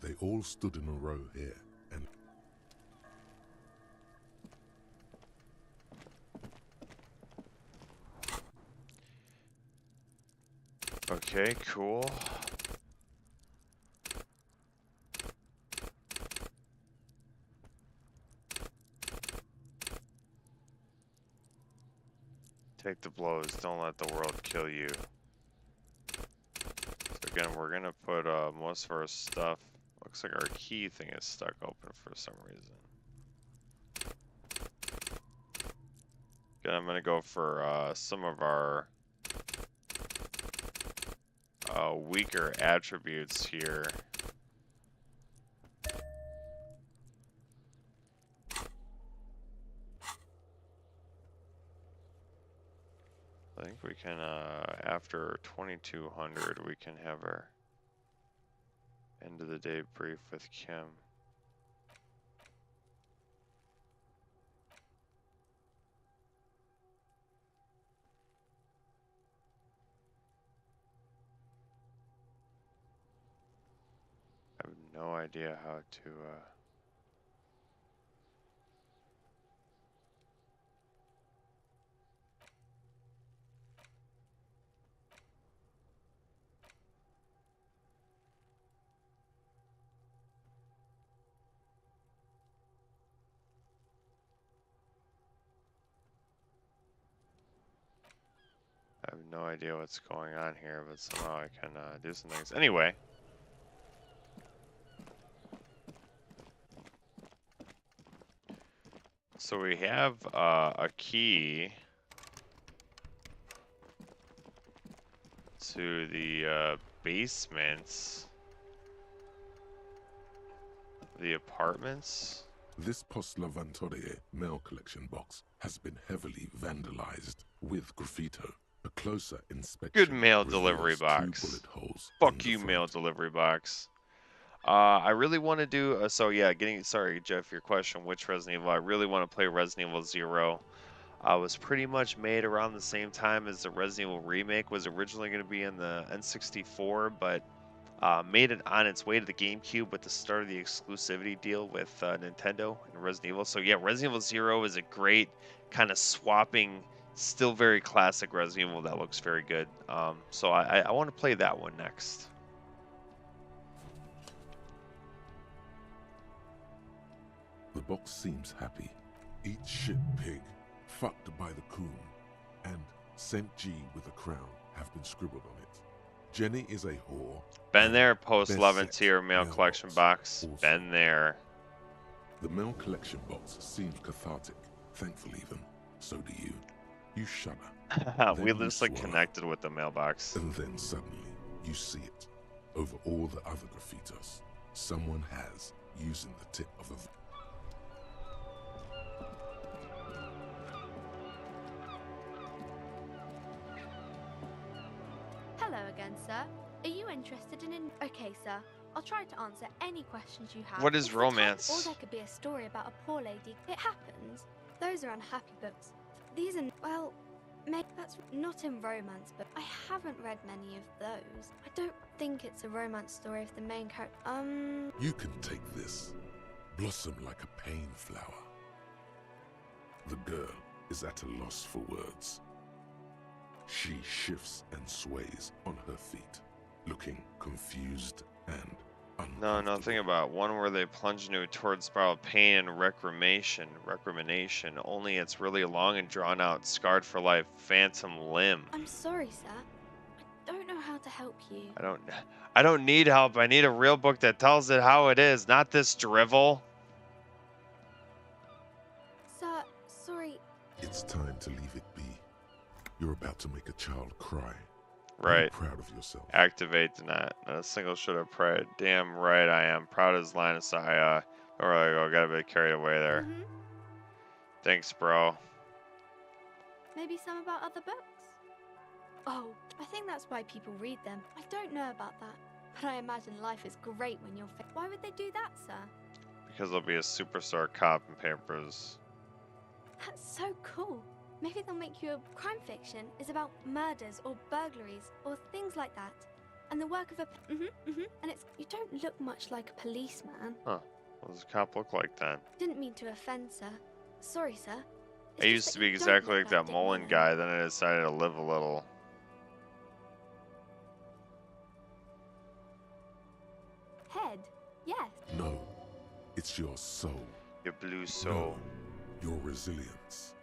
S2: They all stood in a row here, and...
S1: Okay, cool. Take the blows, don't let the world kill you. So again, we're gonna put most of our stuff. Looks like our key thing is stuck open for some reason. Again, I'm gonna go for some of our weaker attributes here. I think we can, after 2200, we can have our end of the day brief with Kim. I have no idea how to, I have no idea what's going on here, but somehow I can do some things. Anyway. So we have a key to the basements, the apartments.
S2: This Post Lavatorie mail collection box has been heavily vandalized with graffito. A closer inspection
S1: Good mail delivery
S2: reveals 2
S1: box.
S2: bullet holes in
S1: Fuck
S2: the
S1: you,
S2: front.
S1: mail delivery box. I really want to do. So yeah, sorry, Jeff, your question. Which Resident Evil? I really want to play Resident Evil 0. Was pretty much made around the same time as the Resident Evil remake. Was originally going to be in the N64, but made it on its way to the GameCube with the start of the exclusivity deal with Nintendo and Resident Evil. So yeah, Resident Evil 0 is a great kind of swapping, still very classic Resident Evil that looks very good. So I want to play that one next.
S2: The box seems happy. Eat shit, pig. Fucked by the coon. And Saint G with a crown have been scribbled on it. Jenny is a whore.
S1: Been there, post
S2: best
S1: 11
S2: set
S1: tier mail collection box.
S2: also.
S1: Been there.
S2: The mail collection box seems cathartic. Thankful even. So do you. You shudder.
S1: We
S2: Then you
S1: just like
S2: swallow.
S1: connected with the mailbox.
S2: And then suddenly, you see it. Over all the other graffitos, someone has, using the tip of a...
S5: Hello again, sir. Are you interested in Okay, sir. I'll try to answer any questions you have.
S1: What is
S5: It's the type-
S1: romance?
S5: Or there could be a story about a poor lady. It happens. Those are unhappy books. These are, well, maybe that's not in romance, but I haven't read many of those. I don't think it's a romance story if the main character.
S2: You can take this. Blossom like a pain flower. The girl is at a loss for words. She shifts and sways on her feet, looking confused and
S1: No, think about one where they plunge into a torrid spiral of pain and recrimination. Only it's really long and drawn out, scarred for life, phantom limb.
S5: I'm sorry, sir. I don't know how to help you.
S1: I don't need help. I need a real book that tells it how it is, not this drivel.
S5: Sir, sorry.
S2: It's time to leave it be. You're about to make a child cry.
S1: Right.
S2: Be proud of yourself.
S1: Activate not a single should have prayed. Damn right I am. Proud as Linus. I don't really go. Got a bit carried away there. Thanks, bro.
S5: Maybe some about other books? Oh, I think that's why people read them. I don't know about that, but I imagine life is great when you're Why would they do that, sir?
S1: Because there'll be a superstar cop in papers.
S5: That's so cool. Maybe they'll make you a crime fiction is about murders or burglaries or things like that. And the work of a... And it's... You don't look much like a policeman.
S1: Huh. What does a cop look like then?
S5: Didn't mean to offend, sir. Sorry, sir.
S1: I used to be exactly like that Mullen guy, then I decided to live a little.
S5: Head? Yes.
S2: No, it's your soul.
S1: Your blue soul.
S2: No, your resilience.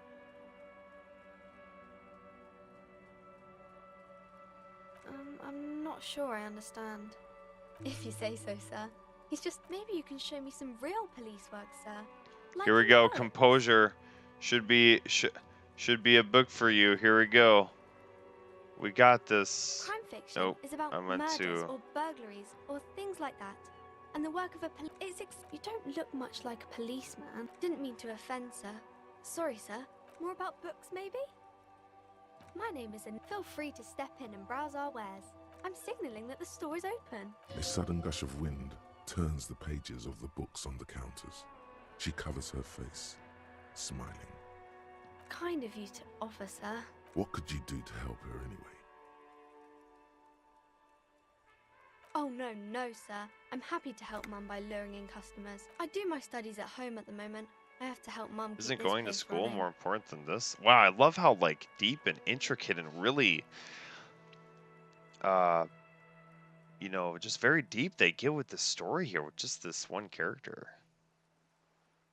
S5: I'm not sure I understand. If you say so, sir. He's just... Maybe you can show me some real police work, sir. Like
S1: Here we
S5: in
S1: go.
S5: books.
S1: Composure should be a book for you. Here we go. We got this.
S5: Crime fiction
S1: Nope.
S5: is about
S1: I meant
S5: murders
S1: to.
S5: or burglaries or things like that. And the work of a You don't look much like a policeman. Didn't mean to offend, sir. Sorry, sir. More about books, maybe? My name is An. Feel free to step in and browse our wares. I'm signaling that the store is open.
S2: A sudden gush of wind turns the pages of the books on the counters. She covers her face, smiling.
S5: Kind of you to offer, sir.
S2: What could you do to help her anyway?
S5: Oh, no, sir. I'm happy to help Mum by luring in customers. I do my studies at home at the moment. I have to help Mum keep
S1: Isn't
S5: this
S1: going to
S5: place
S1: school
S5: running.
S1: more important than this? Wow, I love how like deep and intricate and really, you know, just very deep they get with the story here with just this one character.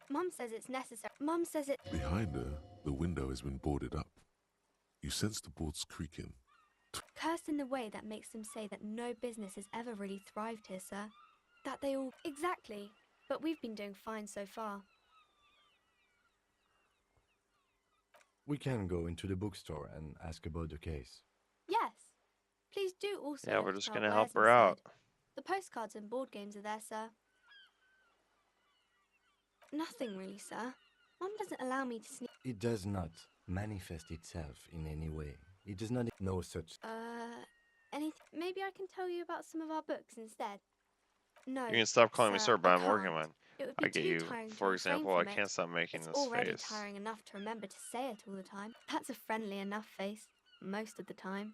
S5: Mum says it's necessary. Mum says it.
S2: Behind her, the window has been boarded up. You sense the boards creaking.
S5: Cursed in the way that makes them say that no business has ever really thrived here, sir. That they all... Exactly. But we've been doing fine so far.
S3: We can go into the bookstore and ask about the case.
S5: Yes. Please do also...
S1: Yeah,
S5: look
S1: we're
S5: at
S1: just
S5: our
S1: gonna
S5: wares
S1: help her
S5: instead.
S1: out.
S5: The postcards and board games are there, sir. Nothing really, sir. Mum doesn't allow me to sneak...
S3: It does not manifest itself in any way. It does not know such.
S5: Anything? Maybe I can tell you about some of our books instead. No,
S1: You can stop calling me
S5: sir,
S1: sir, but
S5: I
S1: I'm working
S5: can't.
S1: on.
S5: It would
S1: I
S5: be
S1: get
S5: too
S1: you.
S5: tiring to
S1: For
S5: refrain
S1: example, I
S5: from it.
S1: can't stop making
S5: It's
S1: this
S5: already
S1: face.
S5: tiring enough to remember to say it all the time. That's a friendly enough face, most of the time.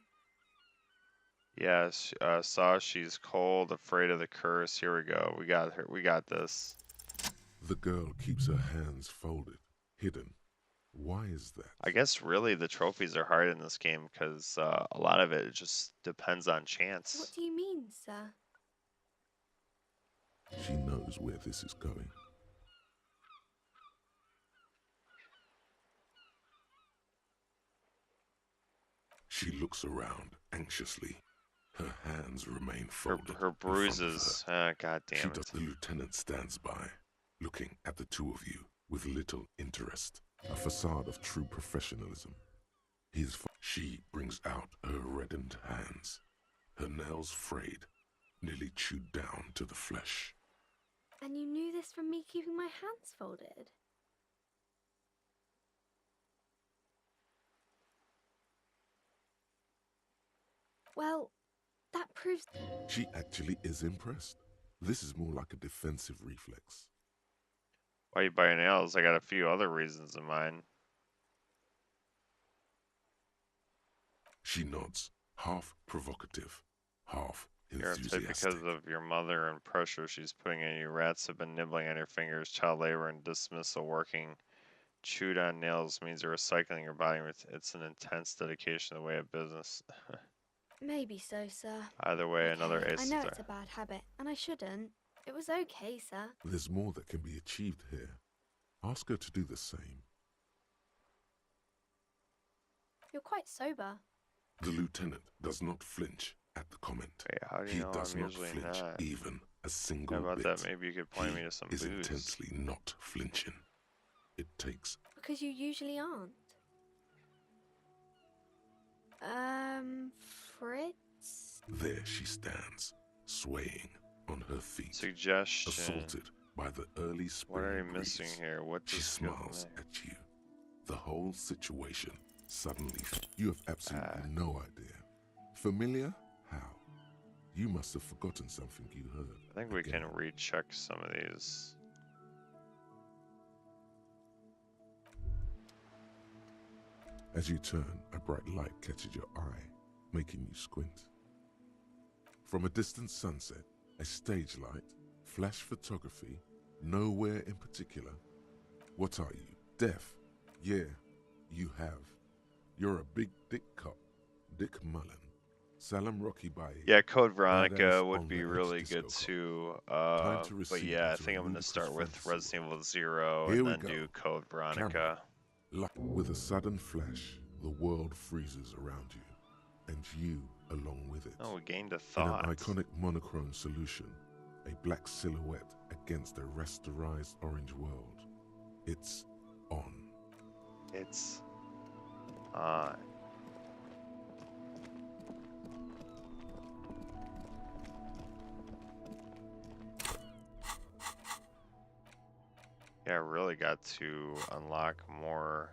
S1: Yes, saw she's cold, afraid of the curse. Here we go. We got her. We got this.
S2: The girl keeps her hands folded, hidden. Why is that?
S1: I guess really the trophies are hard in this game because a lot of it just depends on chance.
S5: What do you mean, sir?
S2: She knows where this is going. She looks around anxiously. Her hands remain folded.
S1: Her bruises. God damn it.
S2: The lieutenant stands by, looking at the two of you with little interest. A facade of true professionalism. She brings out her reddened hands, her nails frayed, nearly chewed down to the flesh.
S5: And you knew this from me keeping my hands folded? Well, that proves...
S2: She actually is impressed. This is more like a defensive reflex.
S1: Why you buy nails? I got a few other reasons in mind.
S2: She nods, half provocative, half
S1: You're upset
S2: enthusiastic.
S1: because of your mother and pressure she's putting in you. Rats have been nibbling on your fingers. Child labor and dismissal working. Chewed on nails means you're recycling your body. It's an intense dedication to the way of business.
S5: Maybe so, sir.
S1: Either way, another
S5: Okay,
S1: ace.
S5: I know it's a bad habit, and I shouldn't. It was okay, sir.
S2: There's more that can be achieved here. Ask her to do the same.
S5: You're quite sober.
S2: The lieutenant does not flinch at the comment.
S1: Wait, how do you know
S2: does
S1: I'm
S2: not
S1: usually
S2: flinch
S1: not?
S2: even a single
S1: How about
S2: bit.
S1: that? Maybe you could point me to some
S2: is
S1: booze.
S2: intensely not flinching. It takes...
S5: Because you usually aren't. Fritz?
S2: There she stands, swaying on her feet.
S1: Suggestion.
S2: Assaulted by the early spring
S1: What are you
S2: breeze.
S1: missing here? What
S2: She
S1: does go
S2: smiles
S1: there?
S2: at you. The whole situation suddenly... You have absolutely no idea. Familiar? How? You must have forgotten something you heard.
S1: I think we can recheck some of these.
S2: As you turn, a bright light catches your eye, making you squint. From a distant sunset, a stage light, flash photography, nowhere in particular. What are you, deaf? Yeah, you have. You're a big dick cop, Dick Mullen. Salam Rocky Baye.
S1: Yeah, Code Veronica
S2: badass
S1: would
S2: on
S1: be
S2: the
S1: really
S2: disco
S1: good
S2: cop.
S1: too.
S2: Time to
S1: But
S2: recede
S1: yeah, I
S2: into
S1: think
S2: a
S1: I'm gonna
S2: ludicrous
S1: start with
S2: fantasy.
S1: Resident Evil 0
S2: Here
S1: and
S2: we
S1: then
S2: go.
S1: do Code Veronica.
S2: Camera. With a sudden flash, the world freezes around you, and you along with it.
S1: Oh, we gained a
S2: In
S1: thought.
S2: an iconic monochrome solution, a black silhouette against a rasterized orange world. It's on.
S1: It's on. Yeah, I really got to unlock more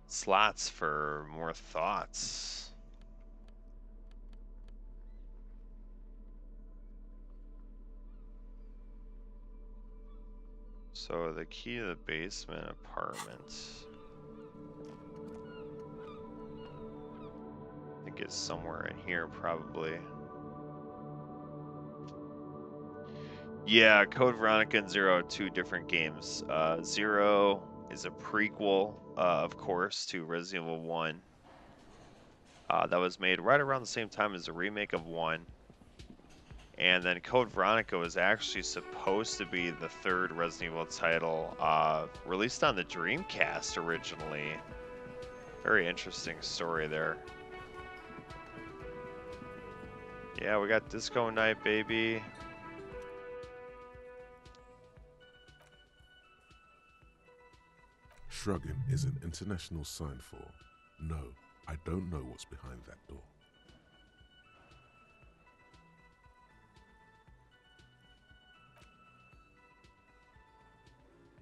S1: slots for more thoughts. So the key to the basement apartment, I think it's somewhere in here probably. Yeah, Code Veronica and Zero are two different games. Zero is a prequel, of course, to Resident Evil 1. That was made right around the same time as the remake of 1. And then Code Veronica was actually supposed to be the third Resident Evil title, released on the Dreamcast originally. Very interesting story there. Yeah, we got Disco Night, baby.
S2: Shrugging is an international sign for, no, I don't know what's behind that door.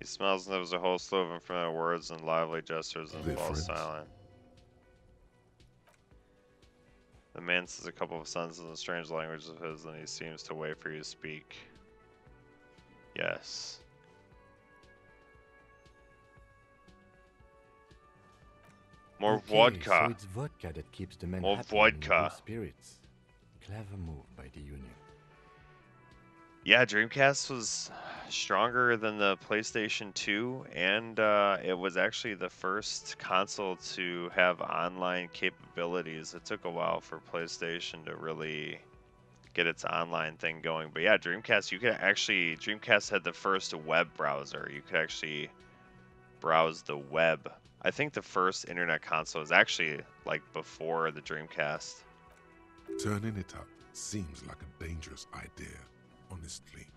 S1: He smiles and there was a whole slew of unfamiliar words and lively gestures and falls silent. The man says a couple of sentences in strange language of his, and he seems to wait for you to speak. Yes. More
S3: Okay,
S1: vodka.
S3: So it's vodka that keeps the men
S1: More
S3: happy and in
S1: vodka.
S3: good spirits. Clever move by the Union.
S1: Yeah, Dreamcast was stronger than the PlayStation 2, and it was actually the first console to have online capabilities. It took a while for PlayStation to really get its online thing going. But yeah, Dreamcast, Dreamcast had the first web browser. You could actually browse the web. I think the first internet console was actually like before the Dreamcast.
S2: Turning it up seems like a dangerous idea, honestly.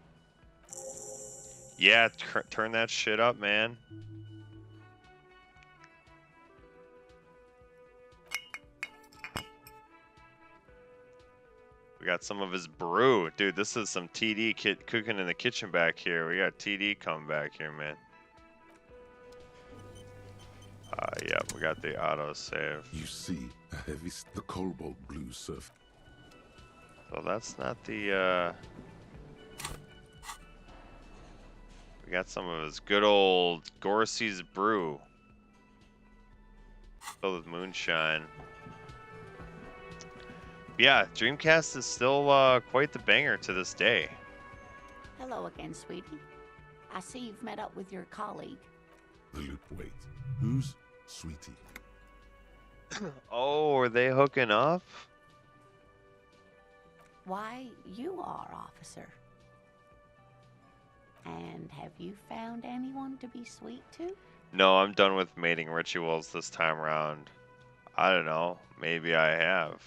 S1: Yeah, turn that shit up, man. We got some of his brew. Dude, this is some TD cooking in the kitchen back here. We got TD coming back here, man. Yeah, we got the auto save.
S2: You see a heavy, the cobalt blue surf.
S1: So that's not the, we got some of his good old Gorsee's brew. Filled with moonshine. Yeah, Dreamcast is still quite the banger to this day.
S6: Hello again, sweetie. I see you've met up with your colleague.
S2: Wait, who's Sweetie?
S1: Oh, are they hooking up?
S6: Why, you are, officer. And have you found anyone to be sweet to?
S1: No, I'm done with mating rituals this time around. I don't know. Maybe I have.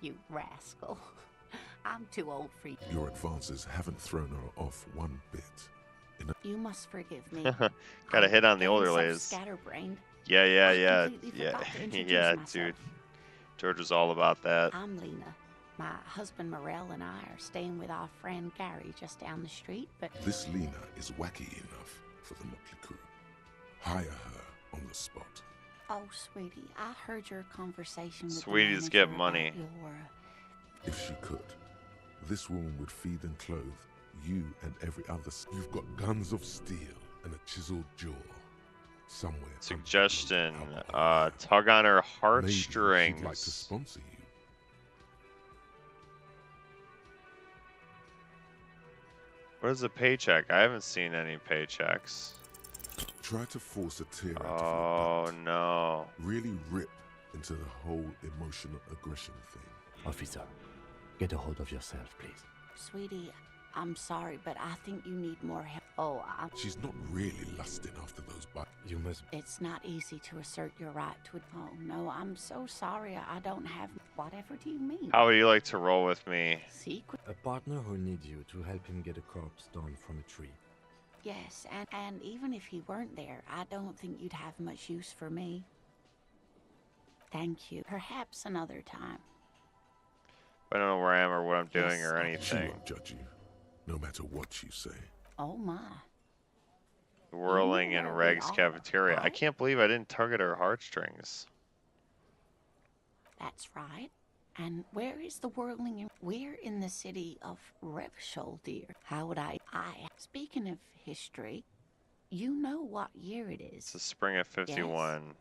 S6: You rascal. I'm too old for you.
S2: Your advances haven't thrown her off one bit.
S6: You must forgive me.
S1: Gotta hit on the older
S6: so
S1: ladies.
S6: Scatterbrained.
S1: Yeah,
S6: I
S1: yeah, dude. George was all about that.
S6: I'm Lena. My husband Morel and I are staying with our friend Gary just down the street, but...
S2: This Lena is wacky enough for the motley crew. Hire her on the spot.
S6: Oh, sweetie, I heard your conversation with
S1: Sweeties
S6: the
S1: get
S6: manager
S1: money.
S6: about your...
S2: If she could, this woman would feed and clothe you and every other. You've got guns of steel and a chiseled jaw. Somewhere.
S1: Suggestion, tug on her heartstrings.
S2: Maybe she'd like to sponsor you.
S1: What is the paycheck? I haven't seen any paychecks.
S2: Try to force a tear out
S1: of your butt. No.
S2: Really rip into the whole emotional aggression thing.
S3: Officer, get a hold of yourself, please.
S6: Sweetie, I'm sorry, but I think you need more help. Oh,
S2: She's not really lusting after those butt.
S3: You must...
S6: It's not easy to assert your right to it. Oh, no, I'm so sorry. I don't have... Whatever do you mean?
S1: How would you like to roll with me?
S6: Secret?
S3: A partner who needs you to help him get a corpse down from a tree.
S6: Yes, and even if he weren't there, I don't think you'd have much use for me. Thank you. Perhaps another time.
S1: I don't know where I am or what I'm doing or anything.
S2: She won't judge you, no matter what you say.
S6: Oh my.
S1: Whirling in Reg's cafeteria. I can't believe I didn't tug at her heartstrings.
S6: That's right. And where is the whirling? We're in the city of Revshol, dear. How would I... Speaking of history, you know what year it is.
S1: It's the spring of 51. Yes.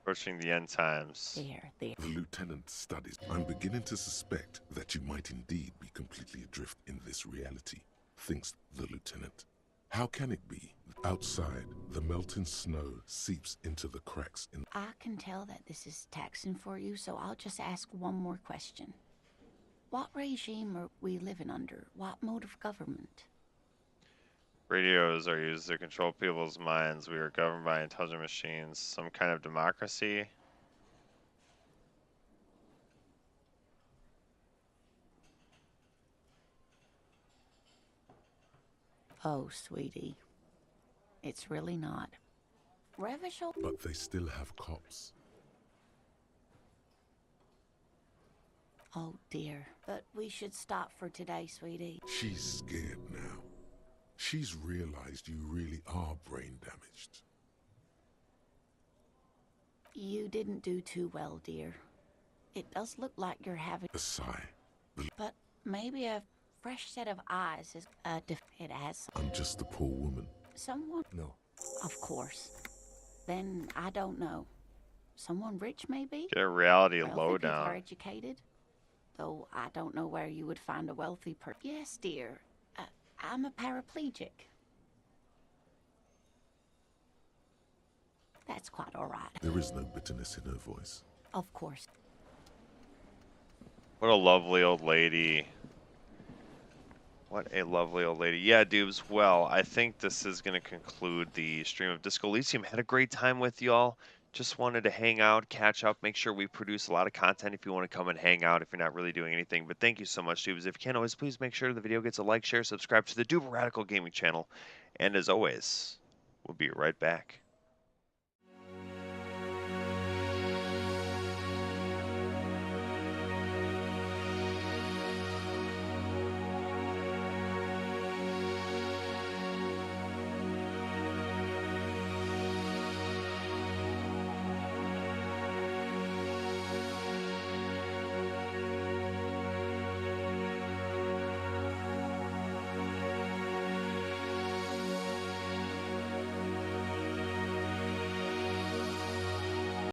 S1: Approaching the end times.
S6: There.
S2: The lieutenant studies. I'm beginning to suspect that you might indeed be completely adrift in this reality, thinks the lieutenant. How can it be? Outside, the melting snow seeps into the cracks in...
S6: I can tell that this is taxing for you, so I'll just ask one more question. What regime are we living under? What mode of government?
S1: Radios are used to control people's minds. We are governed by intelligent machines. Some kind of democracy?
S6: Oh, sweetie. It's really not. Revishal?
S2: But they still have cops.
S6: Oh dear. But we should stop for today, sweetie.
S2: She's scared now. She's realized you really are brain damaged.
S6: You didn't do too well, dear. It does look like you're having
S2: a sigh.
S6: But maybe a fresh set of eyes is it has.
S2: I'm just a poor woman.
S6: Someone?
S3: No.
S6: Of course. Then I don't know. Someone rich, maybe?
S1: Get a reality
S6: Wealthy
S1: lowdown.
S6: people are educated. Though I don't know where you would find a wealthy person. Yes, dear. I'm a paraplegic. That's quite all right.
S2: There is no bitterness in her voice.
S6: Of course.
S1: What a lovely old lady. What a lovely old lady. Yeah, Doobs. Well, I think this is going to conclude the stream of Disco Elysium. Had a great time with y'all. Just wanted to hang out, catch up, make sure we produce a lot of content if you want to come and hang out if you're not really doing anything. But thank you so much, Doobs. If you can, always please make sure the video gets a like, share, subscribe to the Doob Radical Gaming channel. And as always, we'll be right back.